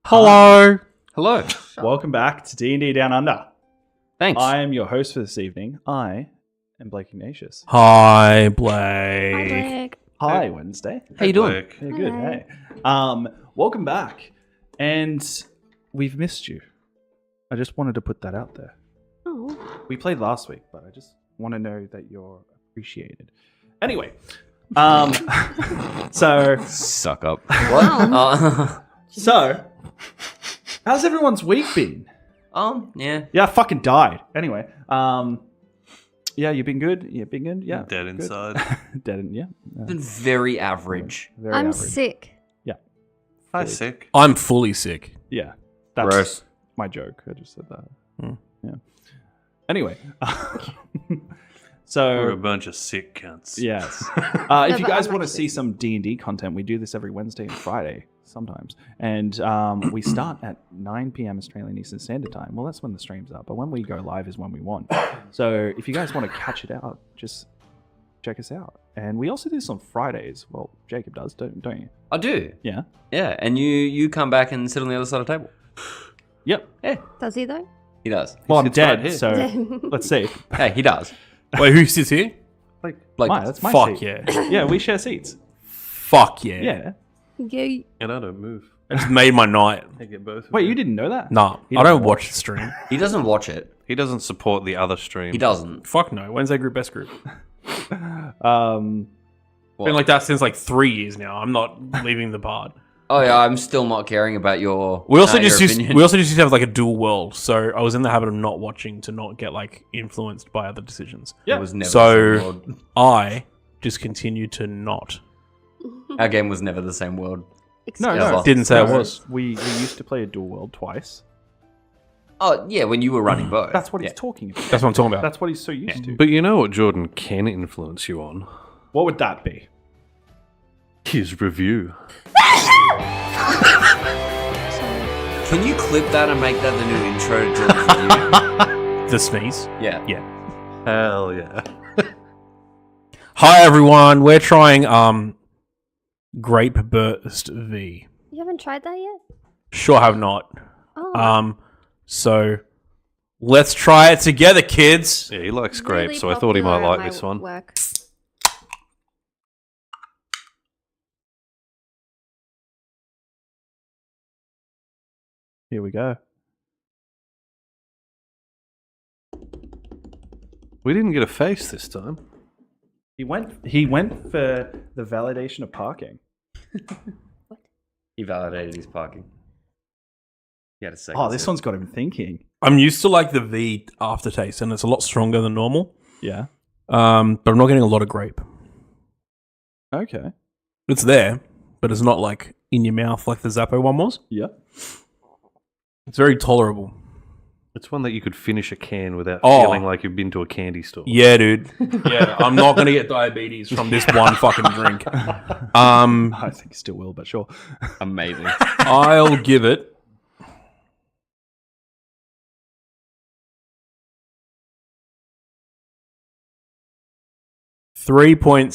Hello. Hello. Welcome back to D&D Down Under. Thanks. I am your host for this evening. I am Blake Ignatius. Hi, Blake. Hi, Blake. Hi, Wednesday. How you doing? Yeah, good. Hi. Hey. Welcome back. And we've missed you. I just wanted to put that out there. Oh. We played last week, but I just want to know that you're appreciated. Anyway, so Suck up. Wow. so how's everyone's week been? Yeah. Yeah, I fucking died. Anyway, yeah, you've been good. Yeah, been good. Yeah, Dead good. inside. Dead in, yeah. Been very average. Very I'm average. sick. Hi, sick. I'm fully sick. Yeah, that's Gross. my joke. I just said that. Hmm. Yeah. Anyway, We're so a bunch of sick cunts. yes, if but you guys I'm want to actually see some D&D content, we do this every Wednesday and Friday sometimes, and we start at 9 p.m. Australian Eastern Standard Time. Well, that's when the stream's up, but when we go live is when we want. So if you guys want to catch it out, just check us out. And we also do this on Fridays. Well, Jacob does, don't you? I do. Yeah. Yeah, and you come back and sit on the other side of the table. Yep. Yeah, Does he though? he does. Well, I'm sits right dead, here. so let's see. Hey, he does. Wait, who sits here? Like, Like, that's my Fuck seat. yeah. Yeah, we share seats. Fuck yeah. Yeah. Yeah. And I don't move. It just made my night. I get both. of Wait, them. you didn't know that? Nah, He I doesn't don't watch the stream. He doesn't watch it. He doesn't support the other stream. He doesn't. Fuck no. Wednesday group, best group. What? Been like that since like 3 years now. I'm not leaving the part. Oh yeah, I'm still not caring about your. We also your just used, opinion. we also just used to have like a dual world, so I was in the habit of not watching to not get like influenced by other decisions. It was never So- the same world. I just continue to not. Our game was never the same world. No, Yeah, no. well, Didn't say it No, was. We used to play a dual world twice. Oh yeah, when you were running both. That's what he's Yeah. talking about. That's what I'm talking about. That's what he's so used to. But you know what Jordan can influence you on? What would that be? His review. Can you clip that and make that the new intro to Jordan's review? The sneeze. Yeah. Yeah. Hell yeah. Hi everyone. We're trying Grape Burst V. You haven't tried that yet? Sure have not. Oh. So let's try it together, kids. Yeah, he likes Really grapes, so I thought he might popular at like my this one. Work. Here we go. We didn't get a face this time. He went for the validation of parking. He validated his parking. He had a second. Oh, this one's got him thinking. I'm used to like the V aftertaste, and it's a lot stronger than normal. Yeah. But I'm not getting a lot of grape. Okay. It's there, but it's not like in your mouth like the Zappo one was. Yeah. It's very tolerable. It's one that you could finish a can without Oh. feeling like you've been to a candy store. Yeah, dude. Yeah, I'm not gonna get diabetes from this one fucking drink. I think he still will, but sure. Amazing. I'll give it.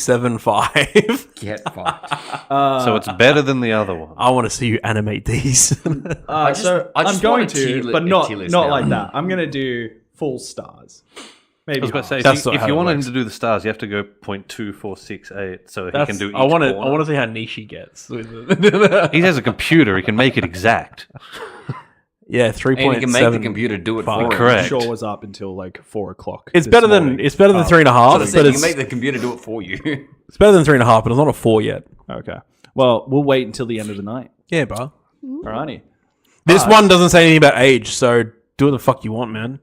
$3.75. Get fucked. So it's better than the other one. I want to see you animate these. I just I'm going want a to, but a not tier list not now. like that. I'm gonna do full stars. Maybe. I was about to say, That's if not how you it want him works. to do the stars, you have to go 0.2468 so he That's- can do each I want to. corner. I want to see how niche he gets. He has a computer, he can make it exact. Yeah, And 3.7. you can make the computer do it for him. Correct. Sure was up until like 4 o'clock. It's this better than morning. it's better than 3.5, So I but said, you can it's make the computer do it for you. it's better than 3.5, but it's not a 4 yet. Okay. Well, we'll wait until the end of the night. Yeah, bro. Alrighty. This one doesn't say anything about age, so do what the fuck you want, man.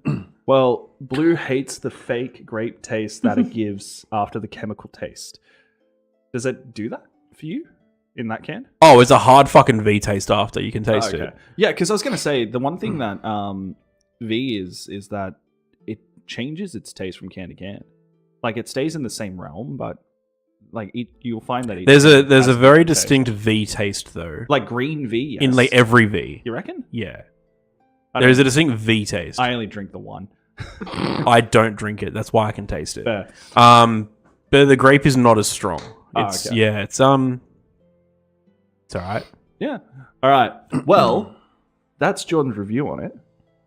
Well, Blue hates the fake grape taste that it gives after the chemical taste. Does it do that for you in that can? Oh, it's a hard fucking V taste after. You can taste it. Yeah, because I was going to say, the one thing that V is that it changes its taste from can to can. Like, it stays in the same realm, but like you'll find that There's a has very different taste. distinct V taste though. Like green V, yes. In like every V. You reckon? Yeah. I There is don't- a distinct V taste. I only drink the one. I don't drink it. That's why I can taste it. Fair. But the grape is not as strong. It's okay. yeah, it's all right. Yeah. All right. Well, that's Jordan's review on it.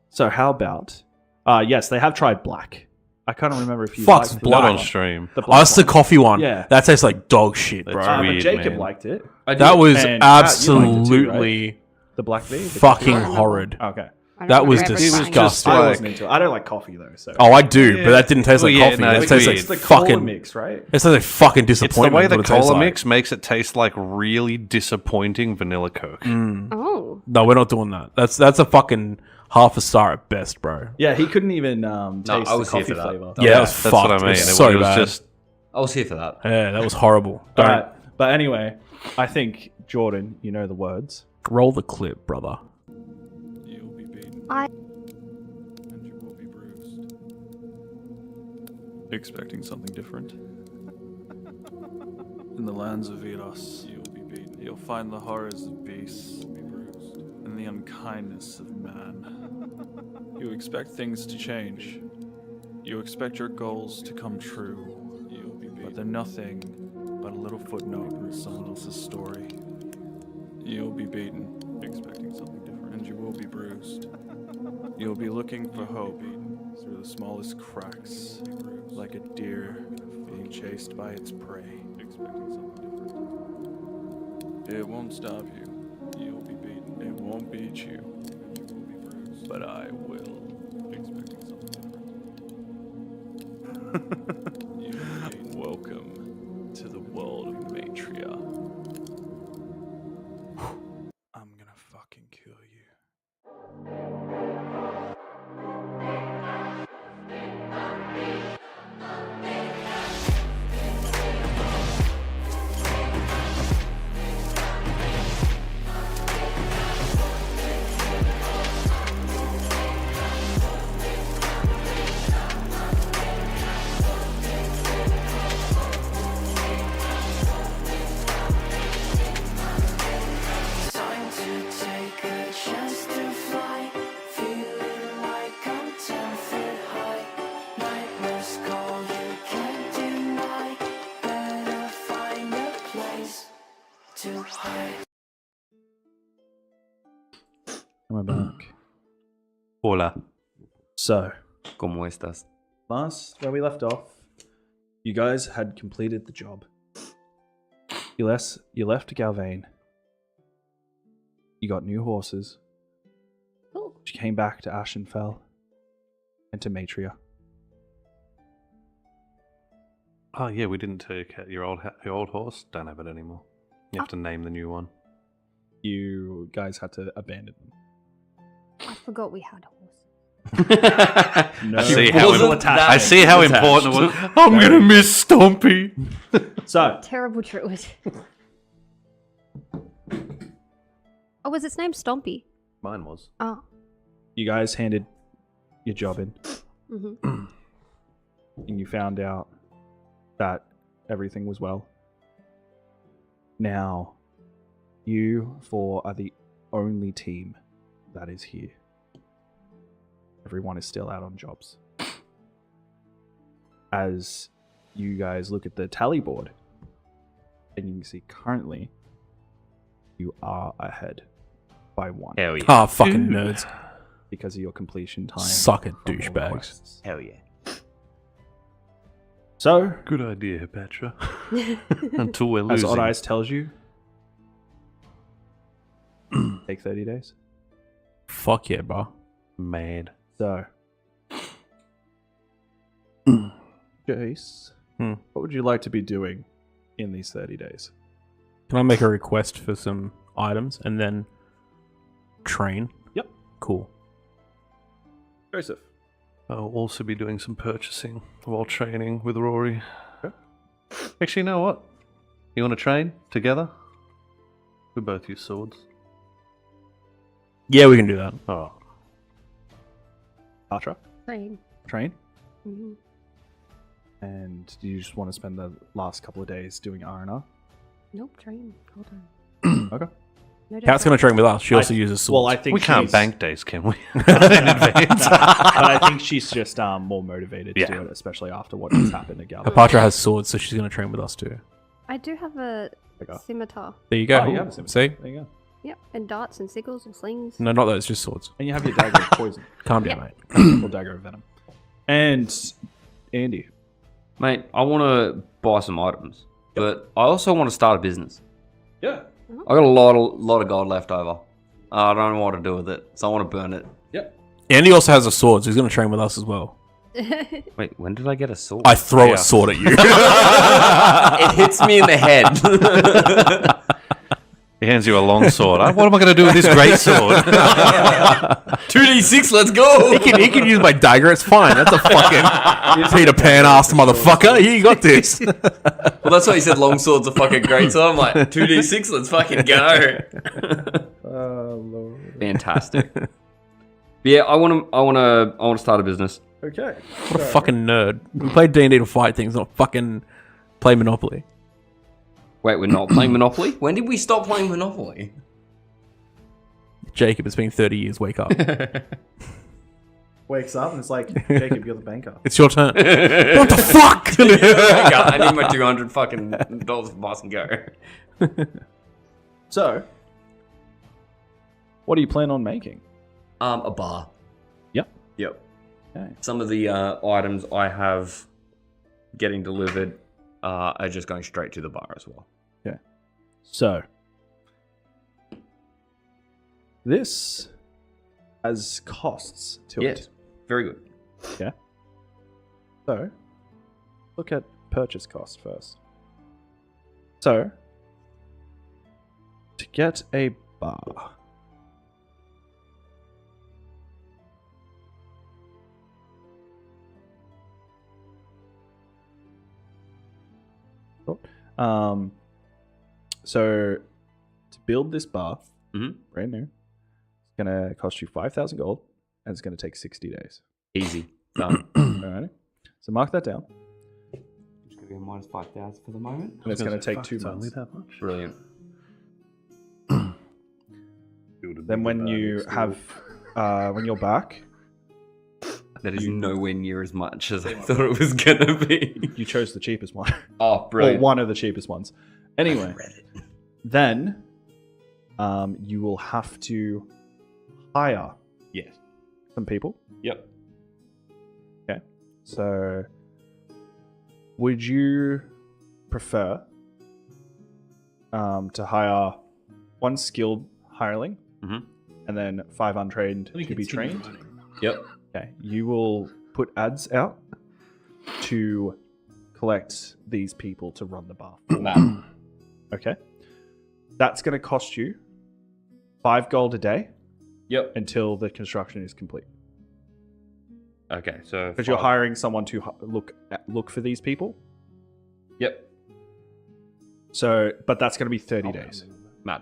So how about? Yes, they have tried black. I can't remember if you Fuck's liked Blood black. on stream. the Oh, black that's the one. coffee one. Yeah. That tastes like dog shit, bro. That's But weird, Jacob man. liked it. That was And Pat, you liked it too, absolutely The black tea. the fucking I don't know. horrid. coffee? Okay. I don't That was remember It was trying just I like- wasn't into it. I don't like coffee though. So. Oh, I do, but Yeah. that didn't taste Well, like yeah, coffee. no, That it's tastes weird. like It's the cola fucking. mix, right? It tastes like fucking It's the disappointment. way the what it tastes cola like. mix makes it taste like really disappointing vanilla Coke. Oh. No, we're not doing that. That's a fucking half a star at best, bro. Yeah, he couldn't even taste I the was here coffee for that. flavor. Yeah, that was That's fucked. what I mean. It was It so was bad. just I was here for that. Yeah, that was horrible. All Don't right, but anyway, I think Jordan, you know the words. roll the clip, brother. You'll be beaten. I- And you will be bruised. Expecting something different? In the lands of Veros, you'll be beaten. You'll find the horrors of beasts, be bruised, and the unkindness of man. You expect things to change. You expect your goals to come true. You'll be beaten. But they're nothing but a little footnote in someone else's story. You'll be beaten, expecting something different, and you will be bruised. You'll be looking for hope through the smallest cracks, like a deer being chased by its prey, expecting something different. It won't stop you. You'll be beaten. It won't beat you. You will be bruised. But I will, expecting something different. You'll be beaten. Welcome to the world of Matria. I'm gonna fucking kill you. Time to take a chance to fly. Feeling like I'm 10 feet high. Nightmares call, you can't deny. Better find a place to hide. Am I back? hola. So, ¿Cómo estás? last where we left off, you guys had completed the job. You left Galvane. You got new horses. Cool. You came back to Ashenfell and to Matria. Oh yeah, we didn't take your old horse. Don't have it anymore. You have to name the new one. You guys had to abandon them. I forgot we had a horse. No, I see how Wasn't that I see how attached? important it was. I'm gonna miss Stompy. So, Terrible druid. Oh, was its name Stompy? Mine was. Oh. you guys handed your job in, Mm-hmm. and you found out that everything was well. Now, you four are the only team that is here. Everyone is still out on jobs. As you guys look at the tally board, and you can see currently you are ahead by one Hell yeah. Ah, fucking nerds. because of your completion time. Suck it, from all douchebags. quests. Hell yeah. So, Good idea, Petra. Until we're as losing. Odd Eyes tells you, take 30 days. Fuck yeah, bro. Mad. So, Jace, Hmm. what would you like to be doing in these 30 days? Can I make a request for some items and then train? Yep. Cool. Joseph. I'll also be doing some purchasing while training with Rory. Okay. Actually, you know what? You want to train together? We both use swords. Yeah, we can do that. Oh, Patra. Train. Train. Mm-hmm. And do you just want to spend the last couple of days doing R&R? Nope, train. Hold on. Okay. No Kat's going to train with us. She also uses swords. Well, I think we can't she's- bank days, can we? In advance. but I think she's just more motivated Yeah. to do it, especially after what just happened to Gal. Apatra has swords, so she's going to train with us too. I do have a Okay. scimitar. There you go. Oh, you have a scimitar. See? There you go. Yep, and darts and sickles and slings. No, not those, just swords. And you have your dagger of poison. Calm down, mate. Or dagger of venom. And Andy. Mate, I want to buy some items, but I also want to start a business. Yeah. I got a lot of gold left over. I don't know what to do with it, so I want to burn it. Yep. Andy also has a sword, so he's going to train with us as well. Wait, when did I get a sword? I throw a sword at you. It hits me in the head. He hands you a long sword. What am I going to do with this great sword? 2d6, let's go! He can use my dagger, it's fine. That's a fucking Peter Pan ass motherfucker. Here, you got this. Well, that's why he said long swords are fucking great, so I'm like, 2d6, let's fucking go. Oh, Lord. Fantastic. Yeah, I want to start a business. Okay. What a fucking nerd. We play D&D to fight things, not fucking play Monopoly. Wait, we're not playing Monopoly? When did we stop playing Monopoly? Jacob, it's been 30 years, wake up. Wakes up and it's like, Jacob, you're the banker. It's your turn. What the fuck? I need my 200 fucking dollars for boss and go. So, what do you plan on making? A bar. Yep. Okay. Some of the items I have getting delivered are just going straight to the bar as well. Okay. So, this has costs to Yes. it. Very good. Okay. So, look at purchase cost first. So, to get a bar. So to build this bar, brand new, it's gonna cost you 5,000 gold, and it's gonna take 60 days. Easy. Done. Alrighty. So mark that down, Just gonna be minus 5,000 for the moment. and it's gonna take 2 It's only months. that much. Brilliant. Then when you have, when you're back, That is nowhere near as much as I thought it was gonna be. you chose the cheapest one, Oh, or brilliant. one of the cheapest ones. Anyway, then you will have to hire Yes. some people. Yep. Okay. So, would you prefer to hire one skilled hireling and then 5 untrained to be trained? Yep. Okay. You will put ads out to collect these people to run the bar. Nah. Okay. That's going to cost you 5 gold a day Yep. until the construction is complete. Okay, so Because you're hiring someone to look for these people. Yep. So, but that's going to be 30 days. Mad.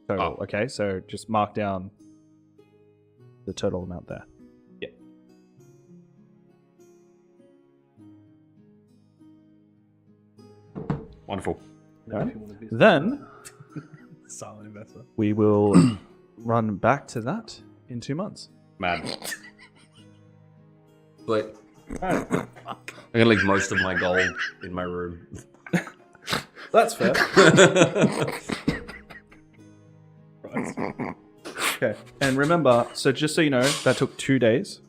So, Oh. okay, so just mark down the total amount there. Yep. Wonderful. Alright. Then Silent investor. we will run back to that in 2 months. Mad. Sweet. I'm gonna leave most of my gold in my room. That's fair. Okay, and remember, so just so you know, that took 2 days.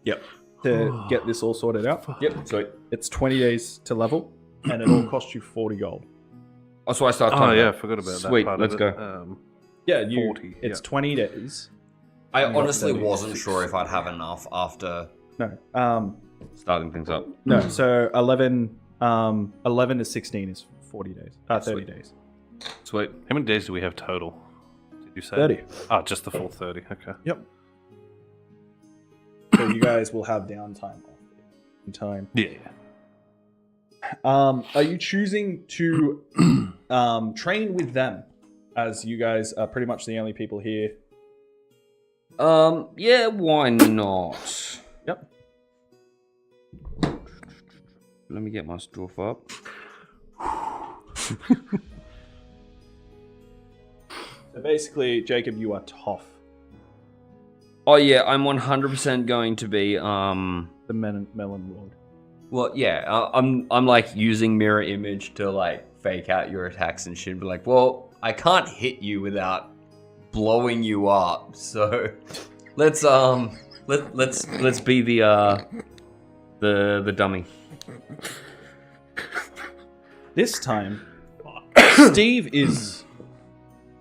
Yep. To get this all sorted out. Yep. Sweet. It's 20 days to level, and it all costs you 40 gold. That's why I started Oh talking yeah, I about. forgot about that Sweet, part let's of go. it. Yeah, 40, It's yeah. 20 days. I got honestly 30. wasn't sure if I'd have enough after No, starting things up. no. So 11 to 16 is 40 days. 30 Sweet. days. Sweet. How many days do we have total? Did you say 30. Oh, just the full 30. Okay. Yep. So you guys will have downtime in time. Yeah. Are you choosing to train with them, as you guys are pretty much the only people here? Yeah. Why not? Yep. Let me get my stuff up. So basically, Jacob, you are tough. Oh yeah, I'm 100% going to be The melon lord. Well, yeah, I'm like using mirror image to like fake out your attacks and shit. Be like, well, I can't hit you without blowing you up. So let's be the dummy. This time, Steve is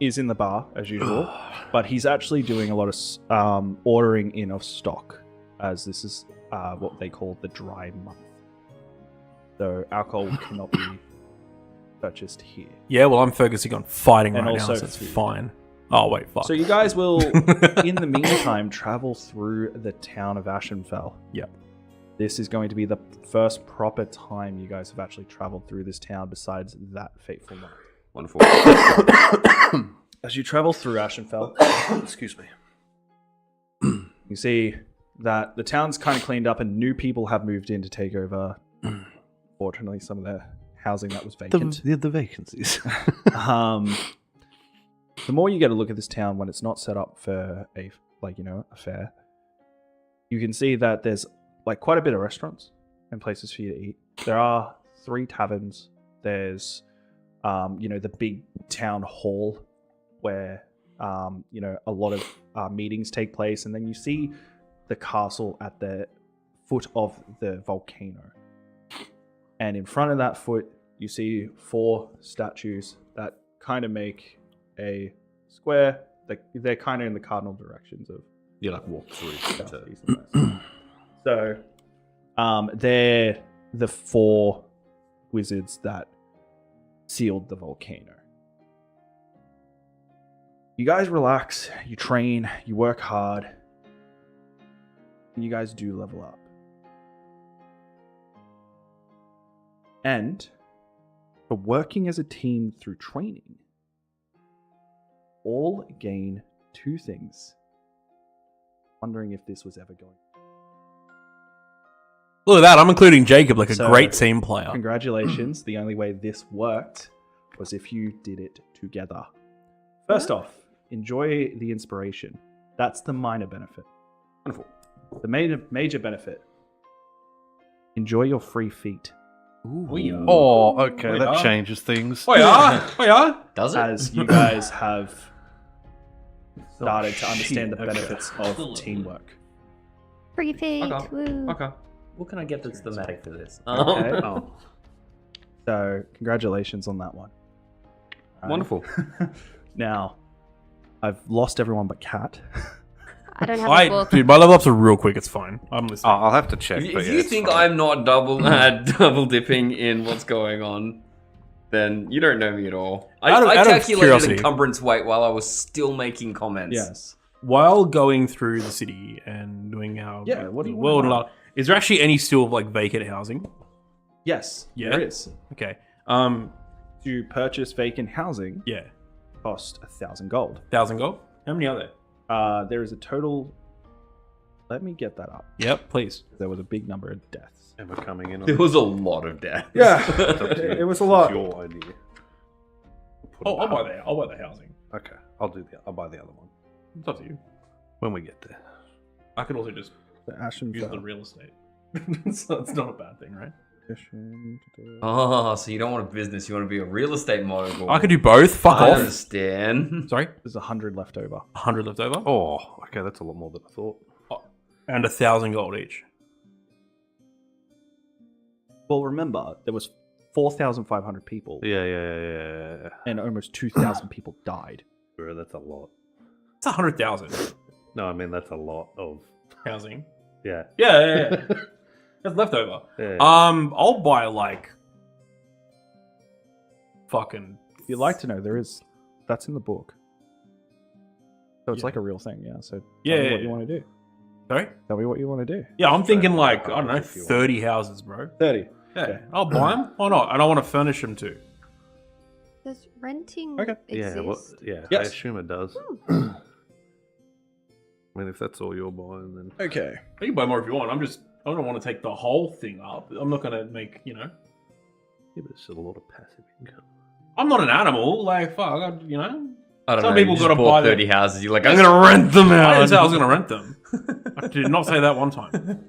in the bar as usual, but he's actually doing a lot of ordering in of stock, as this is what they call the dry month. So alcohol cannot be purchased here. Yeah, well, I'm focusing on fighting And right now, also so it's food. fine. Oh, wait, fuck. So you guys will, in the meantime, travel through the town of Ashenfell. Yep. This is going to be the first proper time you guys have actually traveled through this town besides that fateful night. Wonderful. As you travel through Ashenfell, Excuse me. you see that the town's kind of cleaned up and new people have moved in to take over, fortunately, some of the housing that was vacant. The vacancies. The more you get a look at this town when it's not set up for a fair, you can see that there's quite a bit of restaurants and places for you to eat. There are 3 taverns. There's the big town hall where a lot of meetings take place, and then you see the castle at the foot of the volcano. And in front of that foot, you see 4 statues that kind of make a square. They're kind of in the cardinal directions of walk through. south, east, and west. So they're the 4 wizards that sealed the volcano. You guys relax, you train, you work hard, and you guys do level up. And for working as a team through training, all gain 2 things. Wondering if this was ever going. Look at that, I'm including Jacob like a So, great team player. Congratulations. The only way this worked was if you did it together. First off, enjoy the inspiration. That's the minor benefit. Wonderful. The major benefit, enjoy your free feet. Oh, okay, that changes things. Oh yeah? Does it? As you guys have started to shit, understand the okay. benefits of teamwork. Free feet. Okay. Woo. Okay. What can I get that's thematic for this? Okay. Oh, So, congratulations on that one. Alright. Wonderful. Now, I've lost everyone but Kat. I don't have a book. Dude, my level ups are real quick, it's fine. I'm listening. I'll have to check. If but yeah, you it's think fine. I'm not double dipping in what's going on, then you don't know me at all. Out of I calculated curiosity. encumbrance weight while I was still making comments. Yes. While going through the city and doing our Yeah, what do you world, want to know? is there actually any still vacant housing? Yes, Yeah? there is. Okay. To purchase vacant housing Yeah. cost 1,000 gold. 1,000 gold? How many are there? There is a total. Let me get that up. Yep, please. There was a big number of deaths. Ever coming in on There was a lot of death. Yeah, It's up to you. it was a It's lot. your idea. Put Oh, it I'll buy up. that. I'll buy the housing. Okay, I'll buy the other one It's up to you. when we get there. I could also just The Ashen use the real estate. So it's not a bad thing, right? Oh, so you don't want a business, you want to be a real estate mogul. I could do both. Fuck I off. understand. Sorry? There's 100 left over. 100 left over? Oh, okay, that's a lot more than I thought. And 1,000 gold each. Well, remember, there was 4,500 people, Yeah. and almost 2,000 people died. Bro, that's a lot. It's 100,000 No, I mean that's a lot of. housing. Yeah. Yeah. That's leftover. Yeah. I'll buy fucking. If you'd like to know, that's in the book. So it's Yeah. like a real thing, yeah. So Yeah, tell me yeah, what you yeah. want to do. Sorry? Tell me what you want to do. Yeah, I'm thinking Straight I don't know, if you want. 30 houses, bro. 30. Yeah, Okay. I'll buy them. Why not? And I want to furnish them too. Does renting Okay. exist? Yeah, well, yeah. I Yes. assume it does. I mean, if that's all you're buying, then Okay. You can buy more if you want. I don't want to take the whole thing up. I'm not going to make, yeah, but it's still a lot of passive income. I'm not an animal. Fuck, I don't Some know. people you gotta just bought buy 30 houses. You're like, I'm gonna rent them I didn't say I out. was going to rent them. I did not say that one time.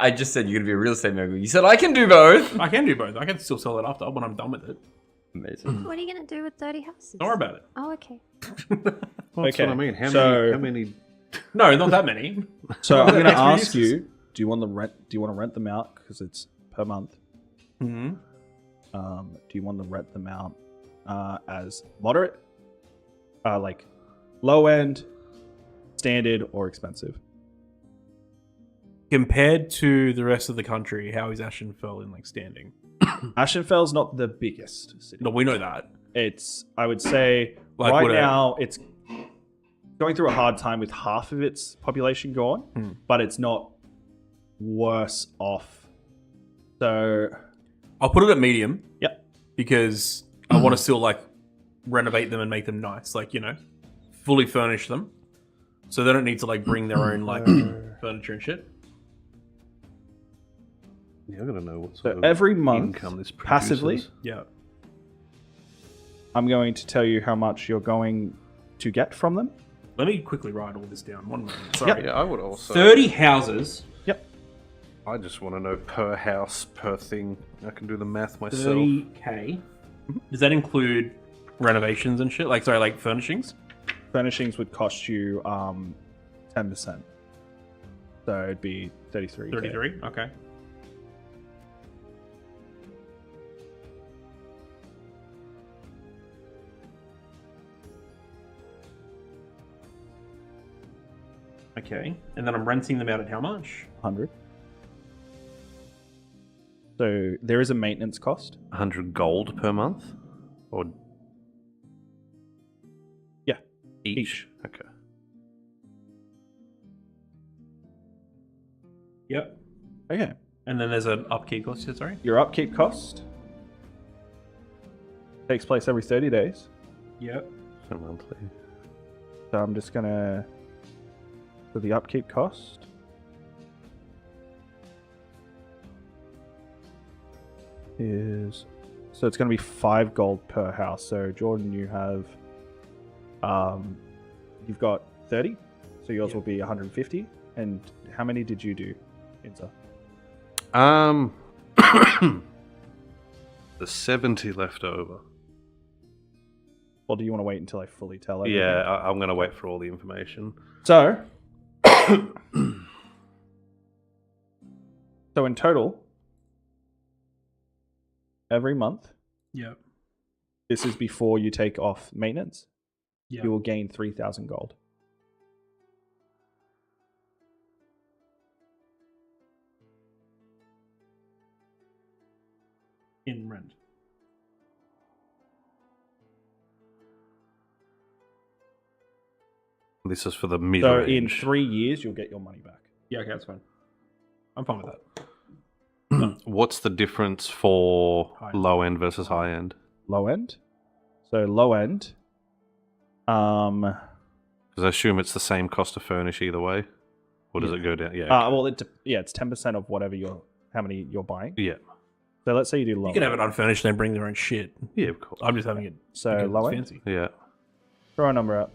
I just said you're gonna be a real estate mogul. You said I can do both. I can do both. I can still sell it after when I'm done with it. Amazing. What are you going to do with 30 houses? Don't worry about it. Oh, okay. Well, that's Okay, what I mean. How so- many? No, not that many. So I'm going to Extra ask uses. you: do you want the rent? Do you want to rent them out because it's per month? Mm-hmm. Do you want to rent them out as moderate, like low end, standard, or expensive? Compared to the rest of the country, how is Ashenfell in like standing? Ashenfell's not the biggest city. No, we know that. It's, I would say, Like, right what a- now it's going through a hard time with half of its population gone, but it's not worse off. So, I'll put it at medium. Yep. Because I want to still like renovate them and make them nice, like fully furnish them, so they don't need to like bring their own like furniture and shit. Yeah, I'm gonna know what so sort of every month, income this passively, produces. Yeah. I'm going to tell you how much you're going to get from them. Let me quickly write all this down. 1 moment. Sorry. Yeah, I would also. 30 houses. I just want to know per house, per thing. I can do the math myself. 30k. Does that include renovations and shit? Like, sorry, like furnishings? Furnishings would cost you 10%. So it'd be 33. 33. Okay. Okay, and then I'm renting them out at how much? 100. So there is a maintenance cost. 100 gold per month, or Yeah, each. Okay. Yep. Okay. And then there's an upkeep cost, sorry? Your upkeep cost takes place every 30 days. Yep. So monthly. So I'm just going to... So the upkeep cost is... So it's going to be 5 gold per house. So Jordan, you have... You've got 30. So yours will be 150. And how many did you do, Inza? The 70 left over. Or do you want to wait until I fully tell everything? Yeah, I'm going to wait for all the information. So... So in total, every month, Yep. this is before you take off maintenance, Yep. you will gain 3,000 gold. In rent. This is for the So mid-range. in 3 years, you'll get your money back. Yeah, okay, that's fine. I'm fine with that. What's the difference for High. low end versus high end? Low end. So low end. Because I assume it's the same cost to furnish either way. Or does it go down? Yeah. Well, it's 10% of whatever how many you're buying. Yeah. So let's say you do low You can have end. it unfurnished and bring their own shit. Yeah, of course. I'm just having it. So because low it's end. fancy. Yeah. Throw a number out.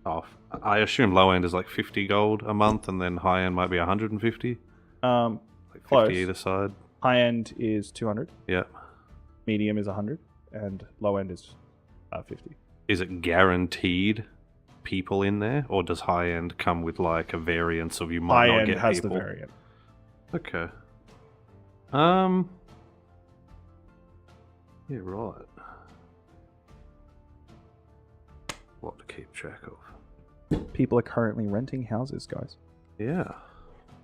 Oh, I assume low end is like 50 gold a month, and then high end might be 150. Um, Like 50 Close. either side. high end is 200. Yeah. Medium is 100. And low end is 50. Is it guaranteed people in there, or does high end come with like a variance of you might High not end get has people? the variant. Okay. Yeah, right. What to keep track of? People are currently renting houses, guys. Yeah.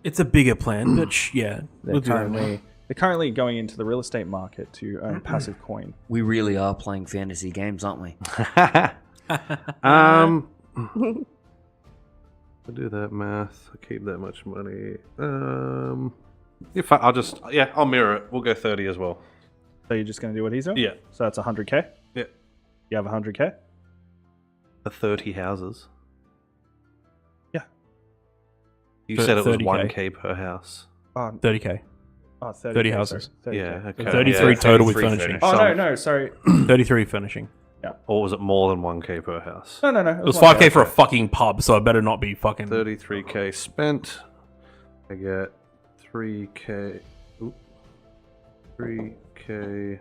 It's a bigger plan, but yeah. They're We'll do that. they're currently going into the real estate market to earn passive coin. We really are playing fantasy games, aren't we? I do that math. I keep that much money. I'll mirror it. We'll go 30 as well. So you're just going to do what he's doing? Yeah. So that's 100k? Yeah. You have 100k? The 30 houses. Yeah. You said it was 30K. 1k per house. 30k. 30K, 30 houses. sorry, 30K. Yeah, okay. 33 Yeah, total with 33 furnishing. Oh, Some- no, sorry. 33 furnishing. Or was it more than 1k per house? No. It was 5k for a fucking pub, so I better not be fucking. 33k spent. I get 3k. Oop. 3k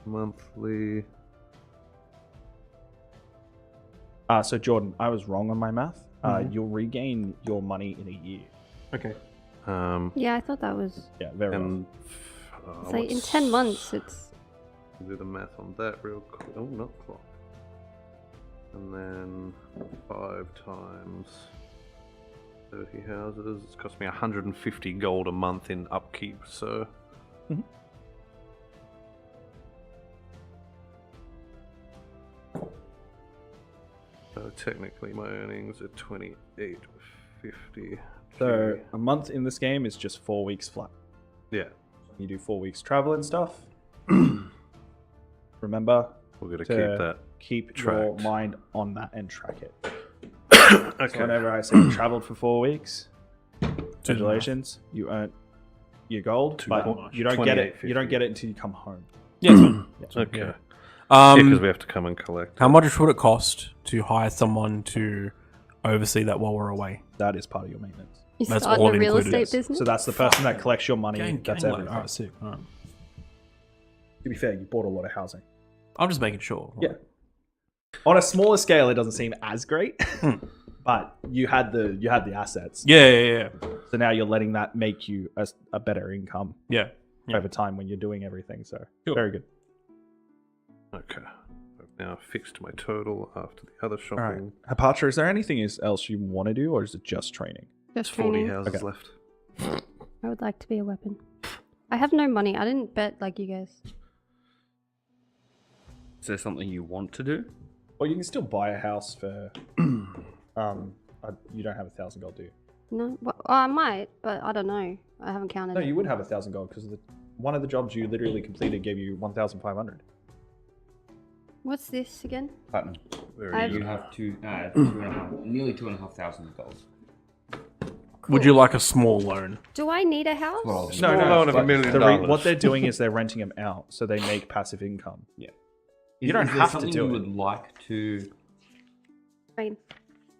monthly. So Jordan, I was wrong on my math. You'll regain your money in a year. Okay. Yeah, I thought that was. Yeah, very well. And It's like in 10 months, it's. do the math on that real quick. Oh, not clock. And then 5 times 30 houses. It's cost me 150 gold a month in upkeep. So. Mhm. So technically, my earnings are 28.50. So a month in this game is just 4 weeks flat. Yeah, You do 4 weeks travel and stuff. Remember we're gonna to keep that. keep your tracked. mind on that and track it. Okay. So whenever I say you traveled for 4 weeks, congratulations, you earn your gold, but you don't get it. You don't get it until you come home. Yeah, it's fine. Okay. Yeah. Yeah, because we have to come and collect. How much would it cost to hire someone to oversee that while we're away? That is part of your maintenance. You That's start all a real included. estate business. So that's the person that collects your money. Gang, That's gang, everything. Alright, sick. Alright. To be fair, you bought a lot of housing. I'm just making sure. Yeah. On a smaller scale, it doesn't seem as great, but you had the assets. Yeah. So now you're letting that make you a better income Yeah. over time when you're doing everything. So Cool. very good. Okay. I've now fixed my total after the other All right, shopping. Hapatra, is there anything else you want to do, or is it just training? Just 40 training. houses Okay. left. I would like to be a weapon. I have no money. I didn't bet like you guys. Is there something you want to do? Well, you can still buy a house for. You don't have 1,000 gold, do you? No, well, I might, but I don't know. I haven't counted. No, it. you would have 1,000 gold because one of the jobs you literally completed gave you 1,500. What's this again? Platinum. Very I've- You good. have nearly 2,500 gold. Would you like a small loan? Do I need a house? Well, No, loan of but $1 million. what they're doing is they're renting them out, so they make passive income. Yeah. You don't Is there have to something do you it. would like to Train.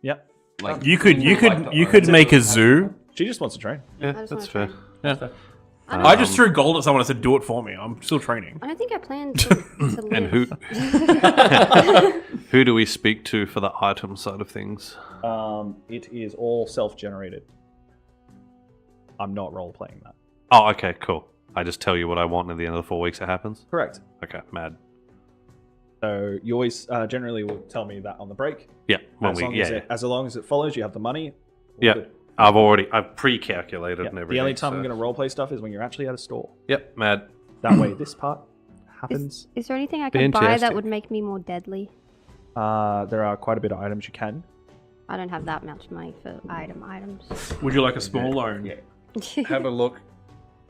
Yep. like? You could make a zoo. She just wants to train. Yeah, just that's wanna fair. Yeah. I don't, I just threw gold at someone and said, "Do it for me." I'm still training. I don't think I plan to live. And who do we speak to for the item side of things? It is all self-generated. I'm not role-playing that. Oh, okay, cool. I just tell you what I want, and at the end of the 4 weeks it happens? Correct. Okay, mad. So you always generally will tell me that on the break. Yeah, when As long as it follows, you have the money. all Yeah, good. I've pre-calculated Yeah. and everything. The only time so- I'm going to roleplay stuff is when you're actually at a store. Yep, mad. That way, this part happens. Is there anything I can buy that Fantastic. would make me more deadly? There are quite a bit of items you can. I don't have that much money for items. Would you like a small loan? Yeah. Have a look.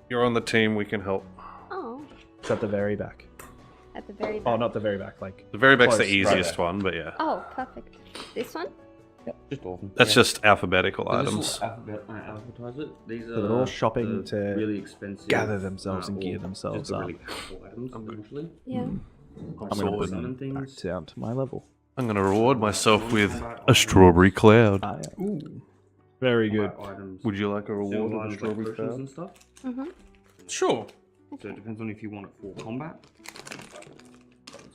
You're on the team, we can help. Oh, It's at the very back. at the very Oh, back. not the very back. Like The very back's the Close, easiest right. one, but yeah. Oh, perfect. This one? Just orphan. That's just alphabetical So this items. will advertise it. These So they're all shopping the to really expensive, gather themselves and or gear just themselves the up. really powerful items, essentially. Yeah. I'm going to Sword. bring Summon them back things. down to my level. I'm going to reward myself with a strawberry cloud. Ooh. Very good. Items. Would you like a reward Silver of a items like strawberry potions cloud? and stuff. Mm-hmm. Sure. So it depends on if you want it for combat,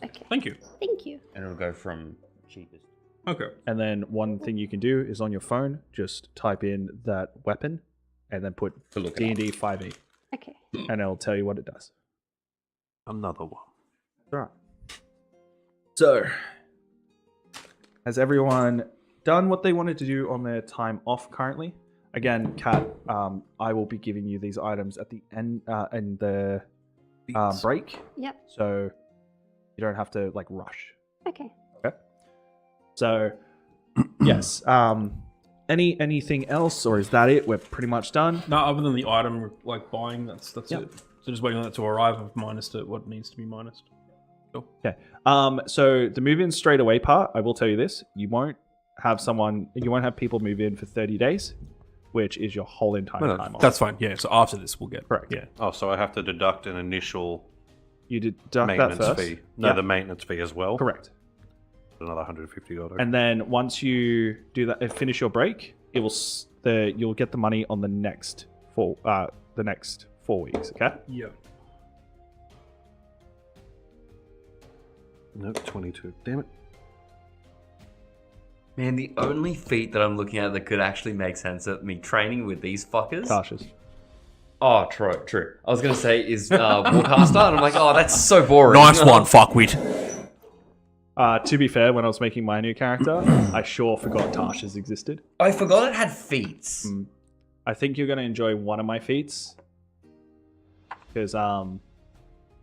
Okay. Thank you. Thank you. and it'll go from cheapest. Okay. And then one thing you can do is on your phone, just type in that weapon and then put To look it up. D&D 5e, Okay. and it'll tell you what it does. Another one. All right. So, has everyone done what they wanted to do on their time off currently? Again, Kat, I will be giving you these items at the end in the break, Yep. so you don't have to like rush. Okay. Okay. So, yes. Anything else, or is that it? We're pretty much done. No, other than the item like buying, that's Yep. it. So just waiting on that to arrive. I've minused it. What needs to be minused. Okay. So the move in straight away part, I will tell you this: you won't have people move in for 30 days, which is your whole entire No, time off. That's fine. Yeah. So after this, we'll get Correct. Yeah. Oh, so I have to deduct an initial You deduct that maintenance first. fee. No, Yeah. the maintenance fee as well. Correct. Another 150 gold. And then once you do that, finish your break, it will you'll get the money on the next 4 weeks. Okay. Yeah. Nope, 22. Damn it. Man, the only feat that I'm looking at that could actually make sense of me training with these fuckers. Tasha's. Oh, true. I was gonna say is Warcaster, and I'm like, oh, that's so boring. Nice one, fuckwit. To be fair, when I was making my new character, I sure forgot Tasha's existed. I forgot it had feats. I think you're going to enjoy one of my feats. Because, and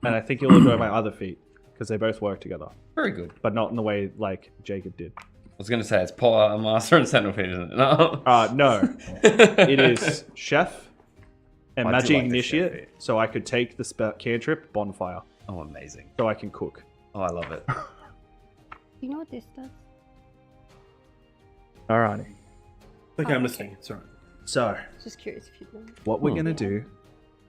I think you'll enjoy my other feat. Because they both work together. Very good. But not in the way, like, Jacob did. I was gonna say it's Master and Sentinel feat, isn't it? No. No. It is Chef and I do Magic like the chef Initiate. feat. So I could take the cantrip Bonfire. Oh, amazing. So I can cook. Oh, I love it. You know what this does? Alrighty. Okay, I'm listening. It's alright. So, Just curious if you know. what we're going to do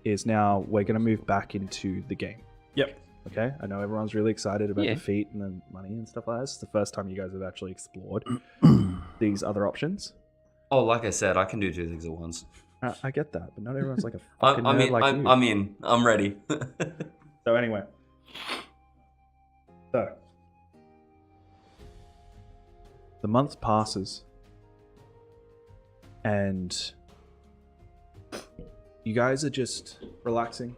is now we're going to move back into the game. Yep. Okay, I know everyone's really excited about Yeah. the feat and the money and stuff like that. It's the first time you guys have actually explored these other options. Oh, like I said, I can do two things at once. I get that, but not everyone's like a fucking I'm nerd in. like you. I'm in. I'm ready. So anyway, so the month passes, and you guys are just relaxing.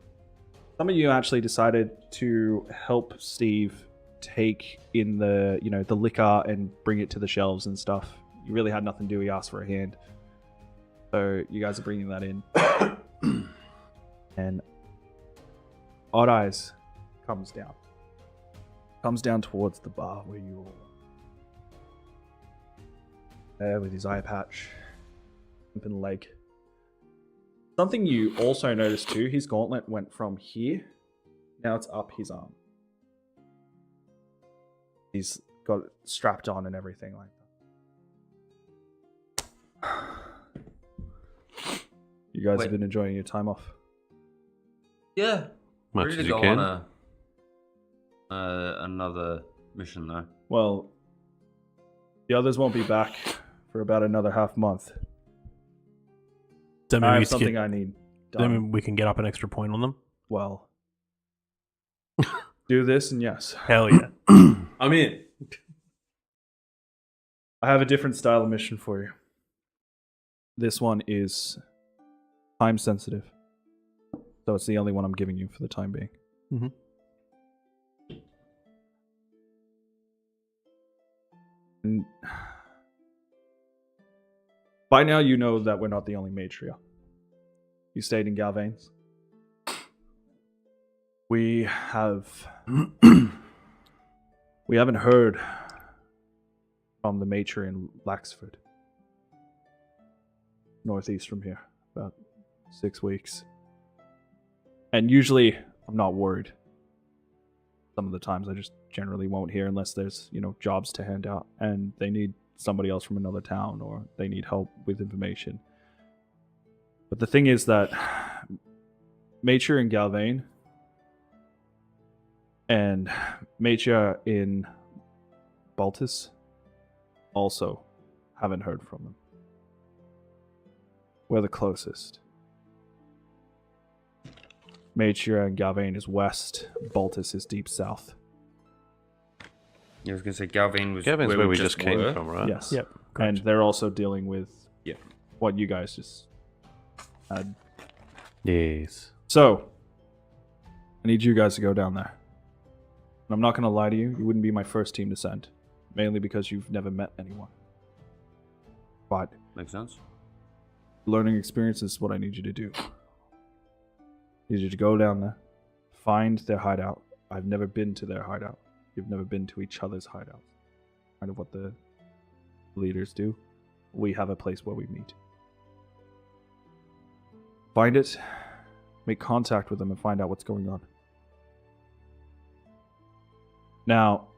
Some of you actually decided to help Steve take in the liquor and bring it to the shelves and stuff. You really had nothing to do. He asked for a hand, so you guys are bringing that in. And Odd Eyes comes down towards the bar where you all there with his eye patch, limping leg. Something you also noticed too, his gauntlet went from here, now it's up his arm. He's got it strapped on and everything like that. You guys Wait. have been enjoying your time off? Yeah. Much Ready as to you go can. on another mission though. Well, the others won't be back for about another half month. Does that I mean, have we something can, I need does that done. mean we can get up an extra point on them? Well, do this and yes. Hell yeah. I'm in. I have a different style of mission for you. This one is time sensitive. So it's the only one I'm giving you for the time being. Mhm. And by now you know that we're not the only matria. You stayed in Galvain's. We haven't heard from the matron in Laxford, northeast from here, about 6 weeks. And usually I'm not worried. Some of the times I just generally won't hear unless there's, jobs to hand out and they need somebody else from another town or they need help with information. But the thing is that Mature in Galvain and Mature in Baltus also haven't heard from them. We're the closest. Mature and Galvain is west, Baltus is deep south. I was gonna say Galvain was Gavin's where we just were. came from, right? Yes. Yep. And they're also dealing with Yeah. what you guys just had. Yes. So, I need you guys to go down there. And I'm not going to lie to you, you wouldn't be my first team to send. Mainly because you've never met anyone. But Makes sense. learning experience is what I need you to do. I need you to go down there, find their hideout. I've never been to their hideout. You've never been to each other's hideouts. Kind of what the leaders do. We have a place where we meet. Find it, make contact with them, and find out what's going on. Now,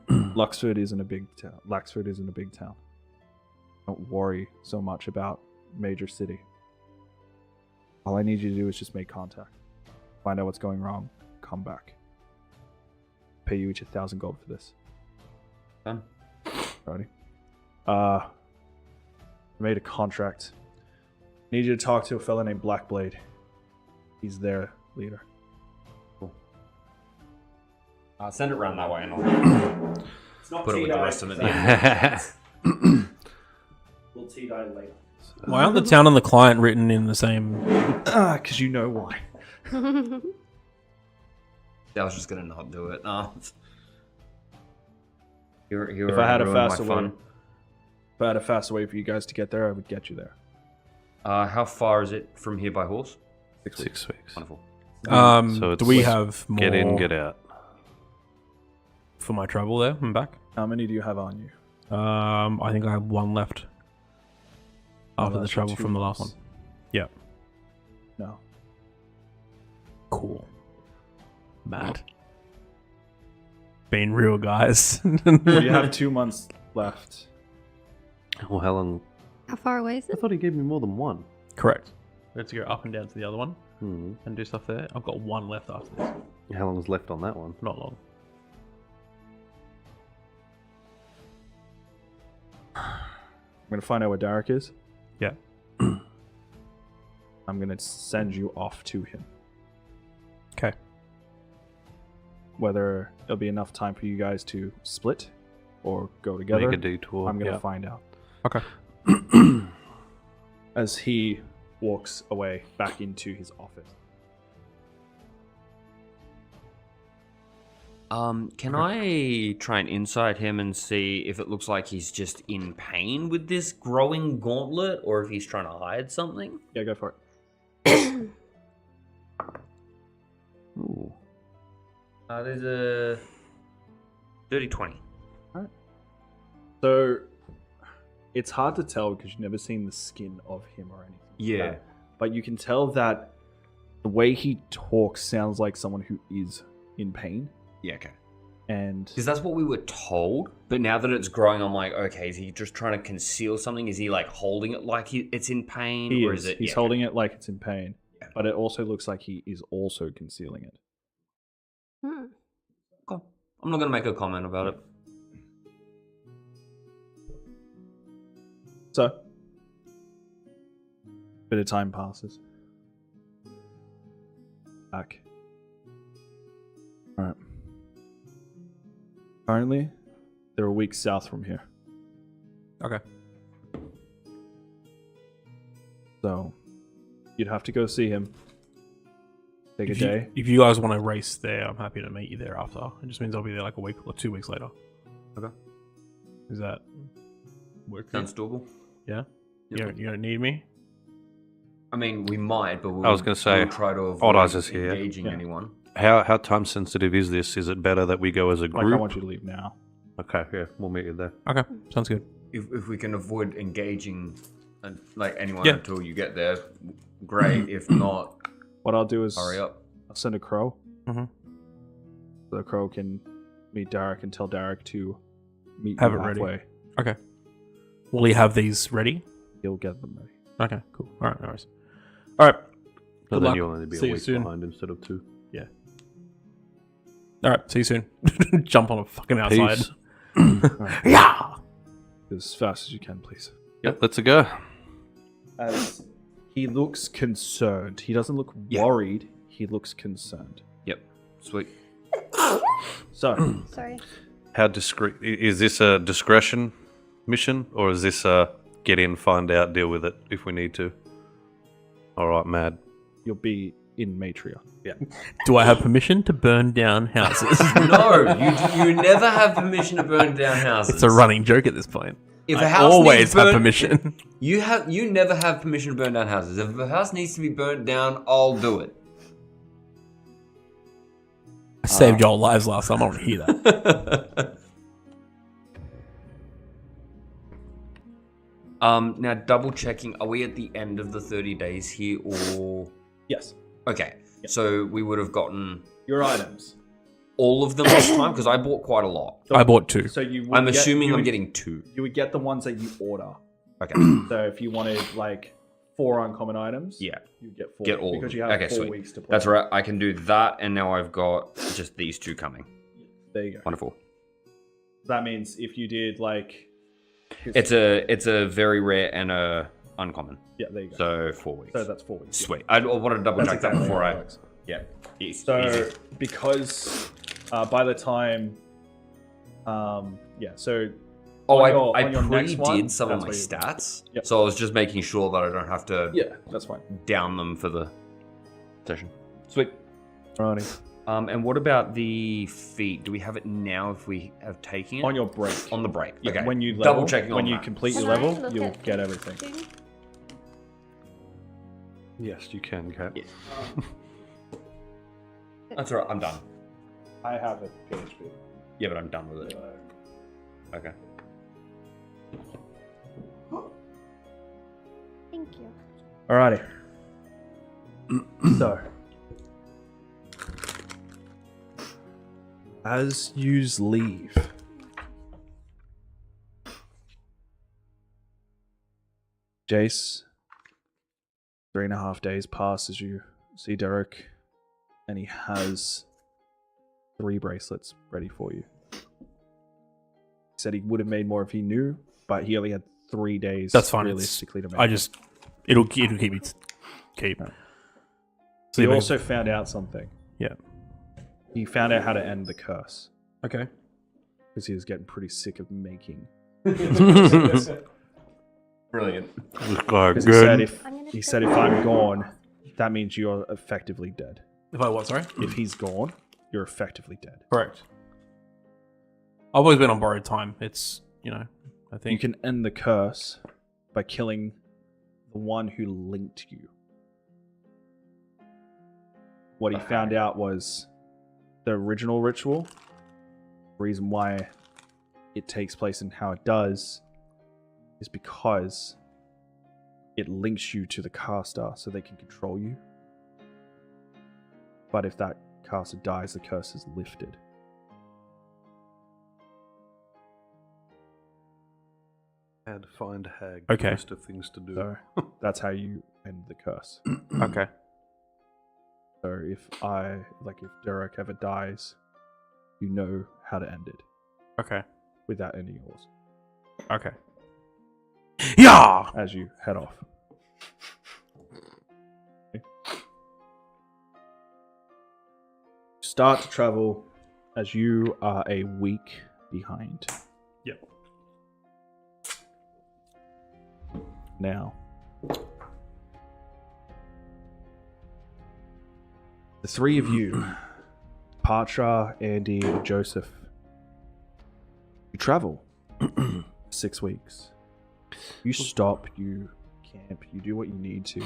Luxford isn't a big town. Laxford isn't a big town. Don't worry so much about major city. All I need you to do is just make contact. Find out what's going wrong. Come back. Pay you each 1,000 gold for this. Done. Alrighty. I made a contract. Need you to talk to a fella named Blackblade. He's their leader. Cool. Send it round that way and I'll put it with the rest of it. We'll tea-dye later. Why aren't the town and the client written in the same? Because you know why. I was just gonna not do it. If I had a faster way, if I had a faster way for you guys to get there, I would get you there. How far is it from here by horse? 6 weeks. Wonderful. So it's Do we like have more get in, get out. for my travel there and back? How many do you have on you? I think I have one left after the that's travel 2 from the last one. months. Yeah. No. Cool. Mad. Being real, guys. Well, you have 2 months left. Well, how long? How far away is I it? thought he gave me more than one. Correct. We have to go up and down to the other one Hmm. and do stuff there. I've got one left after this. How long is left on that one? Not long. I'm going to find out where Derek is. Yeah. I'm going to send you off to him. Okay. Whether it'll be enough time for you guys to split or go together, Make a detour. I'm going to Yeah. find out. Okay. As he walks away back into his office. Can I try and insight him and see if it looks like he's just in pain with this growing gauntlet, or if he's trying to hide something? Yeah, go for it. Ooh. There's a dirty 20. So it's hard to tell because you've never seen the skin of him or anything. like Yeah. that. But you can tell that the way he talks sounds like someone who is in pain. Yeah, okay. And Because that's what we were told, but now that it's growing, I'm like, okay, is he just trying to conceal something? Is he like holding it like it's in pain, he or is. is it? He's yeah, holding it like it's in pain. Yeah. But it also looks like he is also concealing it. Hmm. Okay. I'm not gonna make a comment about it. So, bit of time passes. Back. Alright. Currently, they're a week south from here. Okay. So, you'd have to go see him. Take a If day. if you guys want to race there, I'm happy to meet you there after. It just means I'll be there like a week or 2 weeks later. Okay. Is that work? for you? Sounds doable. Yeah. Yep. You don't need me. I mean, we might, but we'll, I was gonna say, we'll try to Odd avoid Eyes is here. engaging Yeah. anyone. How time sensitive is this? Is it better that we go as a Like, group? I want you to leave now. Okay, yeah, we'll meet you there. Okay. Sounds good. If we can avoid engaging like anyone Yeah. until you get there, great. If not, What I'll do is hurry up. I'll send a crow. Mhm. So the crow can meet Derek and tell Derek to meet Have you it ready. halfway. Okay. Will he have these ready? He'll get them ready. Okay. Cool. All right. No worries. All right. So Good then luck. you'll only be See a you week soon. behind instead of 2. All right. See you soon. Jump on a fucking outside. Peace. Yeah. As fast as you can, please. Yep, let's go. As he looks concerned. He doesn't look Yeah. worried. He looks concerned. Yep. Sweet. So, Sorry. How discreet is this a discretion mission, or is this a get in, find out, deal with it if we need to? All right, Mad. you'll be in Matria. Do I have permission to burn down houses? No, you never have permission to burn down houses. It's a running joke at this point. If I a house always needs have burnt- permission. You never have permission to burn down houses. If a house needs to be burnt down, I'll do it. I saved y'all lives last time. I want to hear that. Now double checking, are we at the end of the 30 days here, or Yes. okay? So we would have gotten Your items. all of them this time because I bought quite a lot. I bought 2. So you. Would I'm get- assuming you I'm would- getting 2. You would get the ones that you order. Okay. So if you wanted like 4 uncommon items, Yeah. you get 4. Get all of because them. you have Okay, 4 sweet. weeks to play. That's right. I can do that, and now I've got just these 2 coming. There you go. Wonderful. That means if you did like. It's a very rare and a uncommon. Yeah, there you go. So 4 weeks. So that's 4 weeks. Sweet. I wanted to double That's check that exactly before how I. it works. Yeah. Easy. So easy. because by the time, so. Oh, on I your next one, pre-did some of that's my where you're going. stats, Yep. so I was just making sure that I don't have to Yeah, that's fine. down them for the session. Sweet. Alrighty. And what about the feat? Do we have it now if we have taken it? On your break. On the break. Yeah, Okay. when you Double level, checking when on you that. complete your Can I level, look you'll at get the everything. thing? Yes, you can, Cat. Yeah. That's alright, I'm done. I have a PHP. Yeah, but I'm done with it. Okay. Thank you. Alrighty. So, as yous leave, Jace, 3.5 days pass as you see Derek, and he has 3 bracelets ready for you. He said he would have made more if he knew, but he only had 3 days. That's fine. Realistically, to make. It'll keep me keep. No. So He you also found out something. Yeah. He found out how to end the curse Okay. because he was getting pretty sick of making. Brilliant. Because he said if I'm gone, that means you're effectively dead. If I what? Sorry. If he's gone, you're effectively dead. Correct. I've always been on borrowed time. It's I You think can end the curse by killing the one who linked you. What he found out was the original ritual, the reason why it takes place and how it does, is because it links you to the caster so they can control you. But if that caster dies, the curse is lifted. Had find hag. Okay. List of things to do. So that's how you end the curse. okay. So if Derek ever dies, you know how to end it Okay. without ending yours Okay. Yeah. as you head off. Start to travel as you are a week behind. Yep. Now, the 3 of you, Patra, Andy, and Joseph, you travel 6 weeks. You stop, you camp, you do what you need to.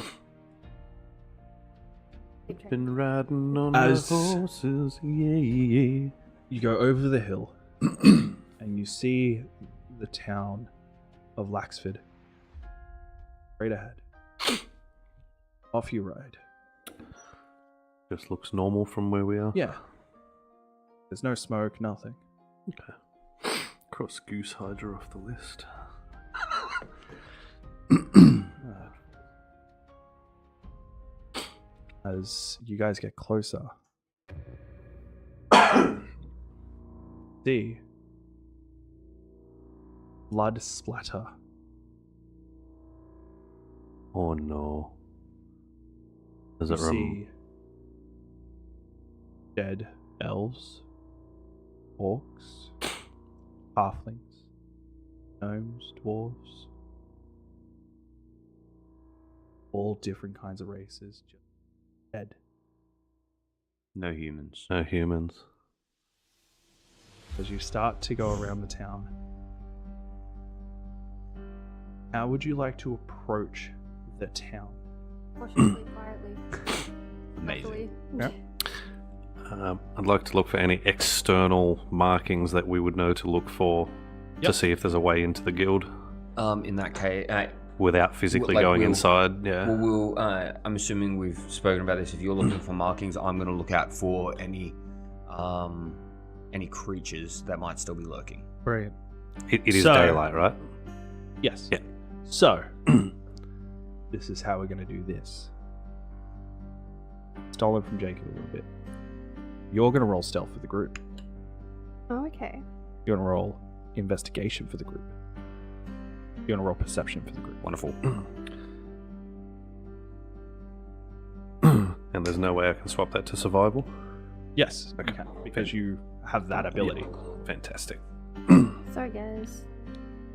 Been riding on As- the horses, yeah. You go over the hill and you see the town of Laxford. Straight ahead. Off you ride. Just looks normal from where we are. Yeah. There's no smoke, nothing. Okay. Cross Goose Hydra off the list. As you guys get closer, see blood splatter. Oh no. Does You it see dead elves, orcs, halflings, gnomes, dwarves, all different kinds of races, just dead. No humans. No humans. As you start to go around the town, how would you like to approach the town? Cautiously, quietly. Amazing. Hopefully. I'd like to look for any external markings that we would know to look for to Yep. see if there's a way into the guild In that case, without physically Like going we'll- inside. Yeah. well, I'm assuming we've spoken about this. If you're looking for markings, I'm going to look out for any creatures that might still be lurking. Brilliant. It is So- daylight, right? Yes. Yeah. So, this is how we're going to do this. Stolen from Jacob a little bit. You're going to roll stealth for the group. Oh, okay. You're going to roll investigation for the group. You're going to roll perception for the group. Wonderful. And there's no way I can swap that to survival. Yes, you can, because you have that ability. Fantastic. Sorry, guys.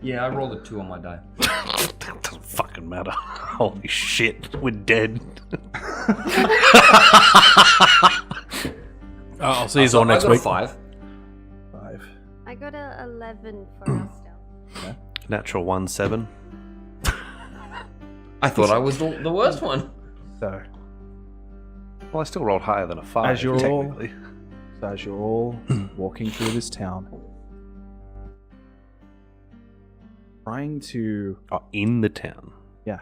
Yeah, I rolled a 2 on my die. That doesn't fucking matter. Holy shit, we're dead. I'll see you all next I got week. A 5. 5. I got a 11 for our stealth. Natural 1-7. I thought I was the worst one. So, Well, I still rolled higher than a 5. As you're all- technically. as you're all walking through this town, trying to, Oh, in the town. yeah,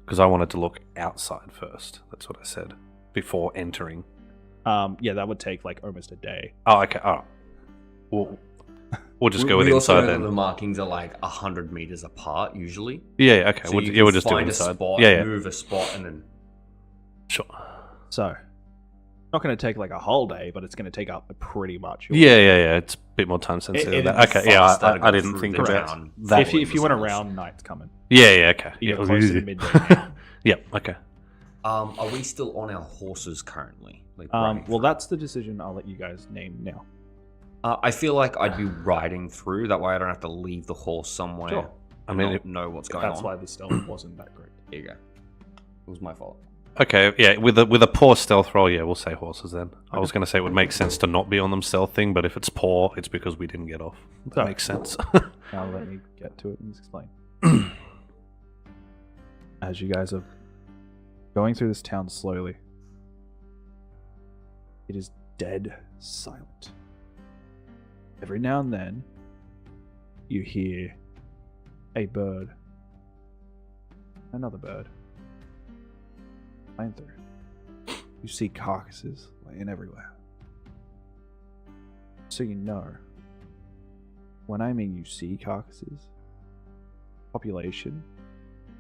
Because I wanted to look outside first. That's what I said. Before entering. yeah, that would take like almost a day. Oh, okay. All right. We'll just go with we also inside know that then. the markings are like 100 meters apart usually. Yeah, okay. So We'll, you yeah, we'll can just do find inside. a spot, Yeah. move a spot, and then Sure. So, not going to take like a whole day, but it's going to take up pretty much. Yeah. It's a bit more time sensitive. it'd than be that. Okay, yeah, faster to go I didn't through think the about town. that. If you went Following the around, night's coming. Yeah, okay. You're Yeah, closer to midday now. Yep, okay. Are we still on our horses currently? Like riding Well, through? that's the decision I'll let you guys name now. I feel like I'd be riding through. That way, I don't have to leave the horse somewhere. Sure. I mean, not know what's going That's on. why the stealth wasn't that great. There you go. It was my fault. Okay, yeah, with a poor stealth roll, yeah, we'll say horses then. I was going to say it would make sense to not be on them stealth thing, but if it's poor, it's because we didn't get off. That So- makes sense. Now let me get to it and explain. As you guys are going through this town slowly, it is dead silent. Every now and then, you hear a bird, another bird, flying through. You see carcasses laying everywhere. So you know, when I mean you see carcasses, population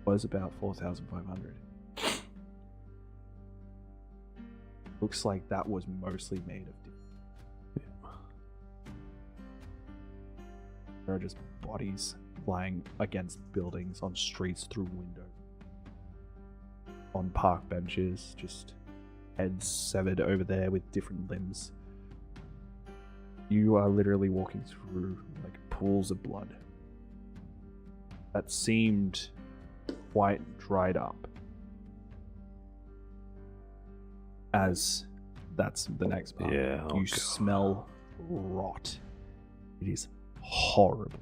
was about 4,500. Looks like that was mostly made of deer. There are just bodies lying against buildings, on streets, through windows, on park benches, just heads severed over there with different limbs. You are literally walking through like pools of blood that seemed quite dried up. As that's the next part. Yeah, oh you God. smell rot. It is horrible.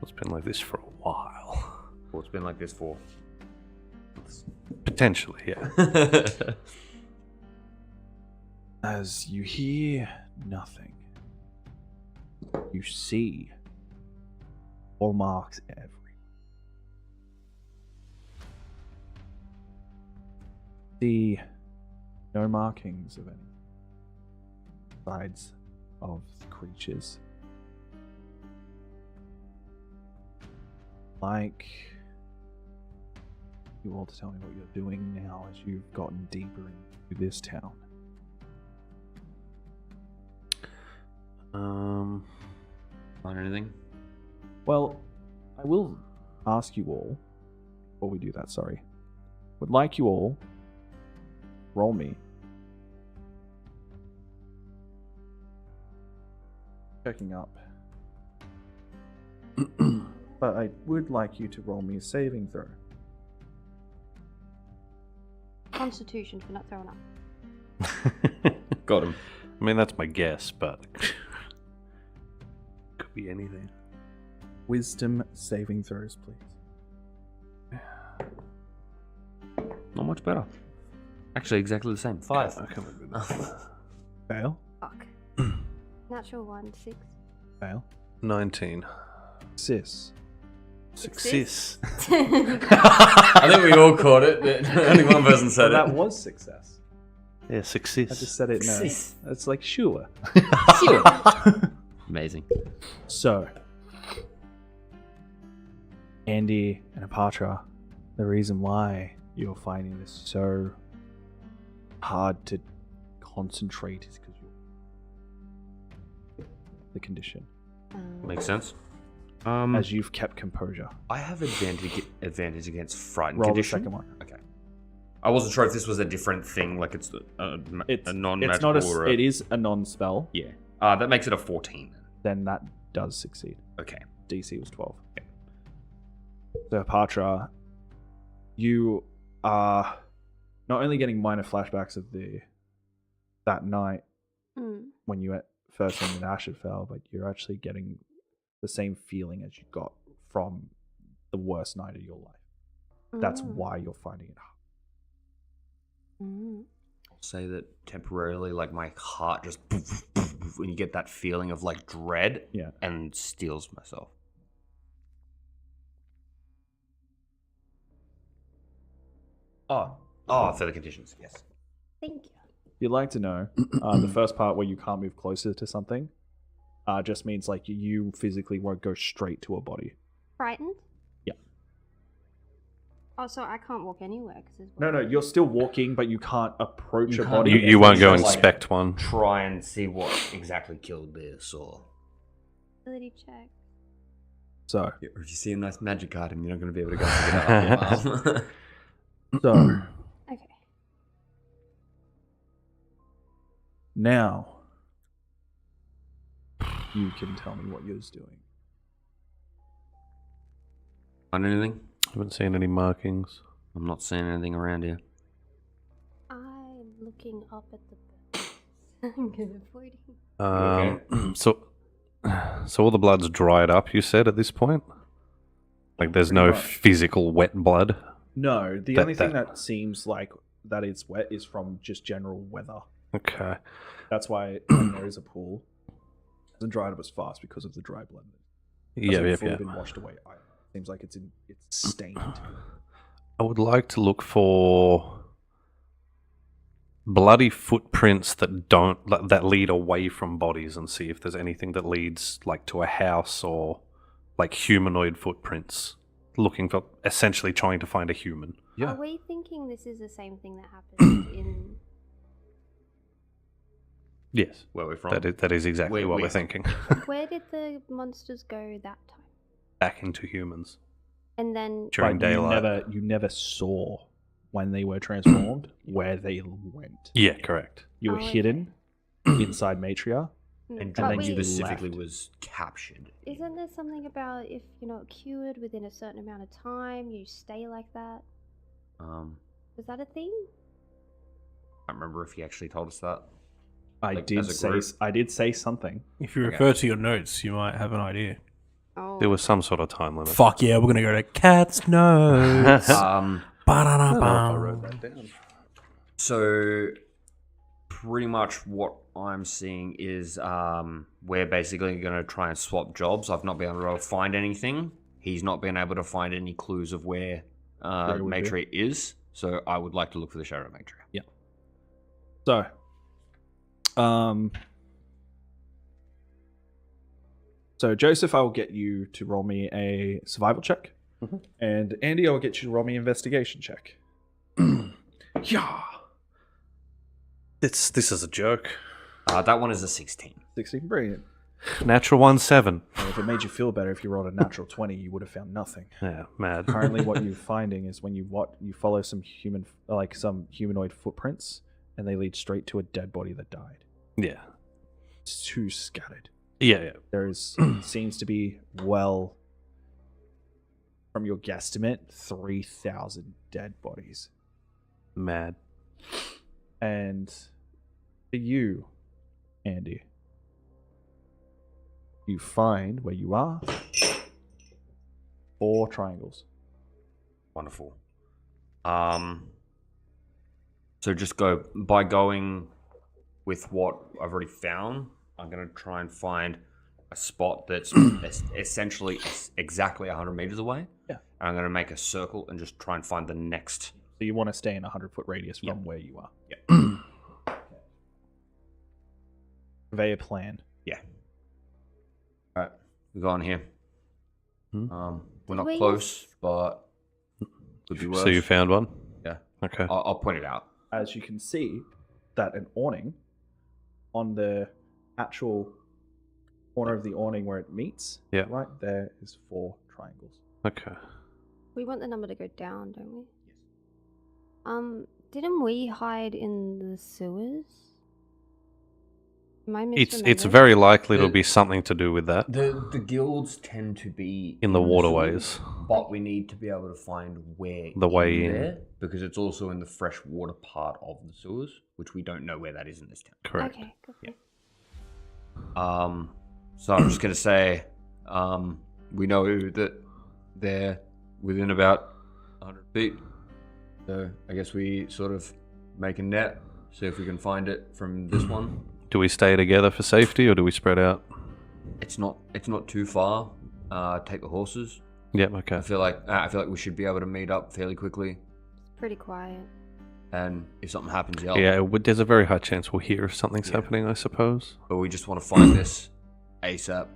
It's been like this for a while. Well, it's been like this for. Potentially, yeah. As you hear nothing, you see all marks everywhere. See no markings of any sides of the creatures. Like you all to tell me what you're doing now as you've gotten deeper into this town. Find anything? Well, I will ask you all, before we do that, sorry. Would like you all roll me. Checking up. But I would like you to roll me a saving throw. Constitution for not throwing up. Got him. I mean, that's my guess, but could be anything. Wisdom saving throws, please. Not much better. Actually, exactly the same. 5. I can't remember that. Fail. Fuck. Natural 1, 6. Fail. 19. Success. Success. I think we all caught it. But only one person said That it. was success. Yeah, success. I just said it now. Success. It's like sure. Amazing. So, Andy and Apatra, the reason why you're finding this so hard to concentrate is because you're the condition. Makes sense. As you've kept composure. I have advantage against frightened Roll the condition. second one. Okay. I wasn't sure if this was a different thing, like it's a non-magical It's not or it is a non-spell. Yeah. That makes it a 14. Then that does succeed. Okay. DC was 12. So Patra, you are not only getting minor flashbacks of that night when you first went in Asherfell, but you're actually getting the same feeling as you got from the worst night of your life. That's why you're finding it hard. I'll say that temporarily, like my heart just when you get that feeling of like dread, and steals myself. Further conditions, yes. Thank you. You'd like to know the first part where you can't move closer to something just means like you physically won't go straight to a body. Frightened? Yeah. Oh, so I can't walk anywhere because No, you're still walking, but you can't approach You a can't- body. You won't go Just like inspect one. Try and see what exactly killed this, or ability check. So, if you see a nice magic item, you're not going to be able to go pick it up your arm. so Okay. now you can tell me what you're doing. Find anything? Haven't seen any markings. I'm not seeing anything around here. I'm looking up at the I'm gonna avoid him. So all the blood's dried up, you said, at this point? Like there's no Pretty much. physical wet blood? No, the That- only thing that- that seems like that it's wet is from just general weather. Okay. That's why when there is a pool, it hasn't dried up as fast because of the dry blood. It hasn't fully been washed away either. Seems like it's stained. I would like to look for bloody footprints that lead away from bodies and see if there's anything that leads like to a house or like humanoid footprints. Looking for essentially trying to find a human. Yeah. Are we thinking this is the same thing that happened in? Yes. Where we're from? That is exactly what we're we- thinking. Where did the monsters go that time? Back into humans And then during But daylight. you never saw when they were transformed where they went. Yeah, correct. You were Oh, okay. hidden inside Matria. And but then wait, you specifically left. was captured. isn't there something about if you're not cured within a certain amount of time, you stay like that? Was that a thing? I can't remember if he actually told us that. I Like, did as a say group? I did say something. If you Okay. refer to your notes, you might have an idea. Oh, There was some sort of time limit. Fuck yeah, we're gonna go to Cat's Nose. Ba-da-da-ba. So pretty much what I'm seeing is we're basically going to try and swap jobs. I've not been able to find anything. He's not been able to find any clues of where Where it would be. Matria is. So I would like to look for the Shadow Matria. Yeah. So, so Joseph, I will get you to roll me a survival check, and Andy, I will get you to roll me an investigation check. Yeah. This is a joke. That one is a 16. 16, brilliant. Natural 1-7. And if it made you feel better, if you rolled a natural 20, you would have found nothing. Yeah, mad. Currently, what you're finding is when you follow some some humanoid footprints, and they lead straight to a dead body that died. Yeah. It's too scattered. Yeah. There seems to be, from your guesstimate, 3,000 dead bodies. Mad. And for you, Andy, you find where you are 4 triangles. Wonderful. So just going with what I've already found, I'm going to try and find a spot that's essentially exactly 100 meters away. Yeah. And I'm going to make a circle and just try and find the next. So you want to stay in a 100-foot radius from where you are. Yeah. Conveyor plan. Yeah. All right. We go on here. Hmm? We're not Wait. close, but could be worse. So you found one? Yeah. Okay. I'll point it out. As you can see, that an awning on the actual corner of the awning where it meets, Yeah. right there is 4 triangles. Okay. we want the number to go down, don't we? Didn't we hide in the sewers? Am I It's misremembering? very likely it'll be something to do with that. The guilds tend to be In the sewers, waterways. but we need to be able to find where The way in. there, because it's also in the freshwater part of the sewers, which we don't know where that is in this town. Correct. Okay, cool. So I'm just gonna say, we know that they're within about 100 feet. So I guess we sort of make a net, see if we can find it from this one. Do we stay together for safety or do we spread out? It's not too far. Take the horses. Yep, okay. I feel like we should be able to meet up fairly quickly. It's pretty quiet. And if something happens, yell. Yeah, there's a very high chance we'll hear if something's happening, I suppose. But we just want to find this ASAP.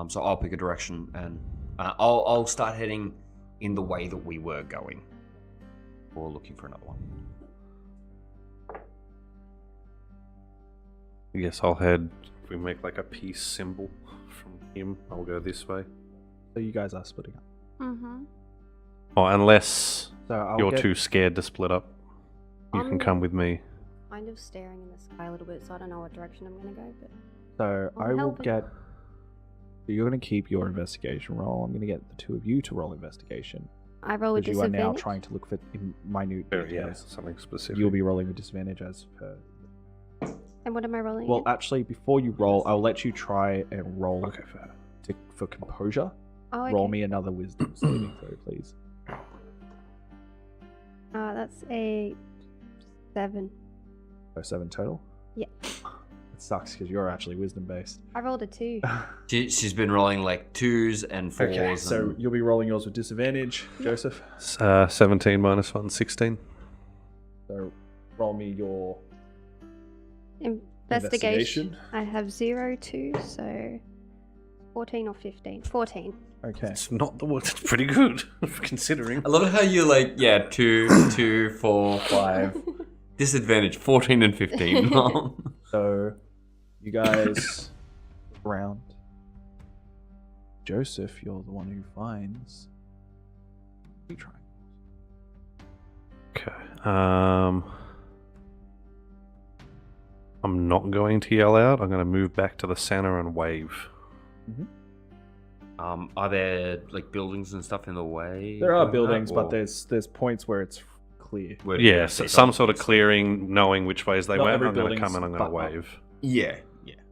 So I'll pick a direction and I'll start heading in the way that we were going, or looking for another one. I guess I'll head, if we make like a peace symbol from him, I'll go this way. So you guys are splitting up. Mm-hmm. Oh, unless So I'll you're get, too scared to split up, you can come with me. Kind of staring in the sky a little bit, so I don't know what direction I'm gonna go. But So I'll I will help it. get. So you're going to keep your investigation roll. I'm going to get the two of you to roll investigation. I roll with Because you are now disadvantage. trying to look for minute Yeah, details. something specific. You'll be rolling with disadvantage as per. And what am I rolling? Well, again? actually, before you roll, I'll let you try and roll Okay, fair. for composure. oh, okay. Roll me another wisdom saving throw, please. That's a 7. So 7 total. Yeah. It sucks because you're actually wisdom based. I rolled a 2. She's been rolling like 2s and 4s. Okay, so you'll be rolling yours with disadvantage, Joseph. 17 minus 1, 16. So roll me your Investigation. I have 0, 2, so 14 or 15. 14. Okay. It's not the worst. It's pretty good, considering. I love how you like, 2, 4, 5. Disadvantage 14 and 15. So you guys look around. Joseph, you're the one who finds. You try. Okay. I'm not going to yell out. I'm going to move back to the center and wave. Are there like buildings and stuff in the way? There are of that, buildings, or- but there's points where it's clear. where- Yeah, so some sort of clearing, knowing which ways they Not went. every I'm going to building's come and I'm going to buttoned up. wave. Yeah.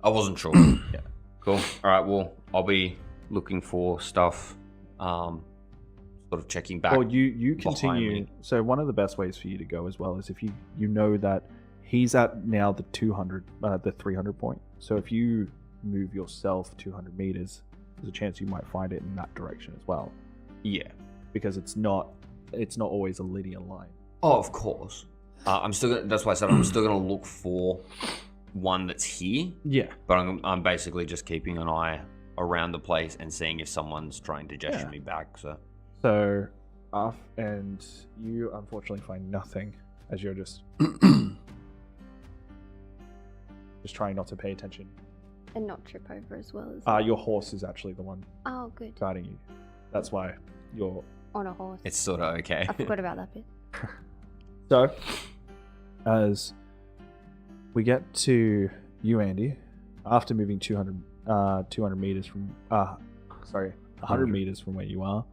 I wasn't sure. Yeah. Cool. All right. Well, I'll be looking for stuff. Sort of checking back. Well, you behind continue. me. So one of the best ways for you to go as well is if you know that he's at now the 300 point. So if you move yourself 200 meters, there's a chance you might find it in that direction as well, Yeah. because it's not always a linear line. Oh, of course. I'm still. That's why I said I'm still gonna look for one that's here. Yeah. But I'm basically just keeping an eye around the place and seeing if someone's trying to gesture Yeah. me back. So. So, and you unfortunately find nothing as you're just trying not to pay attention. And not trip over as well as Your horse is actually the one Oh, good. guiding you. That's why you're. On a horse. It's sort of okay. I forgot about that bit. So, as we get to you, Andy, after moving 200 meters from 100 meters from where you are,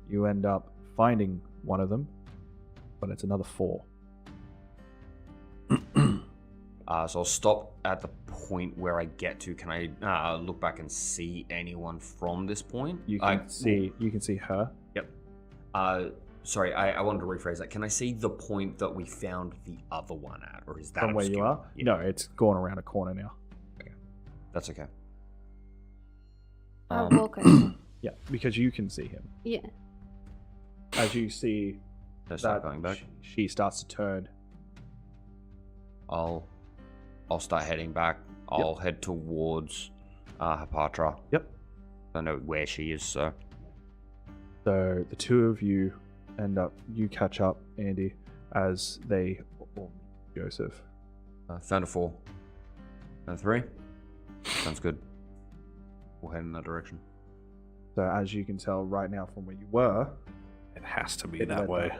you end up finding one of them, but it's another 4. So I'll stop at the point where I get to. Can I look back and see anyone from this point? You can see her. Yep. Sorry, I wanted to rephrase that. Can I see the point that we found the other one at, or is that From where you obscure? are? Yeah. No, it's gone around a corner now. That's okay. I'll walk over. Yeah, because you can see him. Yeah. As you see Let's start that going back. she starts to turn. I'll start heading back. I'll head towards Hapatra. Yep. I know where she is, so So the two of you you catch up, Andy, as they, or Joseph. found a 4. And 3. Sounds good. We'll head in that direction. So as you can tell right now from where you were, It has to be It that led way.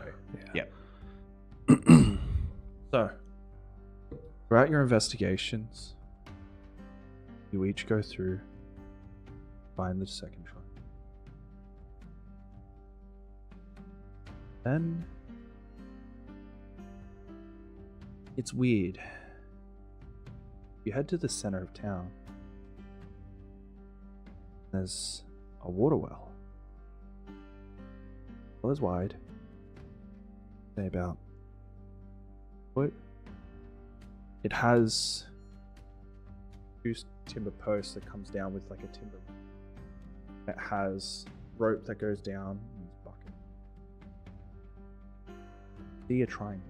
Yep. So, throughout your investigations, you each go through, find the second shrine. Then it's weird. You head to the center of town. There's a water well. Well, it's wide. Say about foot. It has two timber posts that comes down with like a timber. It has rope that goes down in this bucket. See a triangle.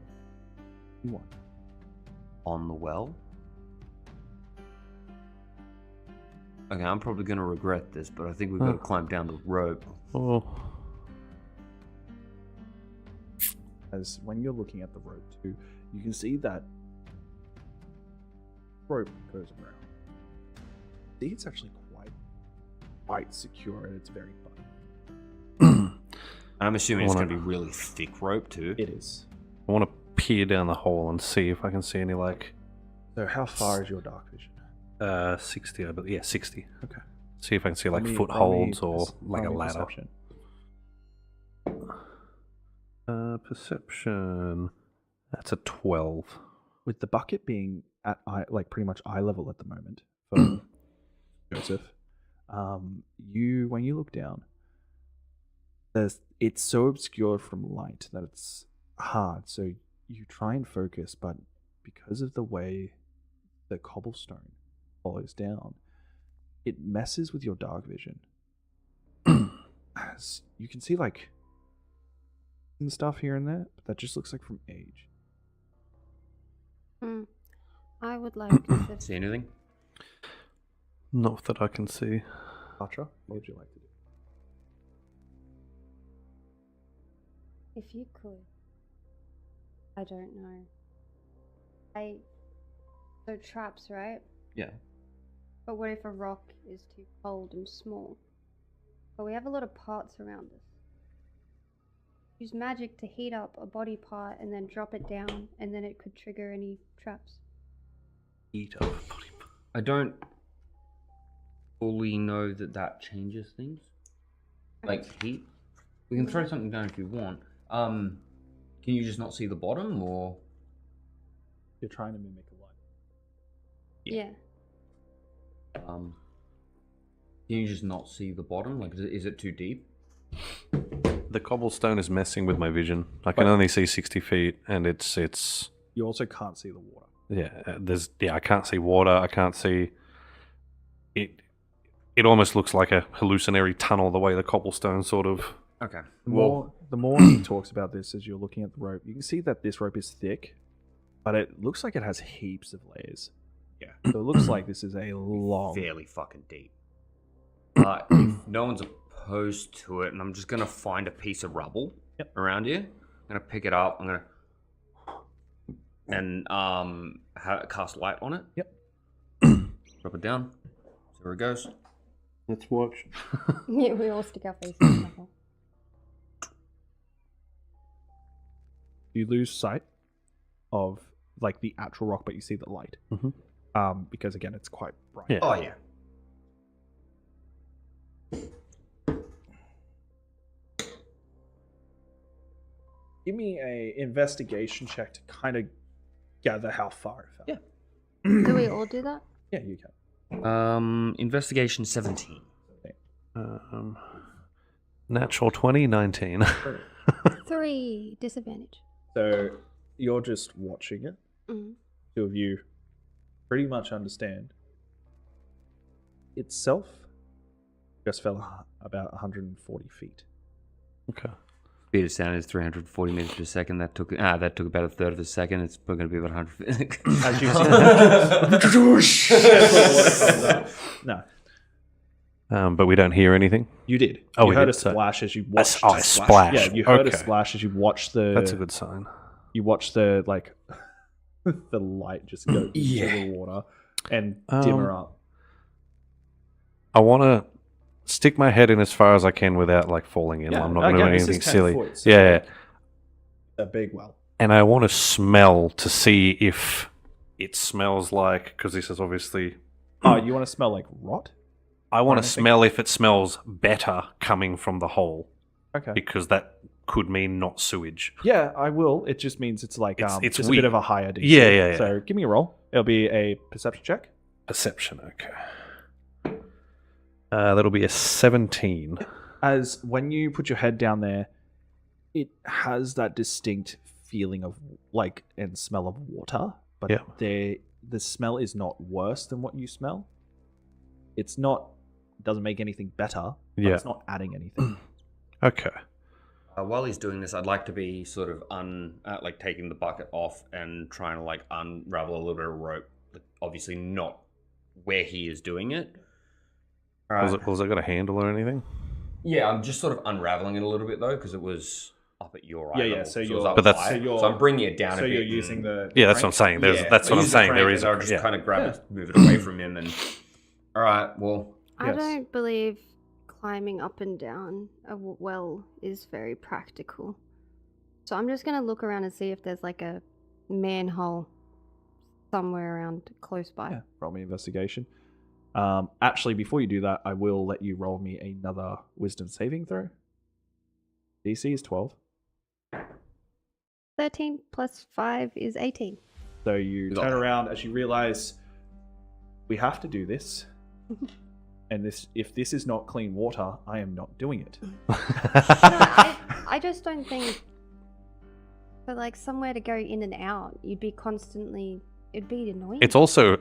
You want On the well? Okay, I'm probably going to regret this, but I think we've got to climb down the rope. Oh. as when you're looking at the rope too, you can see that rope goes around. See, it's actually quite secure at its very bottom. I'm assuming it's going to be really thick rope too. It is. I want to peer down the hole and see if I can see any like. So how far is your dark vision? 60, I believe. Yeah, 60. Okay. See if I can see like Roll me footholds or like a roll me ladder. perception. Perception. That's a 12. With the bucket being at like pretty much eye level at the moment for Joseph, when you look down, it's so obscured from light that it's hard. So you try and focus, but because of the way the cobblestone follows down, it messes with your dark vision. As you can see, like and stuff here and there, but that just looks like from age. I would like to See anything? Not that I can see. Patra, what would you like to do? if you could. I don't know. So traps, right? Yeah. But what if a rock is too cold and small? But we have a lot of parts around us. Use magic to heat up a body part and then drop it down, and then it could trigger any traps. Eat up body. I don't fully know that changes things. Like heat. We can throw something down if you want. Can you just not see the bottom, or? You're trying to mimic a light. Yeah. Can you just not see the bottom? Like, is it too deep? The cobblestone is messing with my vision. I can only see 60 feet, and it's. You also can't see the water. Yeah, I can't see water. I can't see. It almost looks like a hallucinatory tunnel the way the cobblestone sort of. Okay. The more he talks about this as you're looking at the rope, you can see that this rope is thick, but it looks like it has heaps of layers. Yeah. So it looks like this is a long. Fairly fucking deep. But if no one's opposed to it, and I'm just gonna find a piece of rubble around here. I'm gonna pick it up. I'm gonna and cast light on it. Yep. Drop it down. See where it goes. Let's watch. Yeah, we all stick our faces in the hole. You lose sight of like the actual rock, but you see the light. Mm-hmm. Because again, it's quite bright. Yeah. Oh yeah. Give me a investigation check to kind of gather how far it fell. Yeah. Do we all do that? Yeah, you can. Investigation 17. Natural 20, 19. 3 disadvantage. So you're just watching it. Mm. Two of you pretty much understand. Itself just fell about 140 feet. Okay. Speed of sound is 340 meters per second. That took about a third of a second. It's going to be about 100. As you see, no, But we don't hear anything. you did. Oh, you we heard did, a so- splash as you watched. a splash. Yeah, you heard a Okay. splash as you watched the. That's a good sign. You watched the like, the light just go into the water and dimmer up. I want to stick my head in as far as I can without like falling in. I'm not going to do again, this is anything 10 silly. foot, so, Yeah. like, a big well. And I want to smell to see if it smells like, because this is obviously. Oh, you want to smell like rot? I want to anything? smell if it smells better coming from the hole, Okay. because that could mean not sewage. Yeah, I will. It just means it's like It's just a weird. bit of a higher DC. Yeah. So give me a roll. It'll be a perception check. Perception, okay. That'll be a 17. As when you put your head down there, it has that distinct feeling of like and smell of water, but Yeah. the smell is not worse than what you smell. It's not doesn't make anything better, but Yeah. it's not adding anything. Okay. While he's doing this, I'd like to be sort of like taking the bucket off and trying to like unravel a little bit of rope. Like, obviously not where he is doing it. All right. Was it got a handle or anything? Yeah, I'm just sort of unraveling it a little bit though, because it was up at your eye Yeah, level. yeah, so it was you're- up But that's- high. so you're- so I'm bringing it down So a bit. you're and- using the Yeah, that's what I'm saying. That's what I'm saying. There is I'll just yeah. kind of grab it, move it away from him, and all right. Well, I Yes. don't believe climbing up and down a well is very practical. So I'm just going to look around and see if there's like a manhole somewhere around close by. Yeah, roll me investigation. Actually, before you do that, I will let you roll me another wisdom saving throw. DC is 12. 13 plus 5 is 18. So you Got turn that. around as you realize we have to do this. And if this is not clean water, I am not doing it. I just don't think for like somewhere to go in and out, you'd be constantly, it'd be annoying. It's also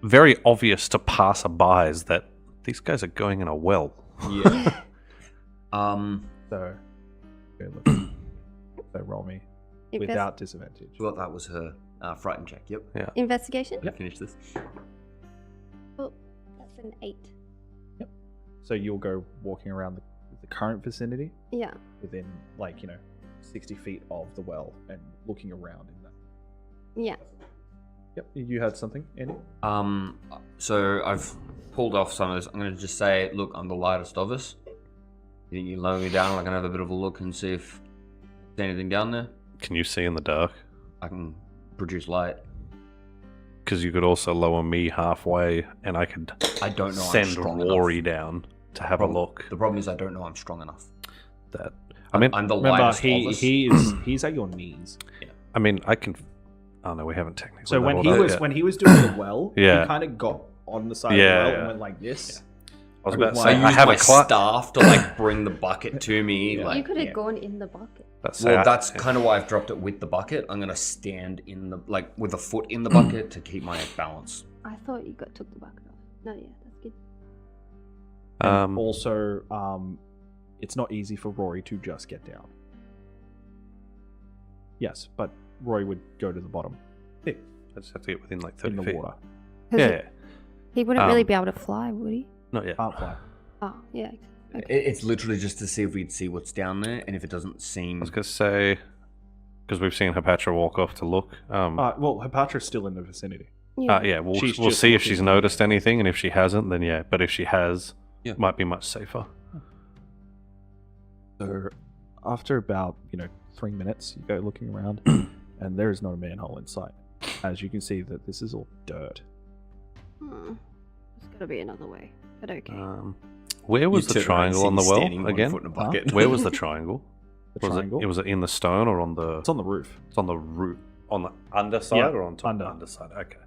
very obvious to passerbys that these guys are going in a well. yeah. So, go look. So roll me Invest- without disadvantage. Well, that was her frightened check. Yep. Yeah. Investigation? Finish this. Oh, that's an 8. So you'll go walking around the current vicinity Yeah. within 60 feet of the well and looking around in that. Yeah. Yep. You had something, Andy? So I've pulled off some of this. I'm going to just say, look, I'm the lightest of us. You think you lower me down? I can have a bit of a look and see if there's anything down there. Can you see in the dark? I can produce light. Because you could also lower me halfway, and I could I don't know. I'm send strong Rory enough. down to have a look. The problem is I don't know I'm strong enough. That I mean, I'm the Remember, lightest of us. he's at your knees. I mean, I can. Oh no, we haven't technically. So when leveled up he yet. when he was doing the well, Yeah. he kind of got on the side of Yeah, the well yeah. and went like this. I was about to Well, say, I I used have my a clock. staff to like bring the bucket to me. Yeah. Like, you could have yeah. gone in the bucket. Well, that's kind of why I've dropped it with the bucket. I'm gonna stand in the with a foot in the bucket to keep my balance. I thought you took the bucket off. No, yeah, that's good. And also, it's not easy for Rory to just get down. Yes, but Rory would go to the bottom I just have to get within like 30 in the feet. water. 'Cause Yeah, He wouldn't really Um, be able to fly, would he? not yet. Can't fly. Oh, yeah. Okay. It's literally just to see if we'd see what's down there, and if it doesn't I seem. was gonna say because we've seen Hepatra walk off to look. Well, Hepatra's still in the vicinity. Yeah, we'll She's we'll just see if looking. she's noticed anything, and if she hasn't, then yeah. But if she has, Yeah. might be much safer. So after about 3 minutes, you go looking around, and there is not a manhole in sight. As you can see, that this is all dirt. There's got to be another way, but okay. Where was the triangle on the well again? Foot in a bucket. Where was the triangle? The was triangle. it? Was it in the stone or on the? It's on the roof. It's on the roof. On the underside Yeah, or on top? under. Underside. Okay.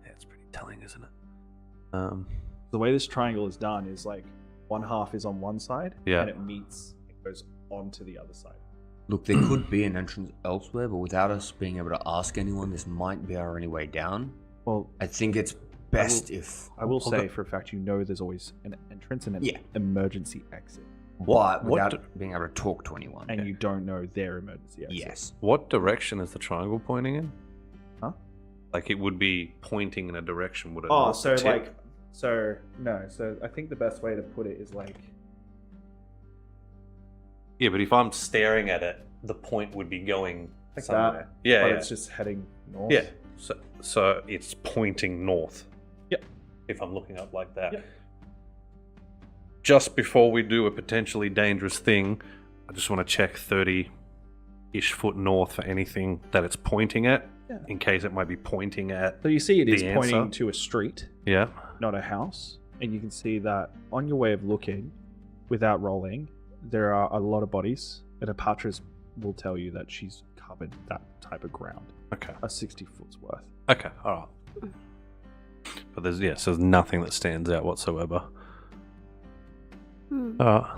Yeah, it's pretty telling, isn't it? The way this triangle is done is like one half is on one side, Yeah. and it goes onto the other side. Look, there could be an entrance elsewhere, but without us being able to ask anyone, this might be our only way down. Well, I think it's best if. I will say for a fact, there's always an entrance and an Yeah. emergency exit, But what without d- being able to talk to anyone. and you don't know their emergency exit. Yes. What direction is the triangle pointing in? Huh? Like it would be pointing in a direction, would it? Oh, not? so The tip? like, so I think the best way to put it is like, Yeah, but if I'm staring at it, the point would be going like somewhere. that. Yeah, but yeah. it's just heading north. Yeah. So it's pointing north. Yep. If I'm looking up like that. Yep. just before we do a potentially dangerous thing, I just want to check 30-ish foot north for anything that it's pointing at, in case it might be pointing at. So you see it is The pointing answer. to a street, Yeah. not a house. And you can see that on your way of looking, without rolling, there are a lot of bodies. And Apatris will tell you that she's covered that type of ground. Okay. A 60 foot's worth. Okay. All right. But so there's nothing that stands out whatsoever.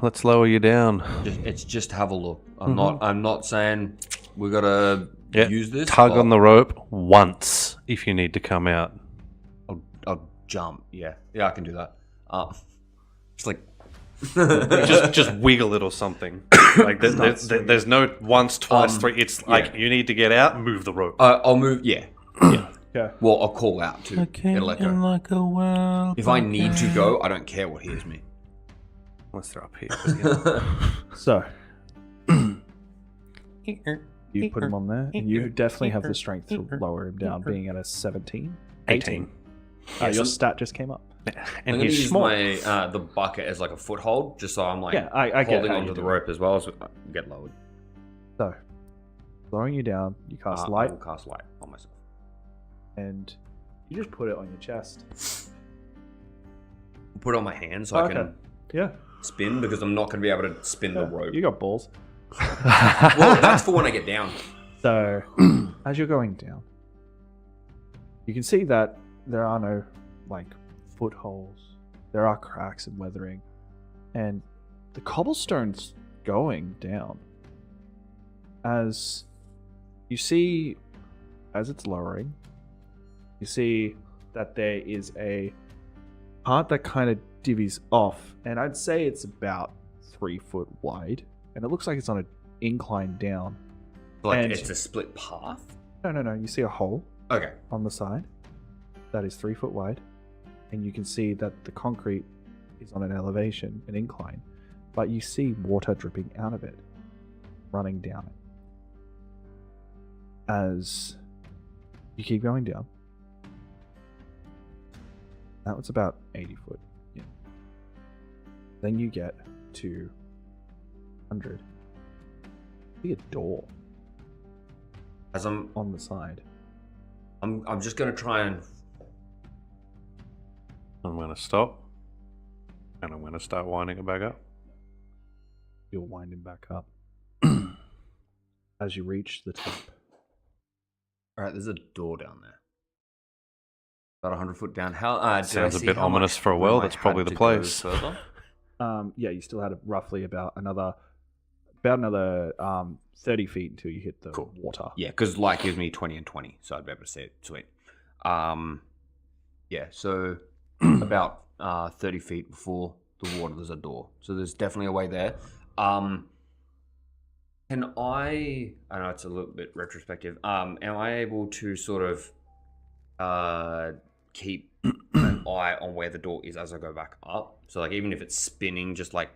Let's lower you down. It's just have a look. I'm not saying we gotta use this. Tug on the rope once if you need to come out. I'll jump. Yeah, I can do that. Just like just wiggle it or something. Like there's no once, twice, three. It's like you need to get out, move the rope. I'll move. Yeah. Okay. Well, I'll call out to it'll let go. If I need to go, I don't care what hears me. Unless they're up here. So, you put him on there, and you definitely have the strength to lower him down, being at a 17. 18. Your stat just came up. I'm And gonna he's use small. my the bucket as like a foothold, just so I'm like I get holding how onto you the do it. rope as well as I get lowered. So, lowering you down, you cast I light, will cast light on myself. and you just put it on your chest. Put it on my hand so I Okay. can Yeah. spin because I'm not going to be able to spin the rope. You got balls. Well, that's for when I get down. So, as you're going down, you can see that there are no, footholds. There are cracks and weathering. And the cobblestone's going down. As you see, as it's lowering, you see that there is a part that kind of divvies off. And I'd say it's about 3 foot wide. And it looks like it's on an incline down. Like And- it's a split path. No. You see a hole Okay. on the side that is 3 foot wide, and you can see that the concrete is on an elevation, an incline, but you see water dripping out of it, running down it. As you keep going down, that was about 80 foot. Yeah. Then you get to 100. See a door As I'm on the side. I'm just going to try and I'm going to stop. And I'm going to start winding it back up. You're winding back up. As you reach the top. All right, there's a door down there. About 100 foot down. How Sounds a bit ominous for a well. That's probably the place. Further? Yeah, you still had roughly about another 30 feet until you hit the water. Yeah, because light gives me 20 and 20, so I'd be able to see it. Sweet. Yeah, so about 30 feet before the water, there's a door. So there's definitely a way there. Can I know it's a little bit retrospective. Am I able to sort of keep an eye on where the door is as I go back up? So like even if it's spinning, just like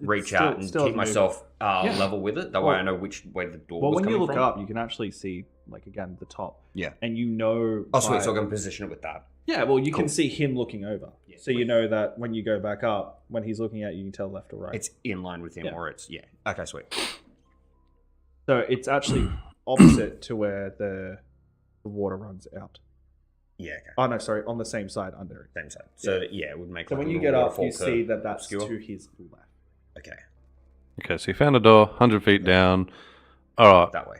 reach out and keep myself level with it. That way I know which way the door was when coming you look from. up, you can actually see, again, the top. Yeah. And you know... Oh, sweet. So I can position it with that. Yeah, well, you Cool. can see him looking over. Yeah. So you know that when you go back up, when he's looking at you, you can tell left or right. It's in line with him, Yeah. or it's Okay, sweet. So it's actually opposite to where the water runs out. Yeah. Okay. Oh, no, sorry, on the same side under it. Same side. So it would make. So like when a you little get up, waterfall you see curve that that's obscure. to his left. Okay, Okay, so you found a door, 100 feet down. All right. that way.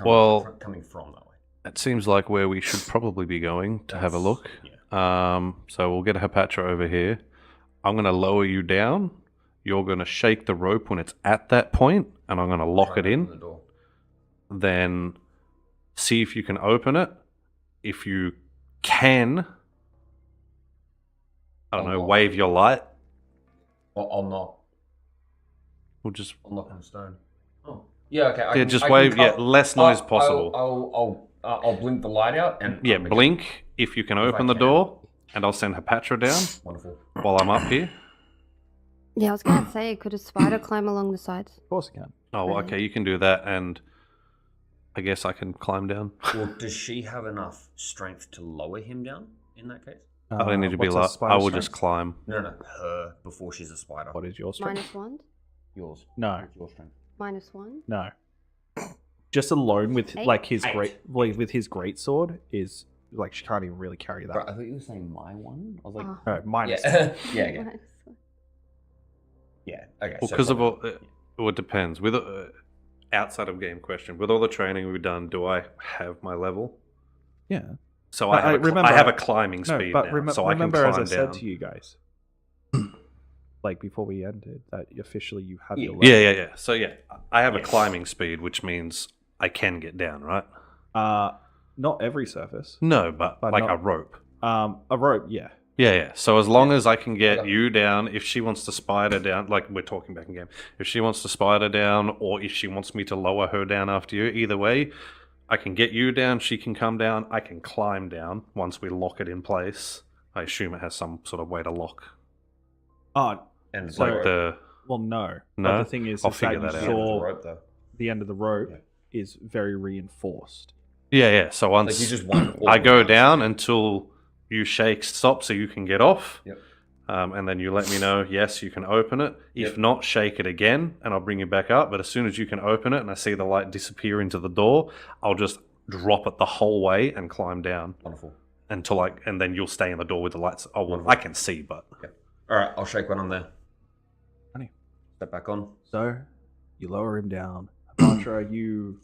Well- coming from that way. It seems like where we should probably be going to have a look. So we'll get a Hapatra over here. I'm going to lower you down. You're going to shake the rope when it's at that point, and I'm going to lock it in. The door. Then see if you can open it. If you can, I don't I'll know, knock. wave your light. I'll knock. We'll just I'll knock on the stone. Oh. Yeah. Okay. just wave. Yeah, less noise possible. I'll blink the light out and Yeah, blink if you can open the can. door, and I'll send Hapatra down Wonderful. while I'm up here. Yeah, I was gonna say, could a spider climb along the sides? Of course you can. Oh, well, okay, you can do that, and I guess I can climb down. Well, does she have enough strength to lower him down in that case? I don't need to be what's a like. spider I will strength? just climb. No, her before she's a spider. What is your strength? -1? Yours? No, What's your strength? -1? no. Just alone with Eight? like his Eight. with his great sword is like she can't even really carry that. Bro, I thought you were saying my one. I was like, Oh. No, minus. yeah, yeah, okay. -1. Yeah. Okay. Well, so because of probably- all, it depends. With outside of game question, with all the training we've done, do I have my level? Yeah. So But I remember- have a climbing No, speed but now, so I can remember, climb as I down. said to you guys, like before we ended, that officially you have Yeah. your level. Yeah. So I have a Yes. climbing speed, which means I can get down, right? Not every surface. No, but But like not- a rope. A rope, yeah. Yeah. So as long as I can get Okay. you down, if she wants to spider down, like we're talking back in game, if she wants to spider down, or if she wants me to lower her down after you, either way, I can get you down. She can come down. I can climb down once we lock it in place. I assume it has some sort of way to lock, Oh, and it's So- like like the. well, no. No? But the thing is, I'll is figure that that you out. saw rope though. the end of the rope Yeah. is very reinforced. Yeah. So once Like you just want. all I the go rounds. down until you shake stop so you can get off. Yep. And then you let me know, yes, you can open it. If Yep. not, shake it again and I'll bring you back up. But as soon as you can open it and I see the light disappear into the door, I'll just drop it the whole way and climb down Wonderful. until and then you'll stay in the door with the lights. Oh, well, Wonderful. I can see, but All right, I'll shake when I'm there. Honey. Step back on. So you lower him down. Apache, are you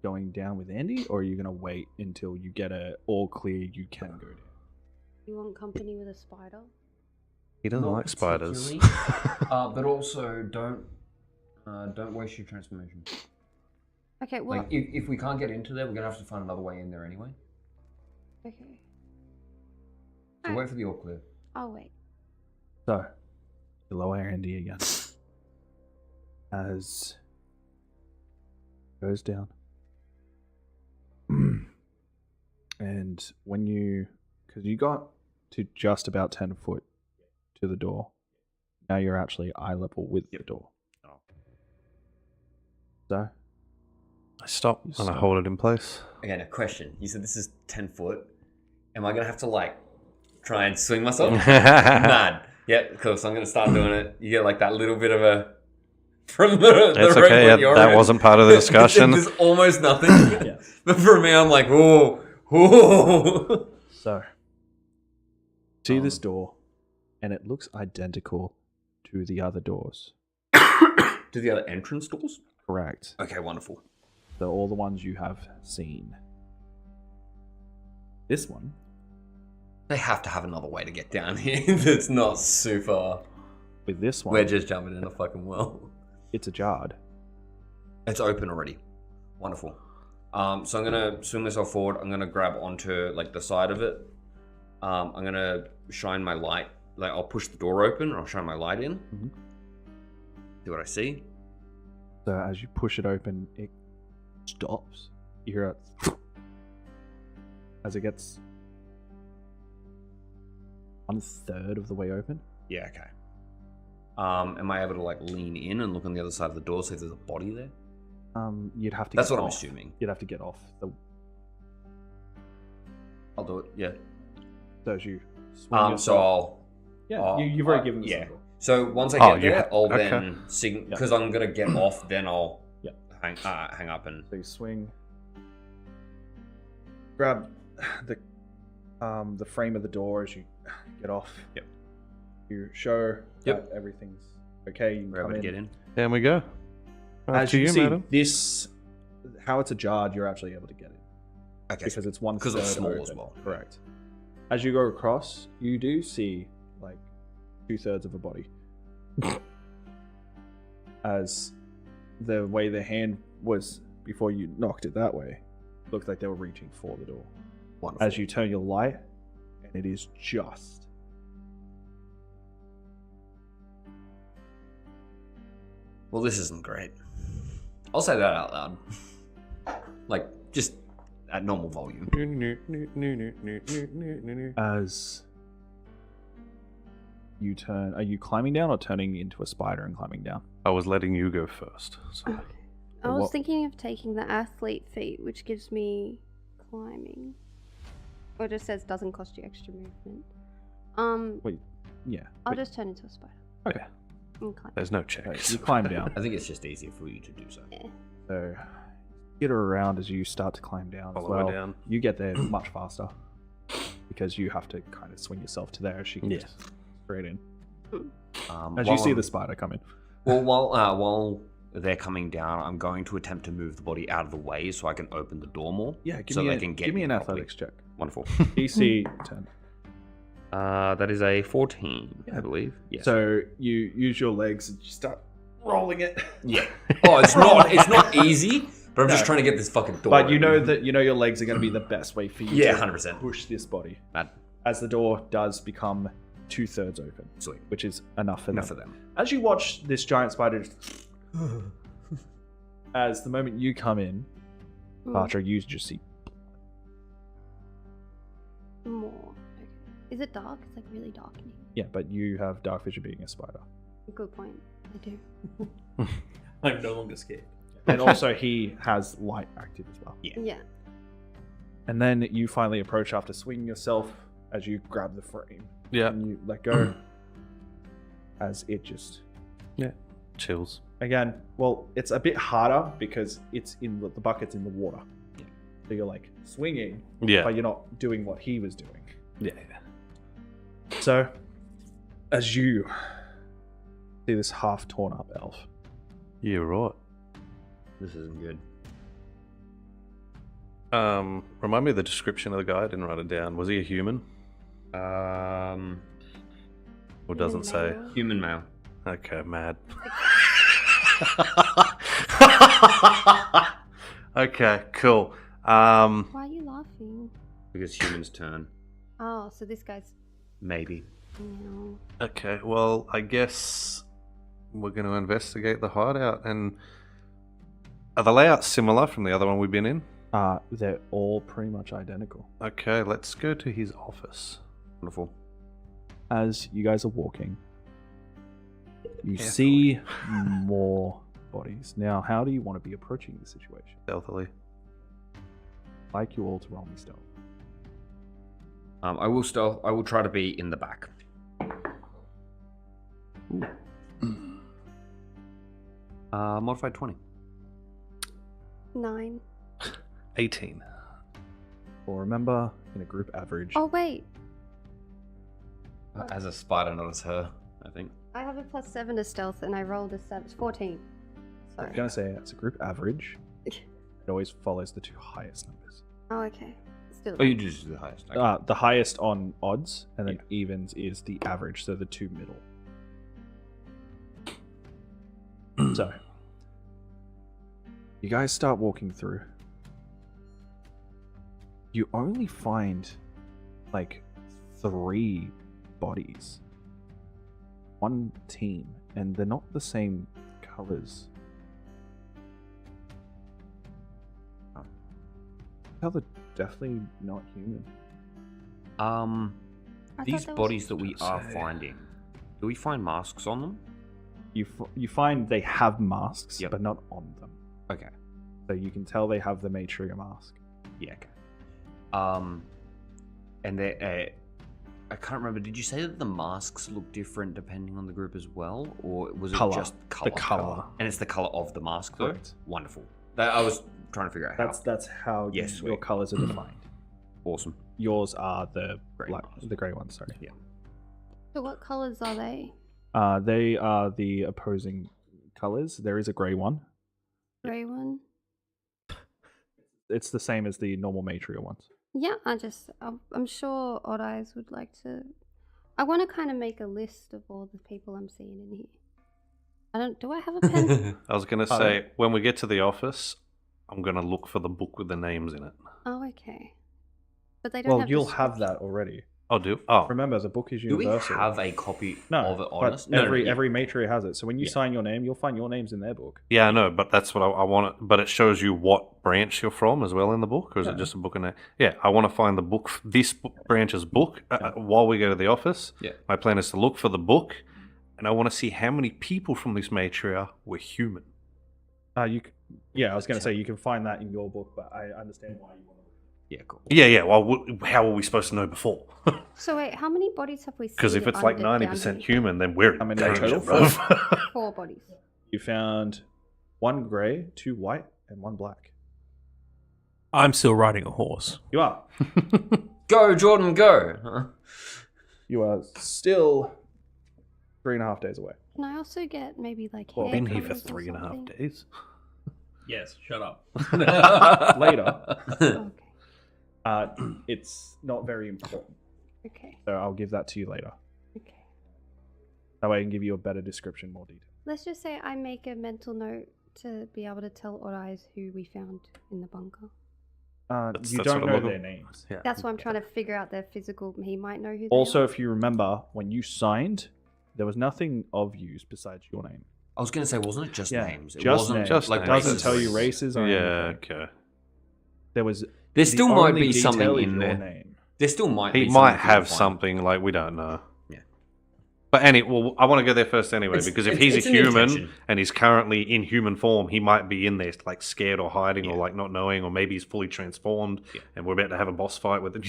going down with Andy, or are you going to wait until you get a all clear you can go down? You want company with a spider? he doesn't Not like spiders. particularly. But also don't waste your transformation. Okay, well, Like if we can't get into there, we're gonna have to find another way in there anyway. okay. So wait for the all clear. I'll wait. So you lower Andy again as goes down. And when because you got to just about 10 foot to the door, now you're actually eye level with the door. So I stop You and I stop. hold it in place. Again, a question. You said this is 10 foot. Am I gonna have to like try and swing myself? Mad. Yeah, cool. So I'm gonna start doing it. You get like that little bit of a from the It's rope okay. when you're That in. wasn't part of the discussion. There's almost nothing. Yeah. But for me, I'm like, whoa, whoa. So, see this door, and it looks identical to the other doors. To the other entrance doors? Correct. Okay, wonderful. So all the ones you have seen. This one, They have to have another way to get down here that's not super. with this one, We're just jumping in a fucking well. it's ajarred. It's open already. Wonderful. So I'm gonna swing myself forward. I'm gonna grab onto like the side of it. I'm gonna shine my light. Like I'll push the door open and I'll shine my light in. Mhm. See what I see. So as you push it open, it stops. You hear it as it gets 1/3 of the way open. Yeah. Okay. Am I able to like lean in and look on the other side of the door, see if there's a body there? You'd have to. That's get what I'm off. assuming. You'd have to get off. I'll do it. Yeah. So as you swing So yourself- I'll. yeah, you've already given the yeah. symbol. So once I Oh, get you there, ha- I'll okay. then sing because I'm gonna get off. Then I'll Yeah. hang up and So you swing, grab the frame of the door as you get off. Yep. You show Yep. that everything's okay. You can we're able come to in. get in. There we go. As After you you, can see, madam. this how it's ajarred, you're actually able to get in Okay. because it's one because it's third small as open. well. Correct. As you go across, you do see like 2/3 of a body. As the way the hand was before you knocked it that way, looked like they were reaching for the door. Wonderful. As you turn your light, and it is just Well, this isn't great. I'll say that out loud. Like, just at normal volume. as you turn. Are you climbing down or turning into a spider and climbing down? I was letting you go first. So. Okay. I was what- thinking of taking the athlete feat, which gives me climbing. Or it just says doesn't cost you extra movement. Wait, yeah. I'll wait, just turn into a spider. okay. And climb. There's no So checks. you climb down. I think it's just easier for you to do so. Yeah. So get her around as you start to climb down as Follow her well. down. You get there much faster because you have to kind of swing yourself to there. She can Yes. just straight in. As you While see I'm- the spider come in. Well, while they're coming down, I'm going to attempt to move the body out of the way so I can open the door more. Yeah, give so me they a- can get give me in an properly. athletics check. Wonderful. DC 10. That is a 14, I believe. Yes. So you use your legs and you start rolling it. yeah. Oh, it's not easy, but I'm just No. trying to get this fucking door. But you know open. that your legs are going to be the best way for you Yeah, to 100%. push this body. Mad. As the door does become 2/3 open, Sweet. which is enough for Enough them. for them. As you watch this giant spider, just as the moment you come in, Archer, you just see More. Okay. Is it dark? It's like really dark in here. yeah, but you have dark vision being a spider, Good point. I do. I'm no longer scared. and also he has light active as well. Yeah. And then you finally approach after swinging yourself as you grab the frame. Yeah. And you let go as it just Chills. again. Well, it's a bit harder because it's in the bucket's in the water. Yeah. So you're like swinging, Yeah. but you're not doing what he was doing. Yeah. So, as you see this half torn up elf, You're right. This isn't good. Remind me of the description of the guy. I didn't write it down. Was he a human? Or doesn't say? Male. Human male. Okay, mad. Okay, cool. Why are you laughing? Because humans turn. Oh, so this guy's. Maybe. No. Okay, well, I guess we're going to investigate the hideout. And are the layouts similar from the other one we've been in? they're all pretty much identical. Okay, let's go to his office. Wonderful. As you guys are walking, you Carefully. see more bodies. Now, how do you want to be approaching the situation? Stealthily. I'd like you all to roll me stealth. I will try to be in the back. Modified 20. 9. 18. Or remember, in a group average, Oh, wait. As a spider, not as her, I think. I have a +7 to stealth and I rolled a 7. 14. I'm Sorry. going to say as a group average, it always follows the two highest numbers. Oh, okay. Still. Oh, you do the highest. Okay. The highest on odds, and then evens is the average, so the two middle. So, you guys start walking through. You only find like 3 bodies. One team, and they're not the same colors. How they're definitely not human. I thought These there was- bodies that we are finding, do we find masks on them? You find they have masks, Yep. but not on them. Okay. So you can tell they have the Matrigger mask. Yeah. Okay. And they, I can't remember. Did you say that the masks look different depending on the group as well, or was it Colour. just The color? colour. And it's the color of the mask, though. Correct. Wonderful. That I was trying to figure out how. That's how Yes, your sweet. colors are defined. Awesome. Yours are the Grey black, ones. the grey ones. Sorry. Yeah. So what colors are they? They are the opposing colors. There is a grey one. Grey one? It's the same as the normal Matrigger ones. Yeah, I'm sure Odd Eyes would like to. I want to kind of make a list of all the people I'm seeing in here. Do I have a pen? I was going to say, when we get to the office, I'm going to look for the book with the names in it. Oh, okay. But they don't Well, have you'll have that already. I'll do. Oh, Remember, the book is Do we universal. have a copy no, of it on but us? every Matrigger has it. So when you Yeah. sign your name, you'll find your names in their book. yeah, I know, but that's what I want. But it shows you what branch you're from as well in the book, or is it just a book in there? Yeah, I want to find the book, this branch's book, while we go to the office. Yeah. My plan is to look for the book, and I want to see how many people from this matriarch were human. I was going to say you can find that in your book, but I understand why you want to. Yeah, cool. Yeah. Well, how are we supposed to know before? So wait, how many bodies have we seen? Because if it's like under 90% down human, then we're How in many danger, total? bro. here? 4 bodies. You found 1 grey, 2 white, and 1 black. I'm still riding a horse. You are. Go, Jordan, go! Huh? You are still 3.5 days away. Can I also get maybe like Well, hair Been here for colours or 3.5 something? days. Yes, shut up. Later, Okay. it's not very important. Okay. So I'll give that to you later. Okay. That way I can give you a better description, more detail. Let's just say I make a mental note to be able to tell Odd Eyes who we found in the bunker. You that's don't what I'm know looking- their names. Yeah. That's why I'm trying to figure out their physical. He might know who. Also, they are. if you remember, when you signed, there was nothing of use besides your name. I was going to say, wasn't it just Yeah, names? It just wasn't names. Just like It names. doesn't races. tell you races or Yeah, anything. okay. There was. There the still might only be detail something is in your there. name. There still might He be might something for you to have find. something, like, we don't know. Yeah. But well, I want to go there first anyway, It's- because if it's- he's it's a an human intention. and he's currently in human form, he might be in there, like, scared or hiding or, Yeah. like, not knowing, or maybe he's fully transformed and we're about to have a boss fight with it,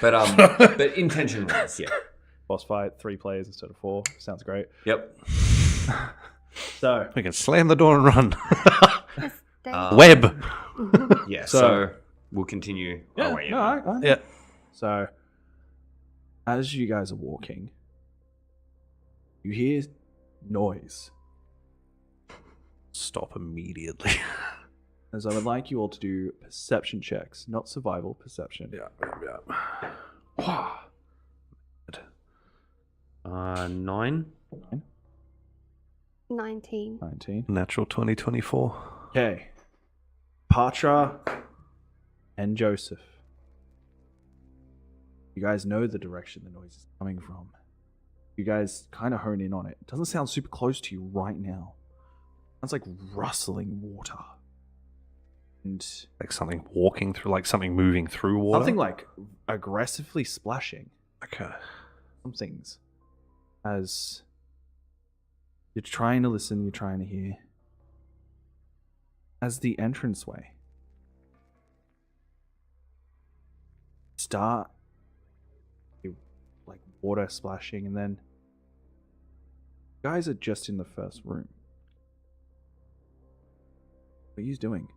But intention wise, yeah. Boss fight, 3 players instead of 4. Sounds great. Yep. So, We can slam the door and run. Yes, they- Web! Yeah, So- so we'll continue yeah, our way in. no, I- Yeah. So, as you guys are walking, you hear noise. Stop immediately. As I would like you all to do perception checks, not survival, perception. Yeah. 9. 19. 19. Natural 2024. Okay. Patra and Joseph. You guys know the direction the noise is coming from. You guys kind of hone in on it. It doesn't sound super close to you right now. It sounds like rustling water. And Like something walking through, like something moving through water. something like aggressively splashing. Okay. Some things. As you're trying to listen, you're trying to hear. As the entranceway start like water splashing, and then you guys are just in the first room. What are you doing?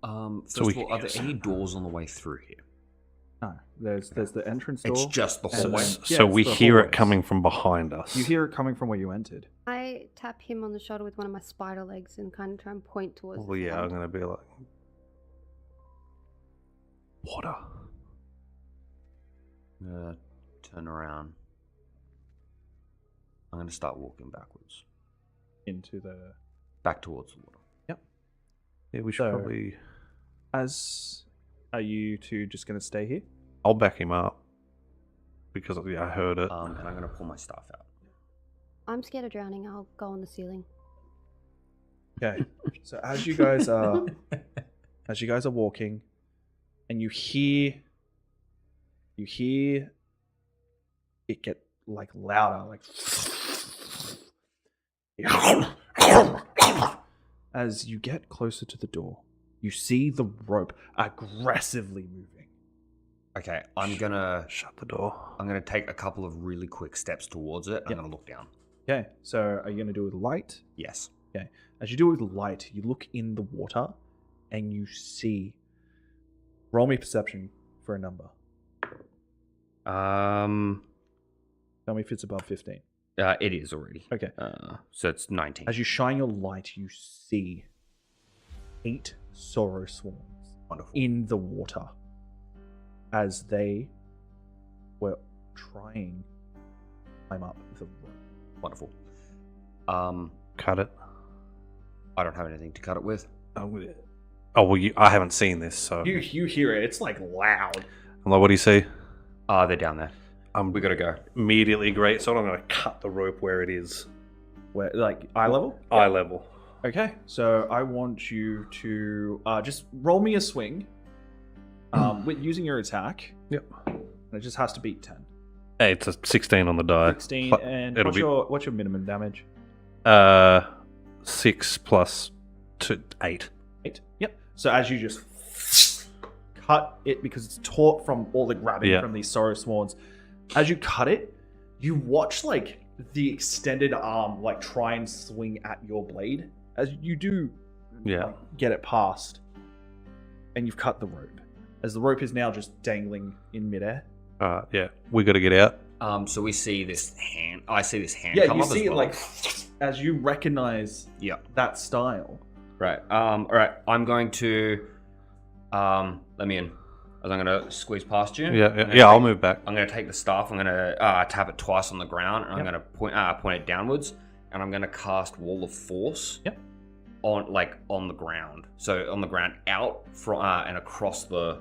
First So we of all, can are there use- any doors on the way through here? No, there's the entrance door. It's just the and hallway. then- yeah, So it's we the hear it hallways. coming from behind us. You hear it coming from where you entered. I tap him on the shoulder with one of my spider legs and kind of try and point towards. Well, the yeah, I'm front. going to be like... Water. I'm gonna turn around. I'm gonna start walking backwards, Into the. back towards the water. Yeah, we should So- probably... As are you two just going to stay here? I'll back him up. Because I heard it. And I'm gonna pull my staff out. I'm scared of drowning. I'll go on the ceiling. Okay. So as you guys are walking, and you hear it get like louder, like as you get closer to the door, you see the rope aggressively moving. Okay, I'm gonna Shut the door. take a couple of really quick steps towards it. I'm Yep. gonna look down. Okay. So are you going to do it with light? Yes. Okay. As you do it with light, you look in the water, and you see. Roll me perception for a number. Tell me if it's above 15. It is already. Okay. So it's 19. As you shine your light, you see 8 sorrow swarms Wonderful. in the water as they were trying to climb up the rope. Wonderful. Cut it. I don't have anything to cut it with. Oh, well, I haven't seen this, so... You hear it. It's like loud. I'm like, what do you see? They're down there. We gotta go. Immediately great, so I'm going to cut the rope where it is. Where, like, eye level? Eye level. Okay, so I want you to just roll me a swing with using your attack. Yep. And it just has to beat 10. Hey, it's a 16 on the die. 16, But and it'll what's your minimum damage? 6 plus 2, 8. 8. Yep. So as you just cut it because it's taut from all the grabbing from these sorrow swords. As you cut it, you watch like the extended arm like try and swing at your blade as you do like, get it past, and you've cut the rope. As the rope is now just dangling in midair. Yeah, we got to get out. So we see this hand. I see this hand. Yeah, come you up see as it well. like as you recognize that style. Right. All right. I'm going to let me in. As I'm going to squeeze past you. I'll move back. I'm going to take the staff. I'm going to tap it twice on the ground, and I'm going to point it downwards, and I'm going to cast Wall of Force. On the ground. So on the ground, out from and across the.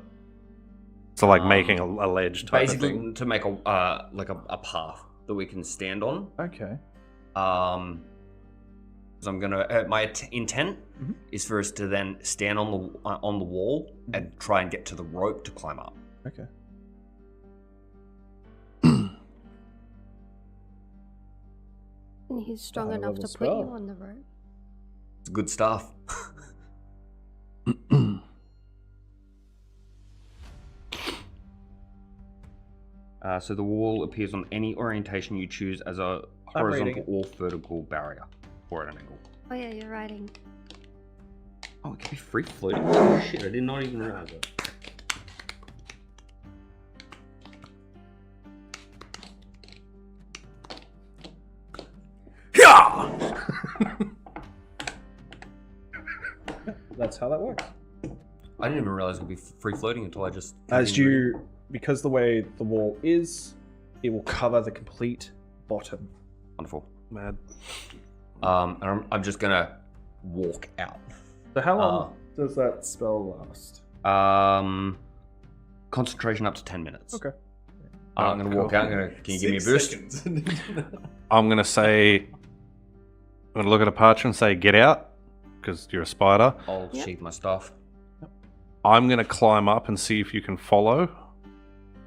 So like making a ledge type of thing. Basically, to make a path that we can stand on. Okay. So I'm gonna. My intent is for us to then stand on the wall and try and get to the rope to climb up. Okay. And he's strong High enough level to put you spell. on the rope. It's good stuff. So the wall appears on any orientation you choose as a horizontal or vertical barrier, or at an angle. Oh yeah, you're writing. Oh, it can be free floating. Oh, shit, I did not even realize it. That's how that works. I didn't even realize it could be free floating until I just. Because the way the wall is, it will cover the complete bottom. Wonderful. Mad. And I'm just gonna walk out. So how long does that spell last? Concentration up to 10 minutes. Okay. I'm gonna walk out. Can you give me a boost? I'm gonna say. I'm gonna look at a parchment and say, "Get out," because you're a spider. I'll sheath my stuff. I'm gonna climb up and see if you can follow,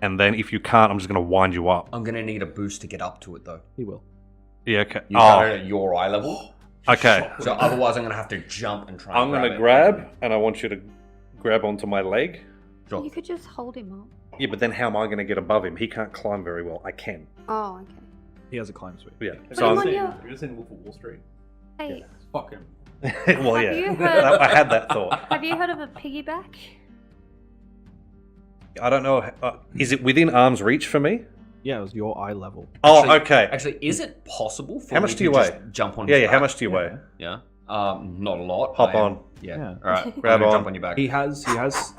and then if you can't, I'm just gonna wind you up. I'm gonna need a boost to get up to it though. He will. Yeah. Okay. You got it at your eye level. Okay. So otherwise, I'm gonna have to jump and try. I'm and gonna grab grab, and I want you to grab onto my leg. Sure. You could just hold him up. Yeah, but then how am I gonna get above him? He can't climb very well. I can. Oh, okay. He has a climb sweep. Yeah. Put So him I'm, on your. Have you ever seen Wolf of Wall Street? Hey, Fuck him. well, Have yeah. you heard- I had that thought. have you heard of a piggyback? I don't know. Is it within arm's reach for me? Yeah, it was your eye level. Oh, Actually- okay. Actually, is it possible for How me much do to you just weigh? jump on? Yeah, his yeah. How back? much do you weigh? Yeah. Not a lot. Hop I am- on. Yeah. Yeah. All right. Grab I'm gonna on. jump on your back. He has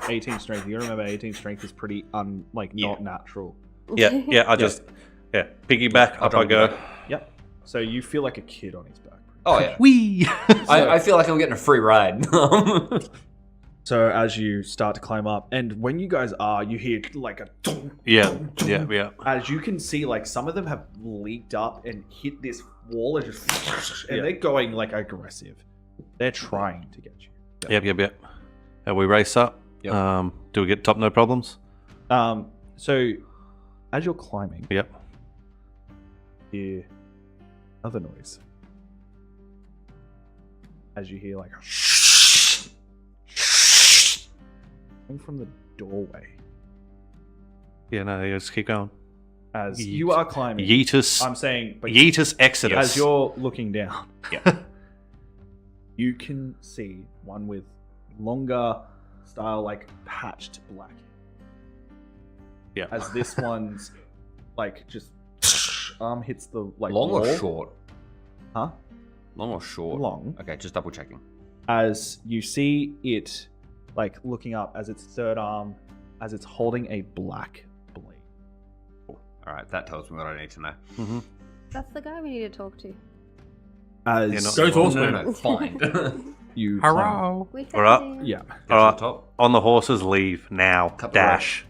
18 strength. You remember 18 strength is pretty not natural. Yeah, yeah. I just piggyback I'll up I jump on your go. back. Yep. So you feel like a kid on his back. Oh yeah. Wee. I feel like I'm getting a free ride. So as you start to climb up, and when you guys are, you hear like a. Yeah. As you can see, like some of them have leaked up and hit this wall and just, and they're going like aggressive. They're trying to get you. Yep. We race up. Yep. Do we get top no problems? So as you're climbing, Yep. you hear another noise. As you hear like a coming from the doorway. Yeah. No. Yeah, just keep going. As you are climbing, Yeetus. I'm saying, but Yeetus Exodus. as you're looking down, you can see one with longer style, like patched black. Yeah. As this one's like just arm hits the like Long wall. or short? Huh? Long or short? Long. Okay, just double checking. As you see it, like looking up as its third arm, as it's holding a black blade. All right, that tells me what I need to know. Mm-hmm. That's the guy we need to talk to. As Yeah, not- Go talk to No, him. find. you climb- Hello. We All right. found him. Yeah. Get to Alright. the top. On the horses, leave now. Cut the Dash.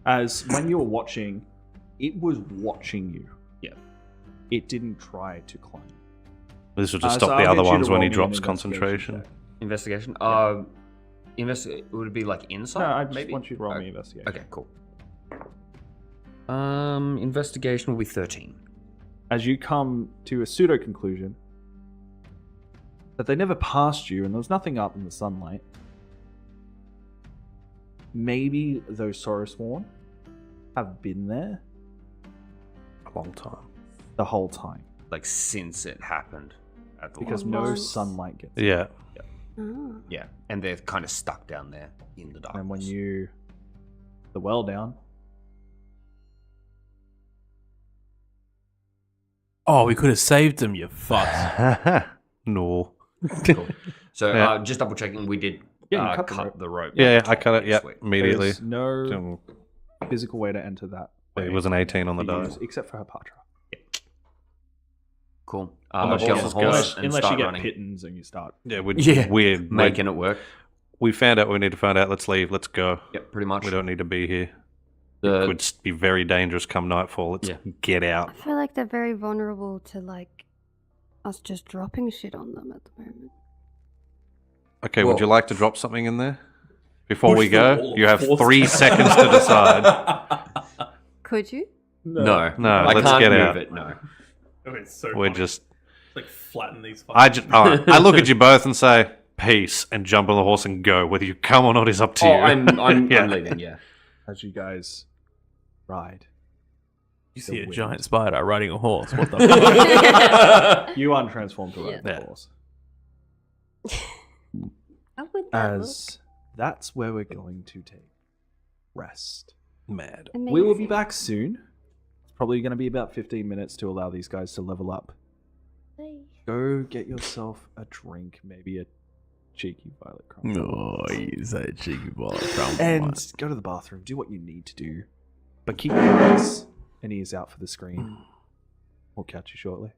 As when you were watching, it was watching you. Yeah. It didn't try to climb. This will just So stop I'll the get other you to ones when roll he me an drops investigation concentration. check. Investigation. Would it be like insight? No, I just maybe? want you to roll Okay. me investigation. Okay, cool. Investigation will be 13. As you come to a pseudo conclusion, that they never passed you, and there was nothing up in the sunlight. Maybe those Saurusworn have been there A long time. the whole time Like since it happened at the because last no Once. sunlight gets. Yeah. Ah. Yeah, and they're kind of stuck down there in the darkness. And when you the well down, Oh, we could have saved them, you fucks. No. Cool. So Yeah. just double checking, we did Yeah, you cut cut, the rope. the rope. Yeah, at the I top. cut it. Yeah, Sweet. immediately. there's no physical way to enter that. It was an 18 on the to die. use, except for Hapatra. Cool. Unless Get you on the just horse go- and Unless you start get running. pittons and you start. Yeah, we're Yeah. weird. Making it work. We found out what we need to find out. Let's leave. Let's go. Yep, pretty much. We don't need to be here. The- It could be very dangerous come nightfall. Let's Yeah. get I out. feel like they're very vulnerable to like us just dropping shit on them at the moment. Okay, Well- would you like to drop something in there? Before Push we the go, wall you have of force. 3 seconds to decide. Could you? No, No, I let's can't get move out. it. No. Okay, it's so We're funny. just. like flatten these. I just. All right. I look at you both and say, "Peace," and jump on the horse and go. Whether you come or not is up to Oh, you. I'm Yeah. leaving. Yeah. As you guys ride, You see a wind. giant spider riding a horse. What the fuck? you untransform to ride Yeah. the horse. How would that As that's where we're going to take rest. Mad. look? We will be Amazing. back soon. It's probably going to be about 15 minutes to allow these guys to level up. Go get yourself a drink, maybe a cheeky violet crumble. Oh, you say cheeky ball. And go to the bathroom, do what you need to do. But keep your eyes and ears out for the screen. We'll catch you shortly.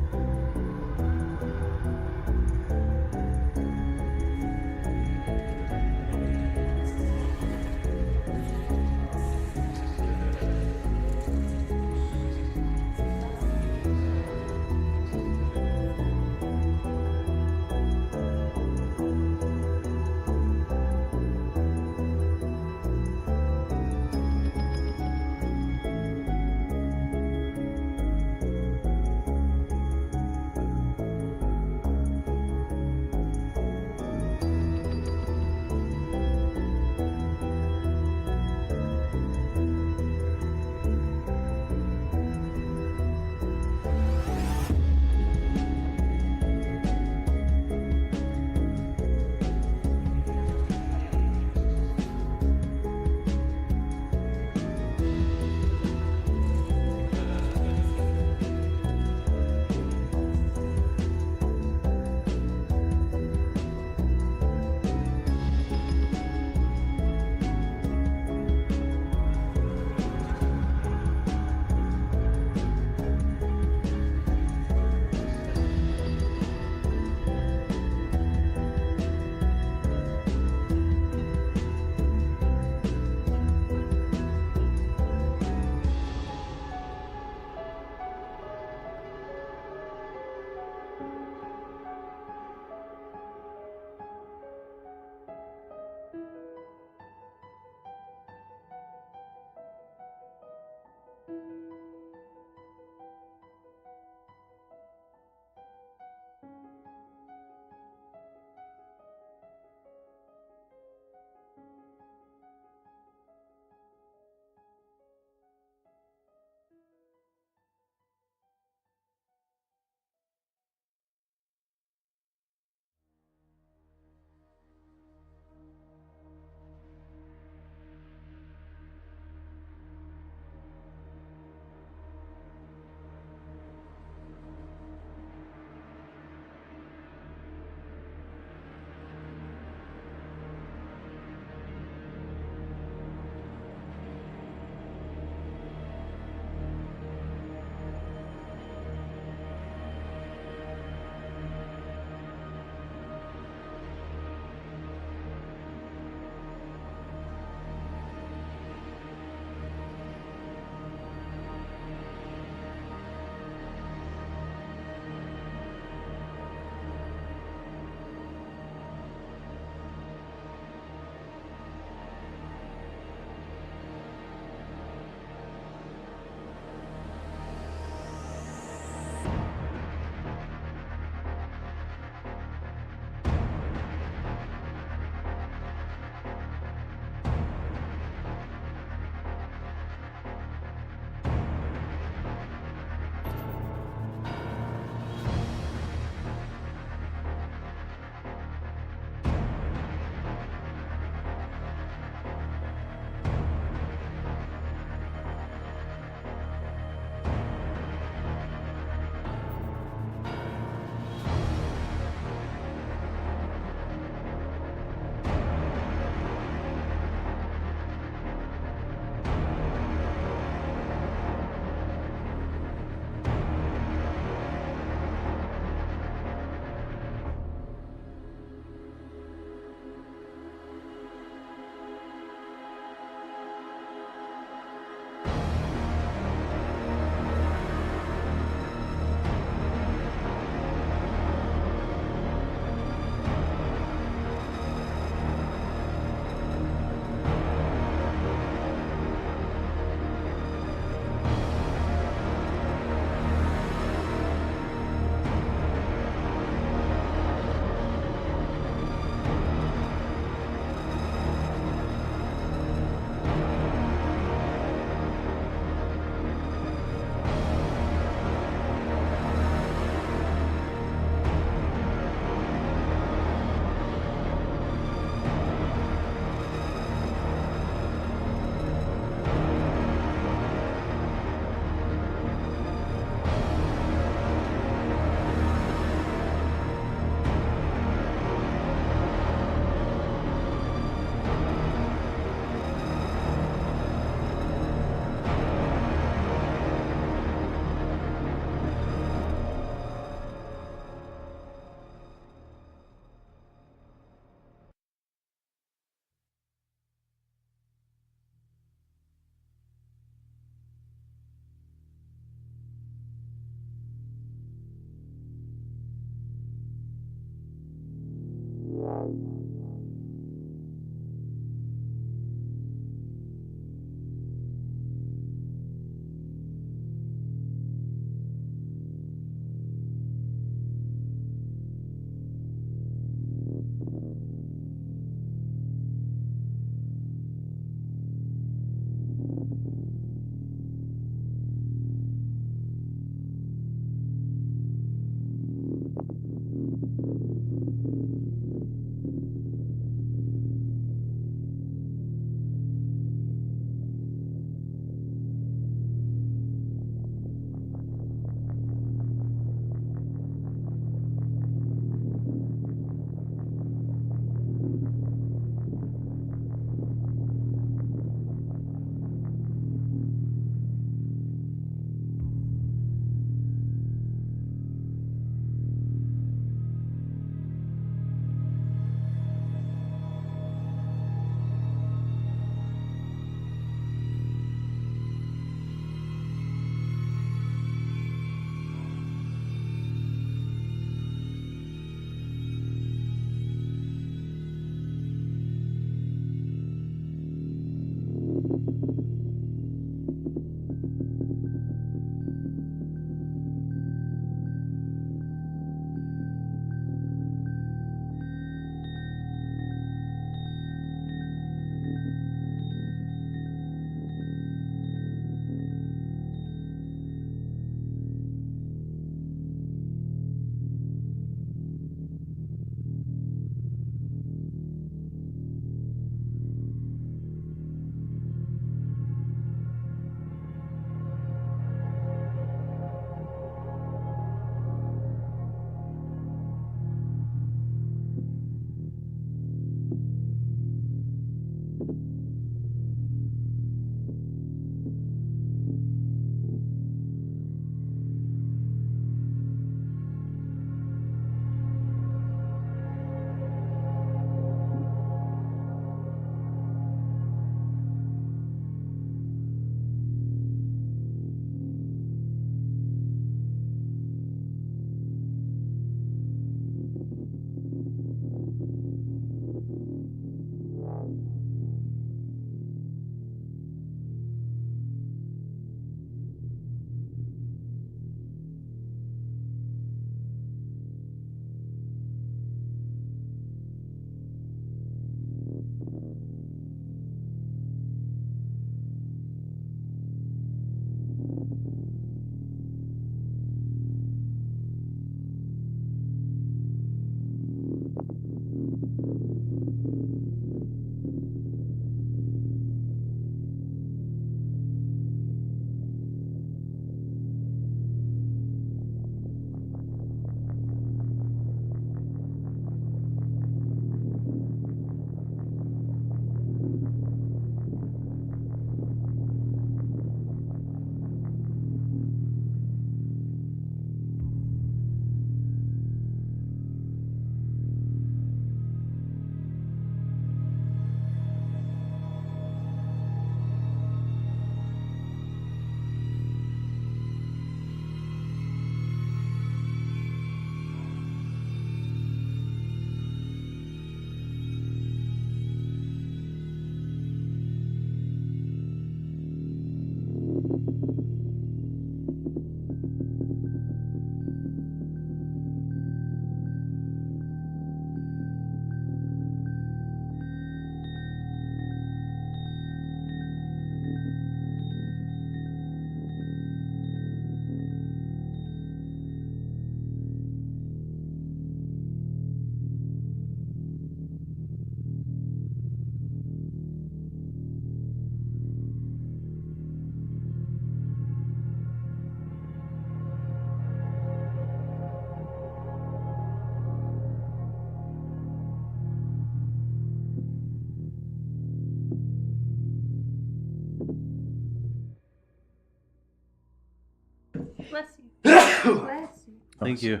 Bless you. Bless you. Thank you.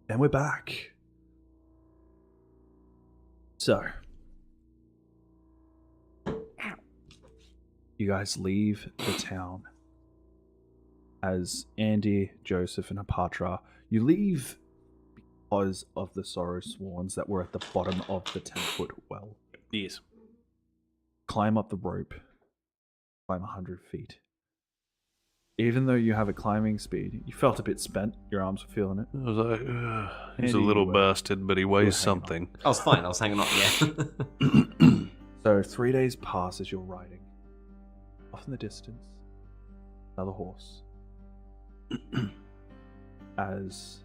And we're back. So, you guys leave the town as Andy, Joseph, and Apatra. You leave because of the Sorrow Swans that were at the bottom of the 10-foot well. Yes. Climb up the rope. Climb 100 feet. Even though you have a climbing speed, you felt a bit spent. Your arms were feeling it. I was like, he's a Andy, little you were- busted, but he weighs hanging on. something. I was fine. I was hanging on. Yeah. So 3 days pass as you're riding. Off in the distance, another horse. As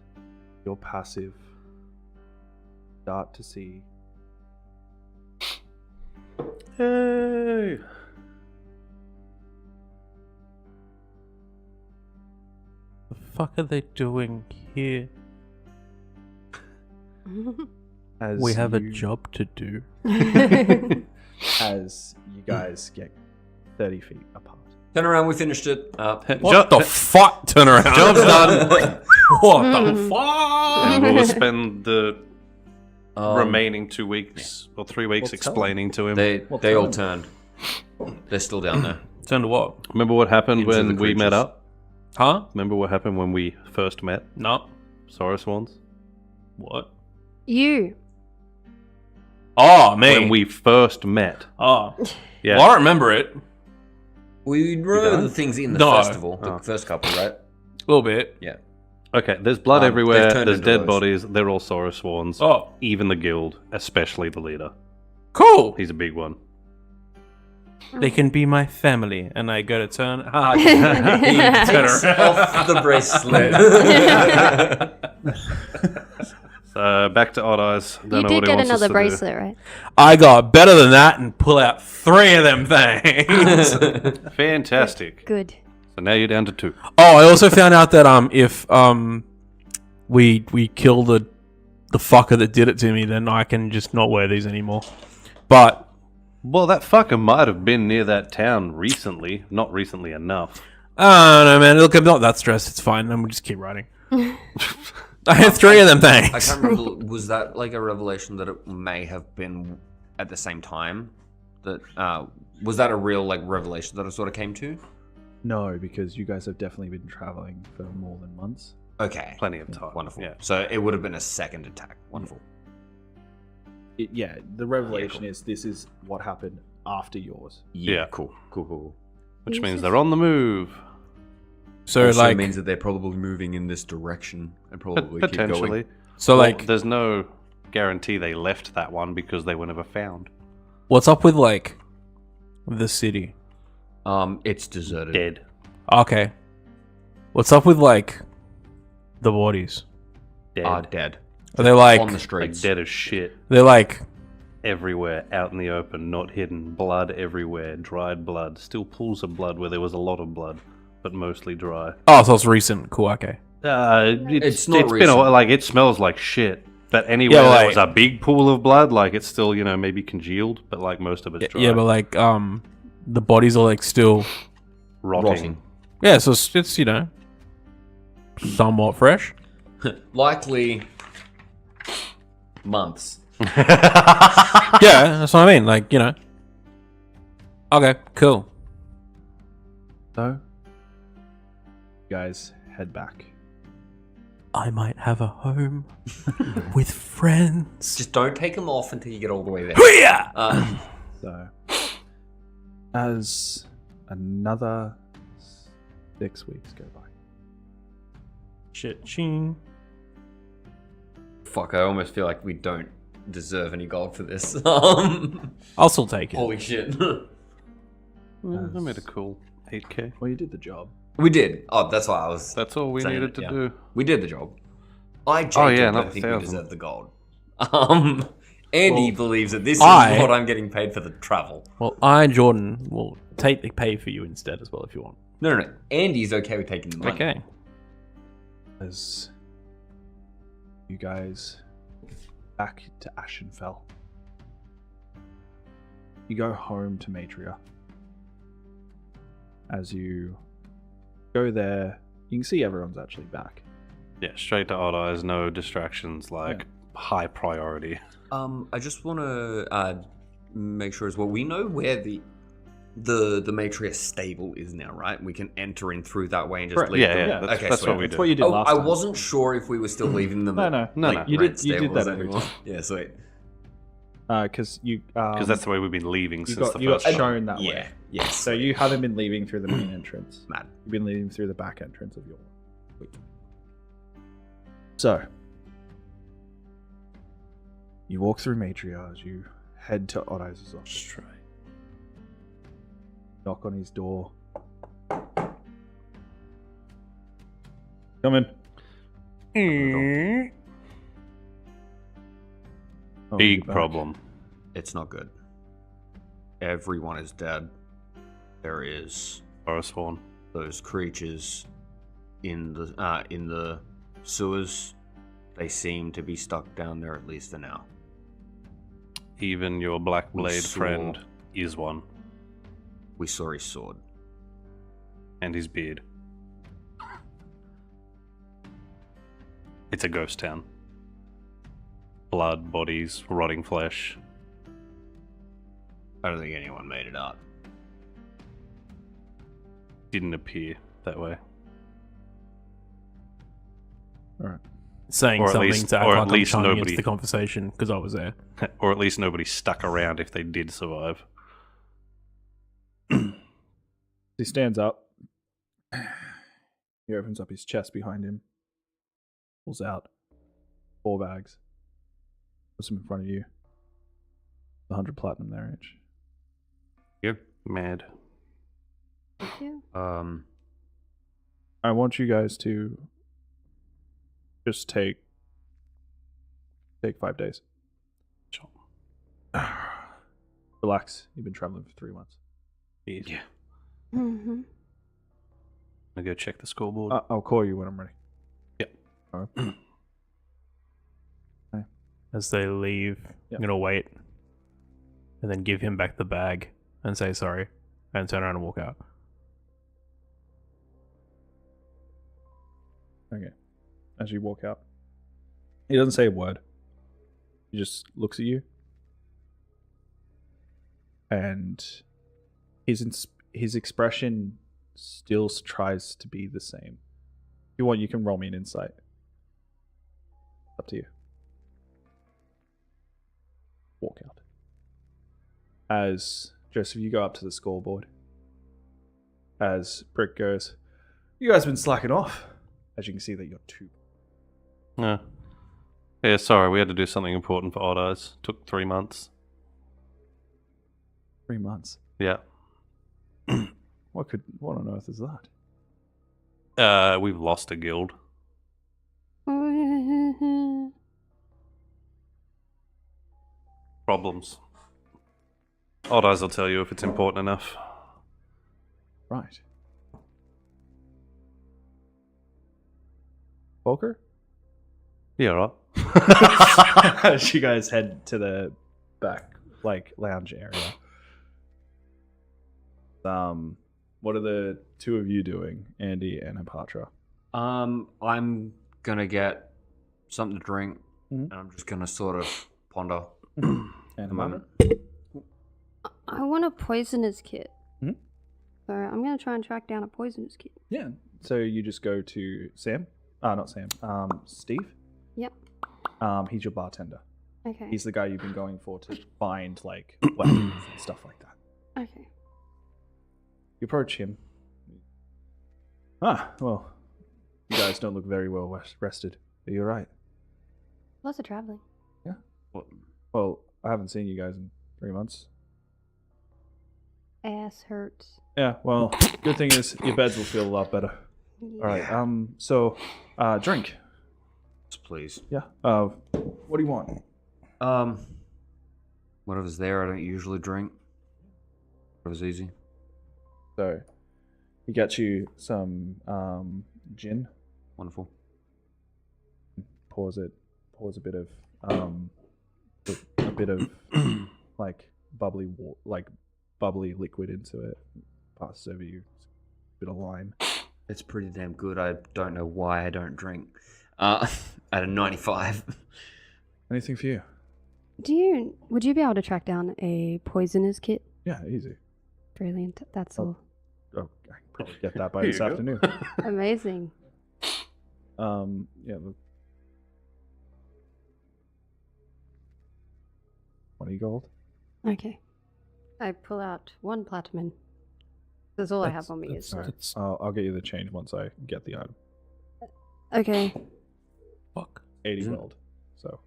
your passive start to see Hey. The fuck are they doing here? as We have a you- job to do. as you guys get 30 feet apart. Turn around, we finished it. What the fuck? Turn around. Job's done. What the fuck? And we'll spend the Um, remaining 2 weeks or 3 weeks Well, tell explaining to him. They Well, they tell all him. turned. They're still down there. Turn to what? Remember what happened Into when the we met creatures. up? Huh? Remember what happened when we first met? No. Saurus Swans? What? You. Oh, me. When we first met. Oh. Yeah. Well, I don't remember it. We remember don't? the things in the No. festival, the Oh. first couple, right? A little bit. Yeah. Okay, there's blood They've everywhere, turned there's into dead those. bodies, they're all Saurus Swans. Oh, Even the guild, especially the leader. cool. He's a big one. They can be my family, and I go to turn. He takes off the bracelet. So back to Odd Eyes. Don't You know did what he get wants us another to bracelet, right? I got better than that and pull out 3 of them things. do. Fantastic. Good. So now you're down to 2. Oh, I also found out that if we kill the fucker that did it to me, then I can just not wear these anymore. But Well, that fucker might have been near that town recently. Not recently enough. I don't know, man. Look, I'm not that stressed. It's fine. I'm just keep writing. I had 3 of them I things. can't remember. Was that like a revelation that it may have been at the same time? That was that a real like revelation that I sort of came to? No, because you guys have definitely been traveling for more than months. Okay, Plenty of time. wonderful. Yeah. So it would have been a second attack. Wonderful. The revelation is this is what happened after yours. Yeah. Cool. Which means they're on the move. So Also like, means that they're probably moving in this direction and probably keep Potentially. going. so Well, like, there's no guarantee they left that one because they were never found. what's up with like the city? It's deserted. Dead. Okay, what's up with like the bodies? Dead. Are dead Are they on the like streets. dead as shit. they're like Everywhere, out in the open, not hidden. Blood everywhere. Dried blood. Still pools of blood where there was a lot of blood, but mostly dry. oh, so it's recent. Cool. Okay. It's not been a recent. while, like it smells like shit. But anywhere Yeah, there like- was a big pool of blood, like it's still, maybe congealed, but like most of it's dry. Yeah, but like the bodies are like still. rotting. Yeah, so it's somewhat fresh. Likely months. Yeah, that's what I mean. Like, Okay, cool. So, you guys head back. I might have a home with friends. Just don't take them off until you get all the way there. Hoo-yah! So, as another 6 weeks go by. Shit, ching. Fuck, I almost feel like we don't deserve any gold for this. I'll still take it. Holy shit. I made a cool 8k. Well, you did the job. We did. Oh, that's why I was. That's all we saying needed it, to yeah. do. We did the job. I Oh, genuinely yeah, don't not think we 1,000. deserve the gold. Andy believes that this is I- what I'm getting paid for the travel. Well, I and Jordan will take the pay for you instead as well if you want. No. Andy's okay with taking the money. Okay. As you guys back to Ashenfell. You go home to Matria. As you go there, you can see everyone's actually back. Yeah, straight to Odd Eyes, no distractions, like Yeah. high priority. I just want to make sure as well. We know where the Matria stable is now, right? We can enter in through that way and just Correct. leave Yeah, them. yeah, that's, Okay, that's sweet. what we That's did. what you did last I time. wasn't sure if we were still leaving them. No, at, no. No, like, no. You red did that stables every anymore. time. Yeah, sweet. Because you Because that's the way we've been leaving you since got, the you got first time. shown that Yeah, way. yes. So you haven't been leaving through the main entrance. Mad. You've been leaving through the back entrance of your week. So you walk through Matria as you head to Odd Eyes' office. Knock on his door. Come in. Oh, Big you're back. problem. It's not good. Everyone is dead. There is Forest Horn. those creatures in the sewers. They seem to be stuck down there at least for now. Even your Black We Blade saw- friend is one. We saw his sword. And his beard. It's a ghost town. Blood, bodies, rotting flesh. I don't think anyone made it up. Didn't appear that way. All right. Saying Or at something least- to act or at like I'm least chiming nobody- into the conversation because I was there. Or at least nobody stuck around if they did survive. He stands up. He opens up his chest behind him. Pulls out 4 bags. Puts them in front of you. 100 platinum there each. Yep. Mad. Thank you. I want you guys to just take 5 days. Sure. Relax. You've been traveling for 3 months. Yeah. Mm-hmm. I'm gonna go check the scoreboard. I'll call you when I'm ready. Yep. All right. As they leave, Yep. I'm gonna wait and then give him back the bag and say sorry and turn around and walk out. Okay. As you walk out, he doesn't say a word. He just looks at you, and his expression still tries to be the same. If you want, you can roll me an insight. Up to you. Walk out. As Joseph, you go up to the scoreboard. As Brick goes, "You guys have been slacking off." As you can see that you're 2. Yeah. Yeah, sorry, we had to do something important for Odd Eyes. Took 3 months. 3 months. Yeah. What on earth is that? We've lost a guild. Problems. Odd Eyes will tell you if it's important enough. Right. Volker? Yeah, right. As you guys head to the back, lounge area. What are the 2 of you doing, Andy and Apatra? I'm gonna get something to drink, Mhm. and I'm just gonna sort of ponder And at the moment. I want a poisonous kit. Hmm? So I'm gonna try and track down a poisonous kit. Yeah. So you just go to Sam? Not Sam. Steve? Yep. He's your bartender. Okay. He's the guy you've been going for to find, weapons and stuff like that. Okay. You approach him. Well, you guys don't look very well rested. Are you alright? Lots of traveling. Well, I haven't seen you guys in 3 months. Ass hurts. Yeah, well, good thing is your beds will feel a lot better. Alright, so, drink. Please. Yeah. What do you want? Whatever's there. I don't usually drink. Whatever's easy. So, he gets you some, gin. Wonderful. Pours a bit of, bubbly liquid into it. Passes over you. A bit of lime. It's pretty damn good. I don't know why I don't drink. At a 95. Anything for you? Would you be able to track down a poisonous kit? Yeah, easy. Brilliant. That's all. Oh, I can probably get that by Here this you go. afternoon. Amazing. Yeah, look. 20 gold. Okay. I pull out 1 platinum. That's all I have on me. That's Is alright. I'll get you the change once I get the item. okay. Fuck. 80 Mhm. gold. So,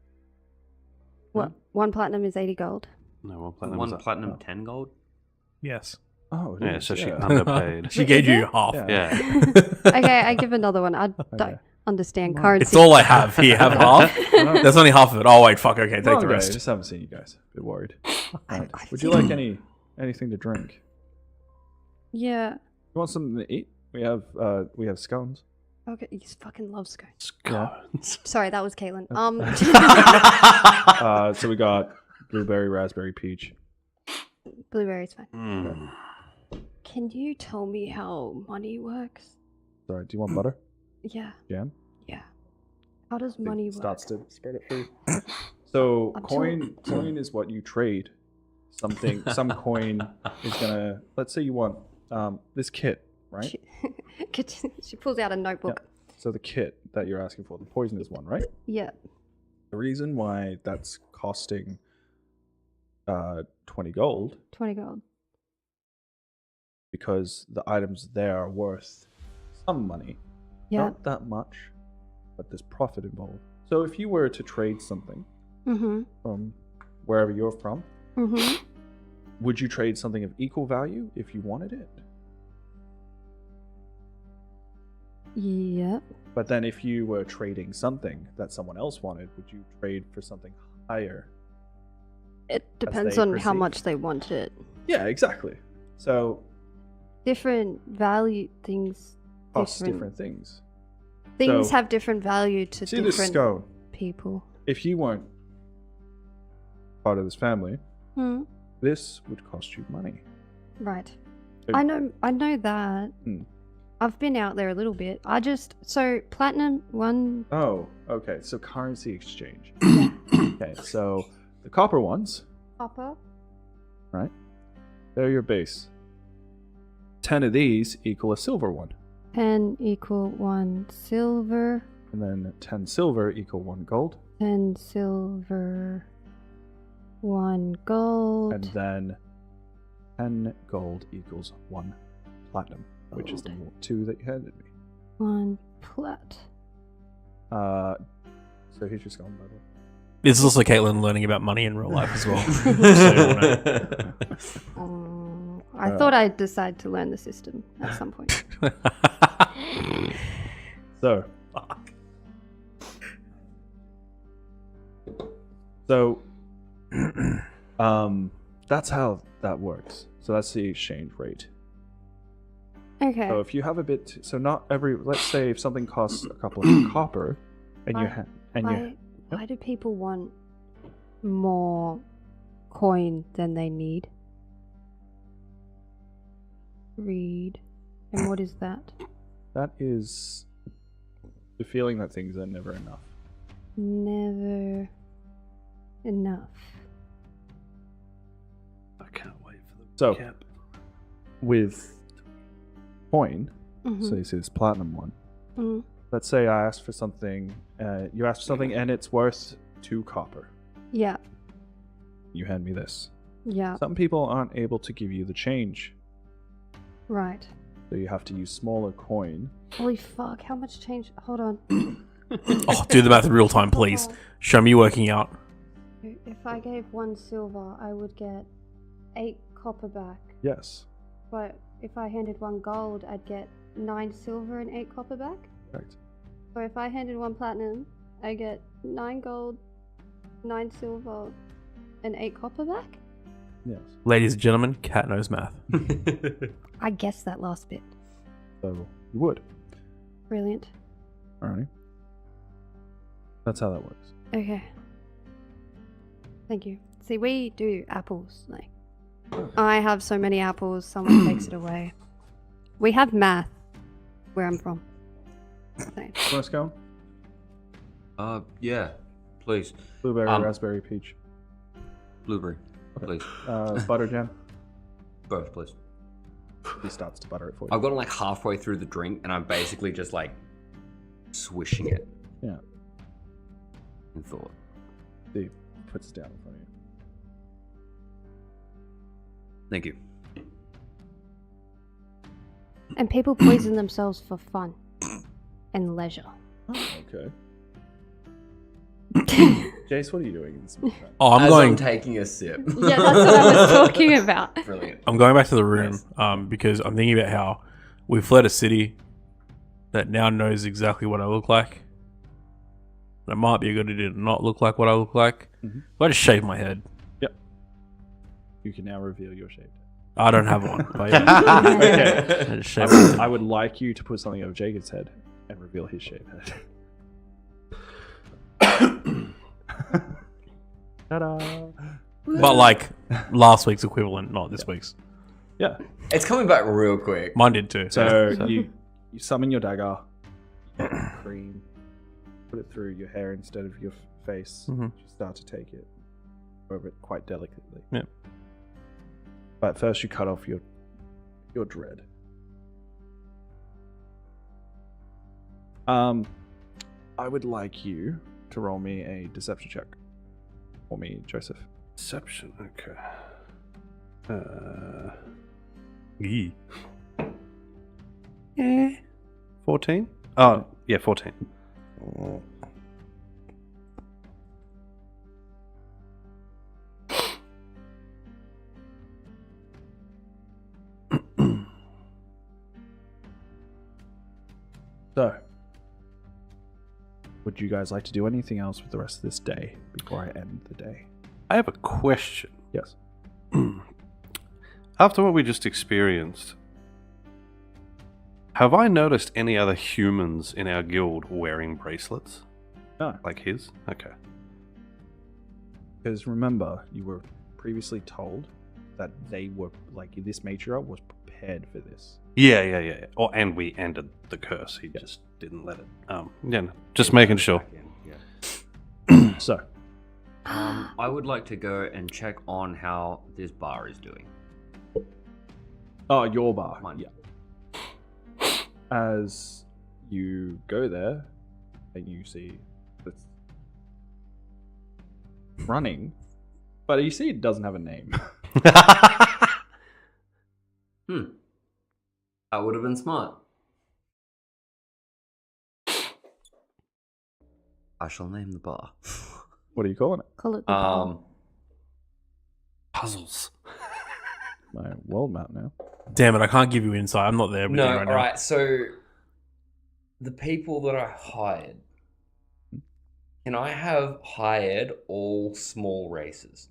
What? 1 platinum is 80 gold. No, one platinum. One was up. platinum, 10 gold. Yes. oh, Yeah, is, so she yeah. underpaid. She gave Is you it? half. Yeah. Yeah. Okay, I give another one. Okay. understand currency. It's all I have. Here, have half. That's only half of it. Oh wait, fuck. Okay, take Wrong the day, rest. just haven't seen you guys. A bit worried. Right. I Would you like anything to drink? Yeah. You want something to eat? We have scones. Okay, you just fucking love scones. Yeah. Sorry, that was Caitlin. So we got blueberry, raspberry, peach. Blueberry's fine. Mm. Can you tell me how money works? Sorry, do you want butter? Yeah. Jam? Yeah. How does money work? Starts to spread it through. So I'm coin is what you trade. Some coin is gonna. Let's say you want this kit, right? She pulls out a notebook. So the kit that you're asking for, the poisonous one, right? Yeah. The reason why that's costing 20 gold, 20 gold. because the items there are worth some money. Yeah. Not that much, but there's profit involved. So if you were to trade something Mm-hmm. from wherever you're from, Mm-hmm. would you trade something of equal value if you wanted it? Yep. But then if you were trading something that someone else wanted, would you trade for something higher? It depends they on how perceive. much they want it. Yeah, exactly. So Different value things. costs different things. Things So- have different value to See this different scone? people. If you weren't part of this family, Hmm. this would cost you money. Right. So- I know that. Hmm. I've been out there a little bit. So platinum one. Oh, okay. So currency exchange. Okay, so the copper ones, Copper. right? They're your base. 10 of these equal a silver one. 10 equal 1 silver. And then 10 silver equal 1 gold. 10 silver. 1 gold. And then 10 gold equals 1 platinum, which is the 2 that you handed me. 1 plat. So here's your scone, by the way. This is also Caitlin learning about money in real life as well. I thought I'd decide to learn the system at some point. So. So, that's how that works. So that's the exchange rate. Okay. So if you have a bit, so not every. Let's say if something costs a couple of copper, and Why do people want more coin than they need? Read. And what is that? that is the feeling that things are never enough. Never enough. I can't wait for the So cap. with coin, Mhm. so you see this platinum one. Mhm. Let's say I asked for something. You asked for something, and it's worth 2 copper. Yeah. You hand me this. Yeah. Some people aren't able to give you the change, Right. so you have to use smaller coin. Holy fuck, how much change? Hold on. Oh, do the math in real time, please. Show me working out. If I gave 1 silver, I would get 8 copper back. Yes, But if I handed 1 gold, I'd get 9 silver and 8 copper back. correct. Or if I handed 1 platinum, I get 9 gold, 9 silver, and 8 copper back. Yes. Ladies and gentlemen, Cat knows math. I guessed that last bit. So you would. Brilliant. Alrighty. That's how that works. Okay. Thank you. See, we do apples. Like, I have so many apples, someone takes it away. We have math where I'm from. So, Want a scone? Yeah, please. Blueberry, Um, raspberry, peach. Blueberry, please. Butter jam. Both, please. He starts to butter it for you. I've gotten like halfway through the drink and I'm basically just like swishing it Yeah. in thought. He puts it down in front of you. Thank you. and people poison themselves for fun and leisure. Okay. Jace, what are you doing in this moment? Oh, I'm As going. I'm taking a sip. Yeah, that's what I was talking about. Brilliant. I'm going back to the room because I'm thinking about how we fled a city that now knows exactly what I look like. And it might be a good idea to not look like what I look like. Mhm. If I just shave my head. You can now reveal your shape. I don't have one. But yeah. Okay. I just shave my head. I would like you to put something over Jacob's head and reveal his shaved head. Ta-da! But like last week's equivalent, not this week's. Yeah. It's coming back real quick. Mine did too. So you summon your dagger, cream, put it through your hair instead of your face. Mhm. You start to take it over it quite delicately. Yeah. But first, you cut off your dread. I would like you to roll me a deception check for me, Joseph. Deception. Okay. Yee. 14? Oh, yeah, 14. So, would you guys like to do anything else with the rest of this day before I end the day? I have a question. Yes. After what we just experienced, have I noticed any other humans in our guild wearing bracelets? No. Like his? Okay. Because remember, you were previously told that they were, like, this matriarch was prepared for this. Yeah. Oh, and we ended the curse. He just didn't let it. Yeah, no, just making sure. So, I would like to go and check on how this bar is doing. oh, your bar. Mine. Yeah. As you go there, and you see it's running, but you see it doesn't have a name. That would have been smart. I shall name the bar. What are you calling it? Call it the bar. Puzzles. My world map now. Damn it, I can't give you insight. I'm not there with No, you right now. alright, so the people that I hired, can I have hired all small races?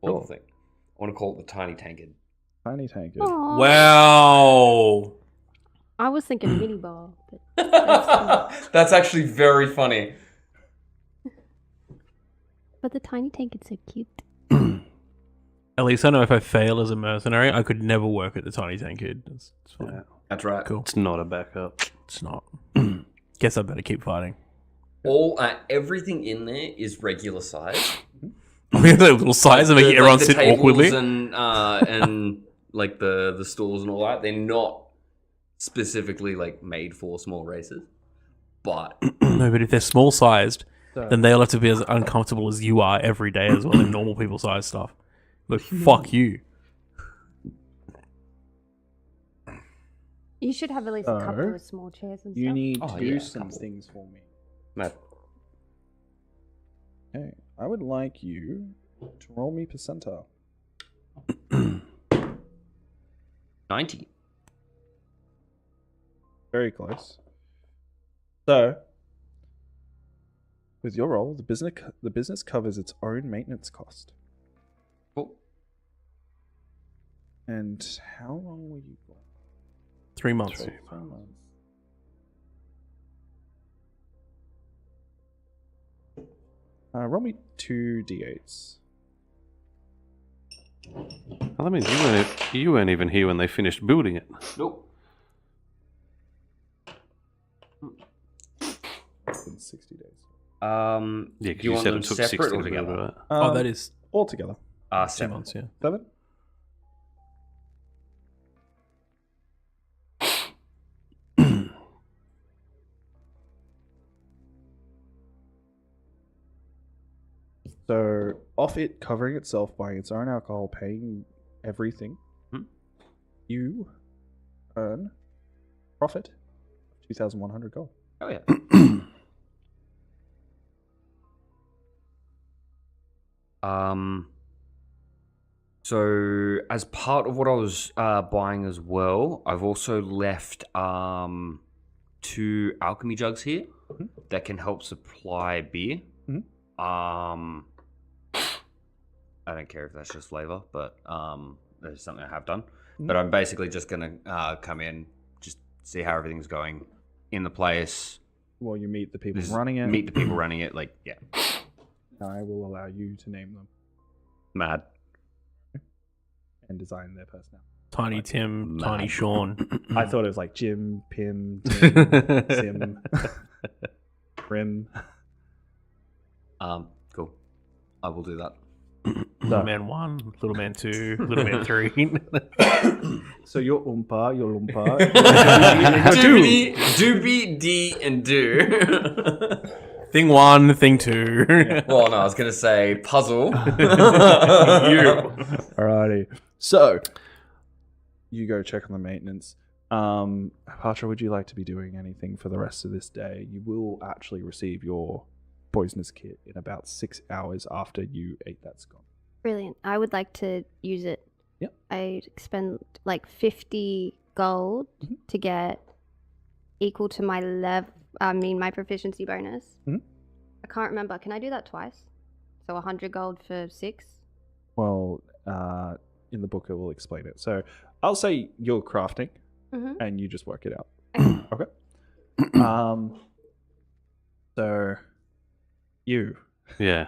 Or Sure. the thing? I want to call it the Tiny Tankard. Tiny tankard. Aw. Wow. I was thinking mini bar. But That's actually very funny. But the tiny tankard's so cute. At least I know if I fail as a mercenary, I could never work at the Tiny Tankard. It's fine. Yeah. That's right. Cool. It's not a backup. It's not. Guess I better keep fighting. Everything in there is regular size. We have that little size and make everyone sit tables awkwardly. and like the stools and all that. They're not specifically like made for small races, but No, but if they're small sized, So, then they'll have to be as uncomfortable as you are every day as well in normal people size stuff. Like, fuck you. You should have at least a couple So, of small chairs and you stuff. need Oh, to do yeah, some couple. things for me. Matt, Okay. I would like you to roll me percentile. 90. Very close. So, with your roll, the business covers its own maintenance cost. Cool. And how long were you gone? 3 months. 4 months. Roll me 2 d8s. Well, that means you weren't even here when they finished building it. Nope. In 60 days. Yeah, do because you you want said them it took separate 60 or to build together? it. Oh, that is all together. 2 7 months, yeah. 7. So, off it covering itself, buying its own alcohol, paying everything, you earn profit of 2,100 gold. Oh yeah. So as part of what I was buying as well, I've also left 2 alchemy jugs here that can help supply beer. I don't care if that's just flavor, but that's something I have done. But I'm basically just gonna come in, just see how everything's going in the place. Well, you meet the people Just running it. Meet the people running it. Like, yeah, I will allow you to name them mad. and design their personality. Tiny Tim, Tiny Sean. I thought it was like Jim, Pim, Tim, Sim, Prim. Cool. I will do that. Little Man 1, Little Man 2, Little Man 3. So you're Oompa, you're Loompa. Doobie, D, and do. Thing 1, Thing 2. Well, no, I was gonna say puzzle. Alrighty. So you go check on the maintenance. Patra, would you like to be doing anything for the rest of this day? You will actually receive your poisonous kit in about 6 hours after you ate that scone. Brilliant. I would like to use it. Yep. I spend like 50 gold to get equal to my my proficiency bonus. I can't remember. Can I do that twice? So 100 gold for 6? Well, in the book it will explain it. So I'll say you're crafting and you just work it out. Okay. So you. Yeah.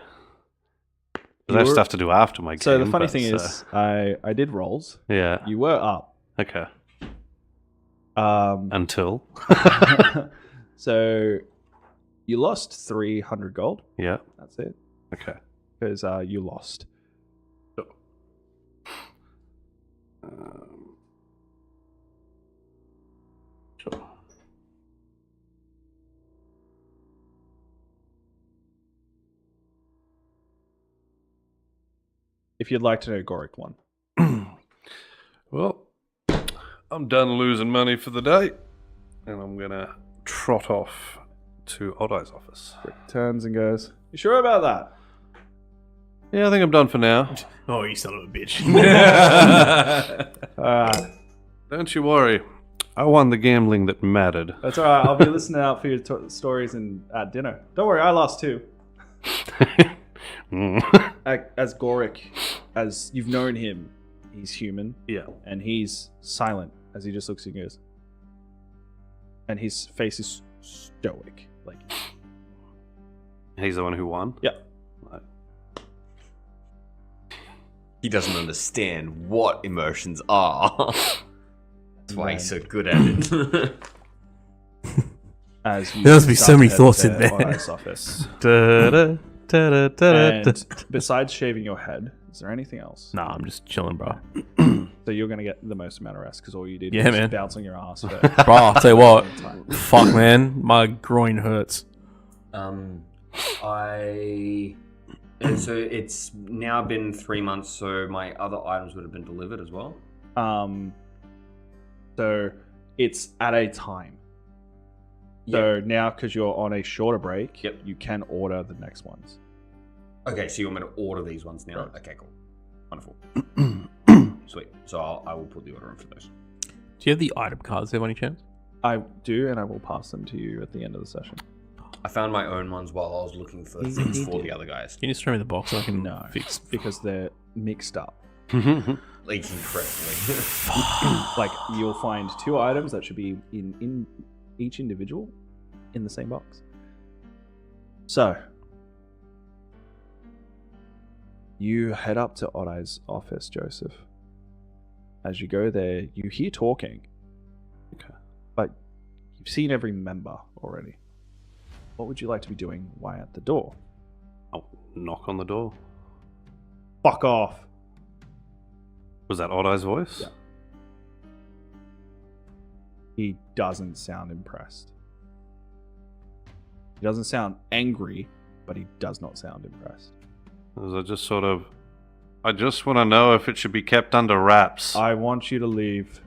There's stuff to do after my game. So the funny but, thing is, I did rolls. Yeah. You were up. Okay. Um, Until. So you lost 300 gold. Yeah. That's it. Okay. Because you lost. Sure. If you'd like to know Goric one. Well, I'm done losing money for the day, and I'm gonna trot off to Odd Eye's office. Rick turns and goes, "You sure about that?" Yeah, I think I'm done for now. Oh, you son of a bitch. Don't you worry. I won the gambling that mattered. That's all right. I'll be listening out for your stories at dinner. Don't worry, I lost too. As Goric, as you've known him, he's human. Yeah. And he's silent as he just looks at you guys. And his face is stoic. Like, He's the one who won? yeah. Right. He doesn't understand what emotions are. That's why he's so good at it. As you There must be start so many to head thoughts to in there. Odd's office. Da-da, da-da, da-da. And besides shaving your head, is there anything else? Nah, I'm just chilling, bro. So you're going to get the most amount of rest because all you did Yeah, was man. bounce on your ass. For Bro, I'll tell you what. Fuck, man. My groin hurts. So it's now been 3 months, so my other items would have been delivered as well. So it's at a time. So now, because you're on a shorter break, you can order the next ones. Okay, so you want me to order these ones now? Right. Okay, cool. Wonderful. Sweet. So I will put the order in for those. Do you have the item cards there by any chance? I do, and I will pass them to you at the end of the session. I found my own ones while I was looking for things for the other guys. Can you just throw me the box so I can No, fix? because they're mixed up. Like incorrectly. Like, you'll find 2 items that should be in each individual in the same box. So, you head up to Odd Eye's office, Joseph. As you go there, you hear talking. Okay. But you've seen every member already. What would you like to be doing while at the door? I'll knock on the door. Fuck off. Was that Odd Eye's voice? Yeah. He doesn't sound impressed. He doesn't sound angry, but he does not sound impressed. As I just sort of... I just want to know if it should be kept under wraps. I want you to leave.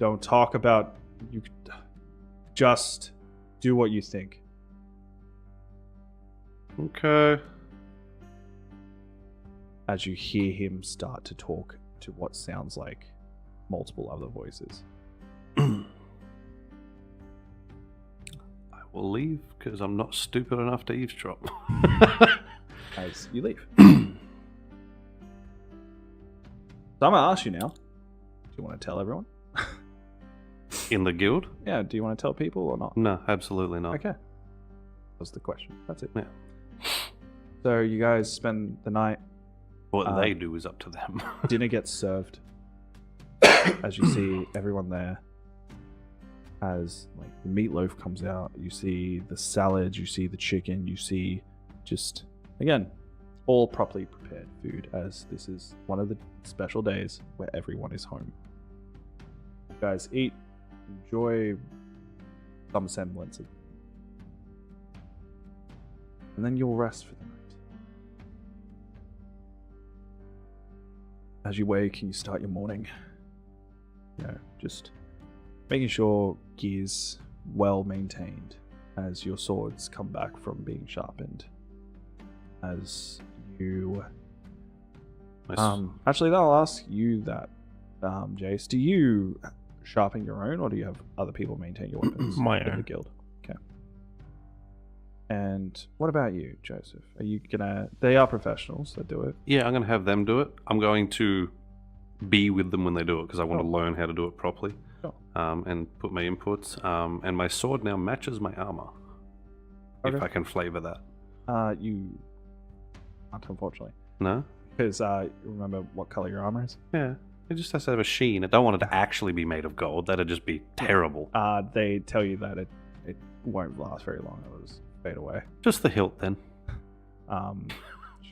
Don't talk about... You. Just do what you think. Okay. As you hear him start to talk to what sounds like multiple other voices. will leave because I'm not stupid enough to eavesdrop. As you leave. So I'm going to ask you now. Do you want to tell everyone? In the guild? Yeah, do you want to tell people or not? No, absolutely not. Okay. That's the question. That's it. Yeah. So you guys spend the night. What they do is up to them. Dinner gets served. As you see everyone there. As like the meatloaf comes out, you see the salad, you see the chicken, you see just again all properly prepared food. As this is one of the special days where everyone is home. You guys eat, enjoy some semblance of, and then you'll rest for the night. As you wake and you start your morning, you know, just making sure gear's well maintained as your swords come back from being sharpened. As you actually I'll ask you that, Jace, do you sharpen your own or do you have other people maintain your weapons? My in the own. guild? Okay. And what about you, Joseph? Are you gonna, they are professionals that do it. Yeah, I'm going to have them do it. I'm going to be with them when they do it because I want to learn how to do it properly. Sure. And put my inputs. And my sword now matches my armor. If Okay. I can flavor that. You aren't, unfortunately. No? Because remember what color your armor is? Yeah. It just has to have a sheen. I don't want it to actually be made of gold. That'd just be terrible. They tell you that it won't last very long. It'll just fade away. Just the hilt then.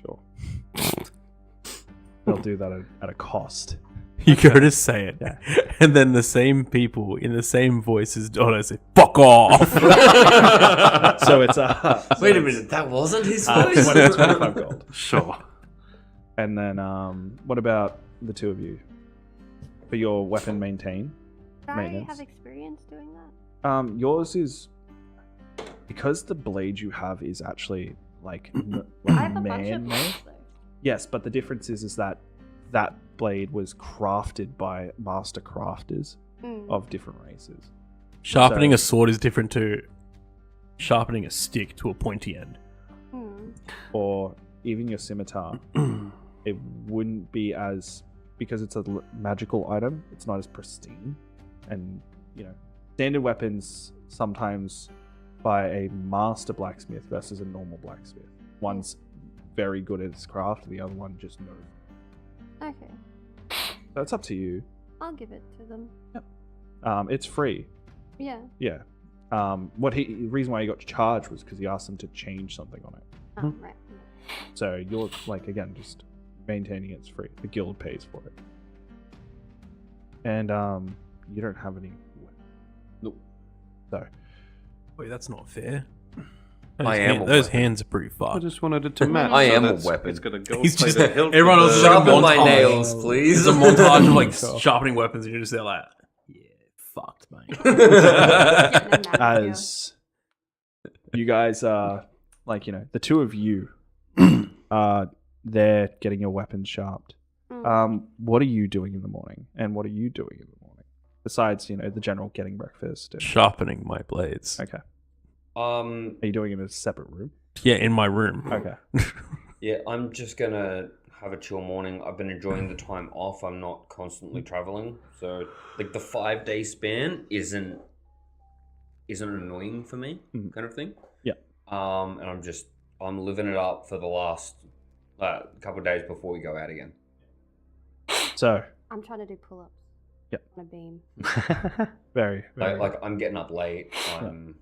Sure. They'll do that at a cost. You go to say it, Yeah. and then the same people in the same voice as Donna say, "Fuck off." So it's Wait a minute, that wasn't his voice? 25 gold. Sure. And then what about the two of you? For your weapon Do I maintenance. have experience doing that? Yours is because the blade you have is actually like I have a bunch of man-made. blades though. Yes, but the difference is that that blade was crafted by master crafters of different races. Sharpening So- a sword is different to sharpening a stick to a pointy end. Or even your scimitar, it wouldn't be as, because it's a magical item, it's not as pristine. And, you know, standard weapons sometimes by a master blacksmith versus a normal blacksmith. One's very good at his craft, the other one just knows. Okay, So it's up to you. I'll give it to them. It's free. Yeah. Yeah. The reason why he got charged was because he asked them to change something on it. Oh, right. So you're like, again, just maintaining it's free. The guild pays for it. And you don't have any. Nope. So Wait, that's not fair. I am a Those weapon. hands are pretty I fucked. just wanted it to match. I am a that's- weapon. It's got a gold He's just- plated hilt. everyone with else is the- like Sharpen my montage. nails, please. There's a montage of like sharpening weapons, and you're just there like, yeah, fucked, mate. as you guys are, like, you know, the two of you are there getting your weapons sharpened. What are you doing in the morning? And what are you doing in the morning? Besides, you know, the general getting breakfast. And, Sharpening my blades. okay. Are you doing it in a separate room? Yeah, in my room. Okay. Yeah, I'm just gonna have a chill morning. I've been enjoying the time off. I'm not constantly traveling, so like the 5-day span isn't annoying for me, kind of thing. Yeah. And I'm living it up for the last couple of days before we go out again. So, I'm trying to do pull-ups. Yep. On a beam. very, very Like I'm getting up late. I'm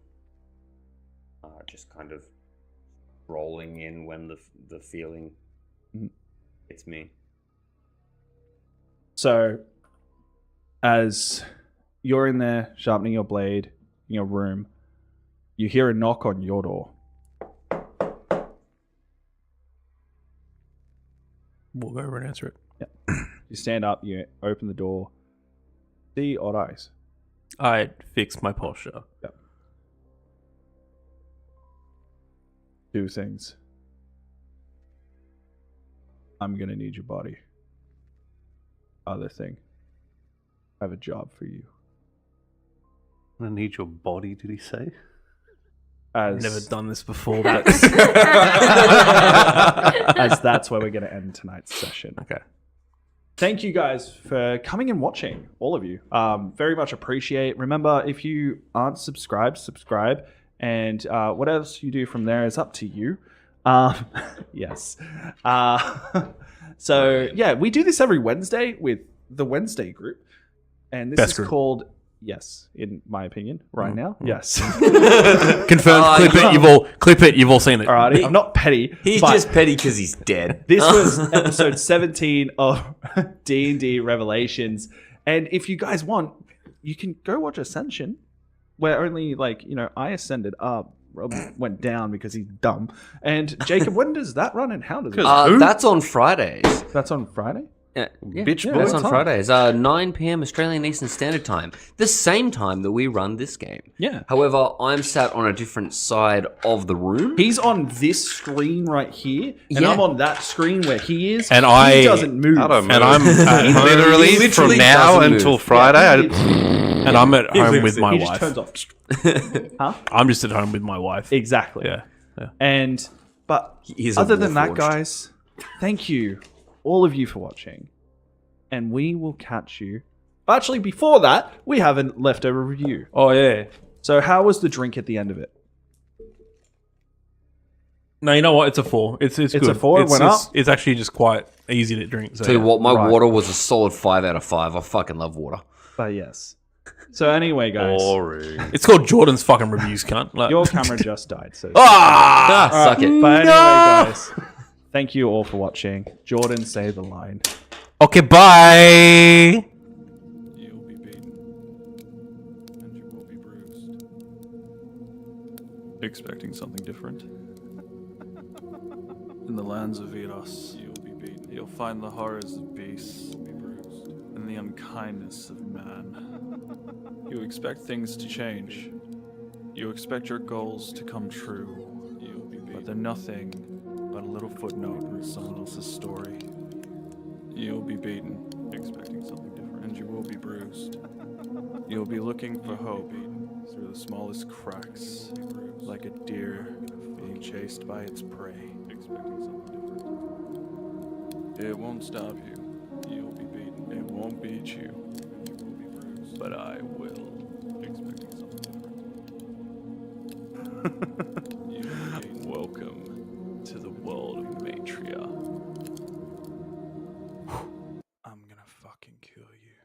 just kind of rolling in when the feeling hits me. So, as you're in there sharpening your blade in your room, you hear a knock on your door. We'll go over and answer it. You stand up, you open the door, see Odd Eyes. I fixed my posture. Two things. I'm gonna need your body. Other thing. I have a job for you. I need your body, did he say? As Never done this before. But as that's where we're going to end tonight's session. okay. Thank you guys for coming and watching, all of you. Very much appreciate. Remember, if you aren't subscribed, subscribe. And what else you do from there is up to you. Yes. So, yeah, we do this every Wednesday with the Wednesday group. And this Best is group. called, yes, in my opinion, right now. Yes. Confirmed. Clip it. You've all seen it. Alrighty. I'm not petty. He's but just petty because he's dead. this was episode 17 of D&D Revelations. And if you guys want, you can go watch Ascension, where only, I ascended up. Rob went down because he's dumb. And Jacob, when does that run and how does it run? That's on Fridays. That's on Friday? Yeah, Bitch boy. that's on time? Fridays. 9 p.m. Australian Eastern Standard Time. The same time that we run this game. Yeah. However, I'm sat on a different side of the room. He's on this screen right here, and Yeah. I'm on that screen where he is. And he doesn't move. I don't move. And I'm at home, literally He literally from now doesn't until move. Friday. and I'm at home with my he just wife. turns off. I'm just at home with my wife. Exactly. Yeah. But He is a other than that, Warforged. guys, thank you, all of you, for watching. And we will catch you. Actually, before that, we have a leftover review. Oh yeah. So, how was the drink at the end of it? No, you know what? It's a 4. It's good. a 4? It went up? It's actually just quite easy to drink. So Tell you what, my Right. water was a solid 5 out of 5. I fucking love water. But yes. So, anyway, guys, Boring. It's called Jordan's fucking reviews, cunt. Like, your camera just died. So, Ah, suck it. but anyway, guys, thank you all for watching. Jordan, say the line. Okay, bye. You'll be beaten, and you will be bruised. Expecting something different? In the lands of Eros, you'll be beaten. You'll find the horrors of beasts, be bruised, and the unkindness of man. You expect things to change. You expect your goals to come true. You'll be beaten. But they're nothing but a little footnote in someone else's story. You'll be beaten, expecting something different, and you will be bruised. You'll be looking for hope through the smallest cracks, like a deer being chased by its prey, expecting something different. It won't stop you. You'll be beaten. It won't beat you. You will be bruised. But I will, expecting something different. You'll be beaten. Welcome to the world of Matria. I'm gonna fucking kill you.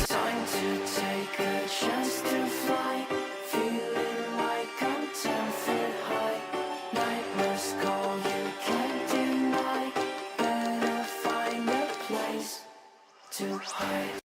Time to take a chance to fly. Feeling like I'm 10 feet high. Nightmares call, you can't deny. Better find a place to hide.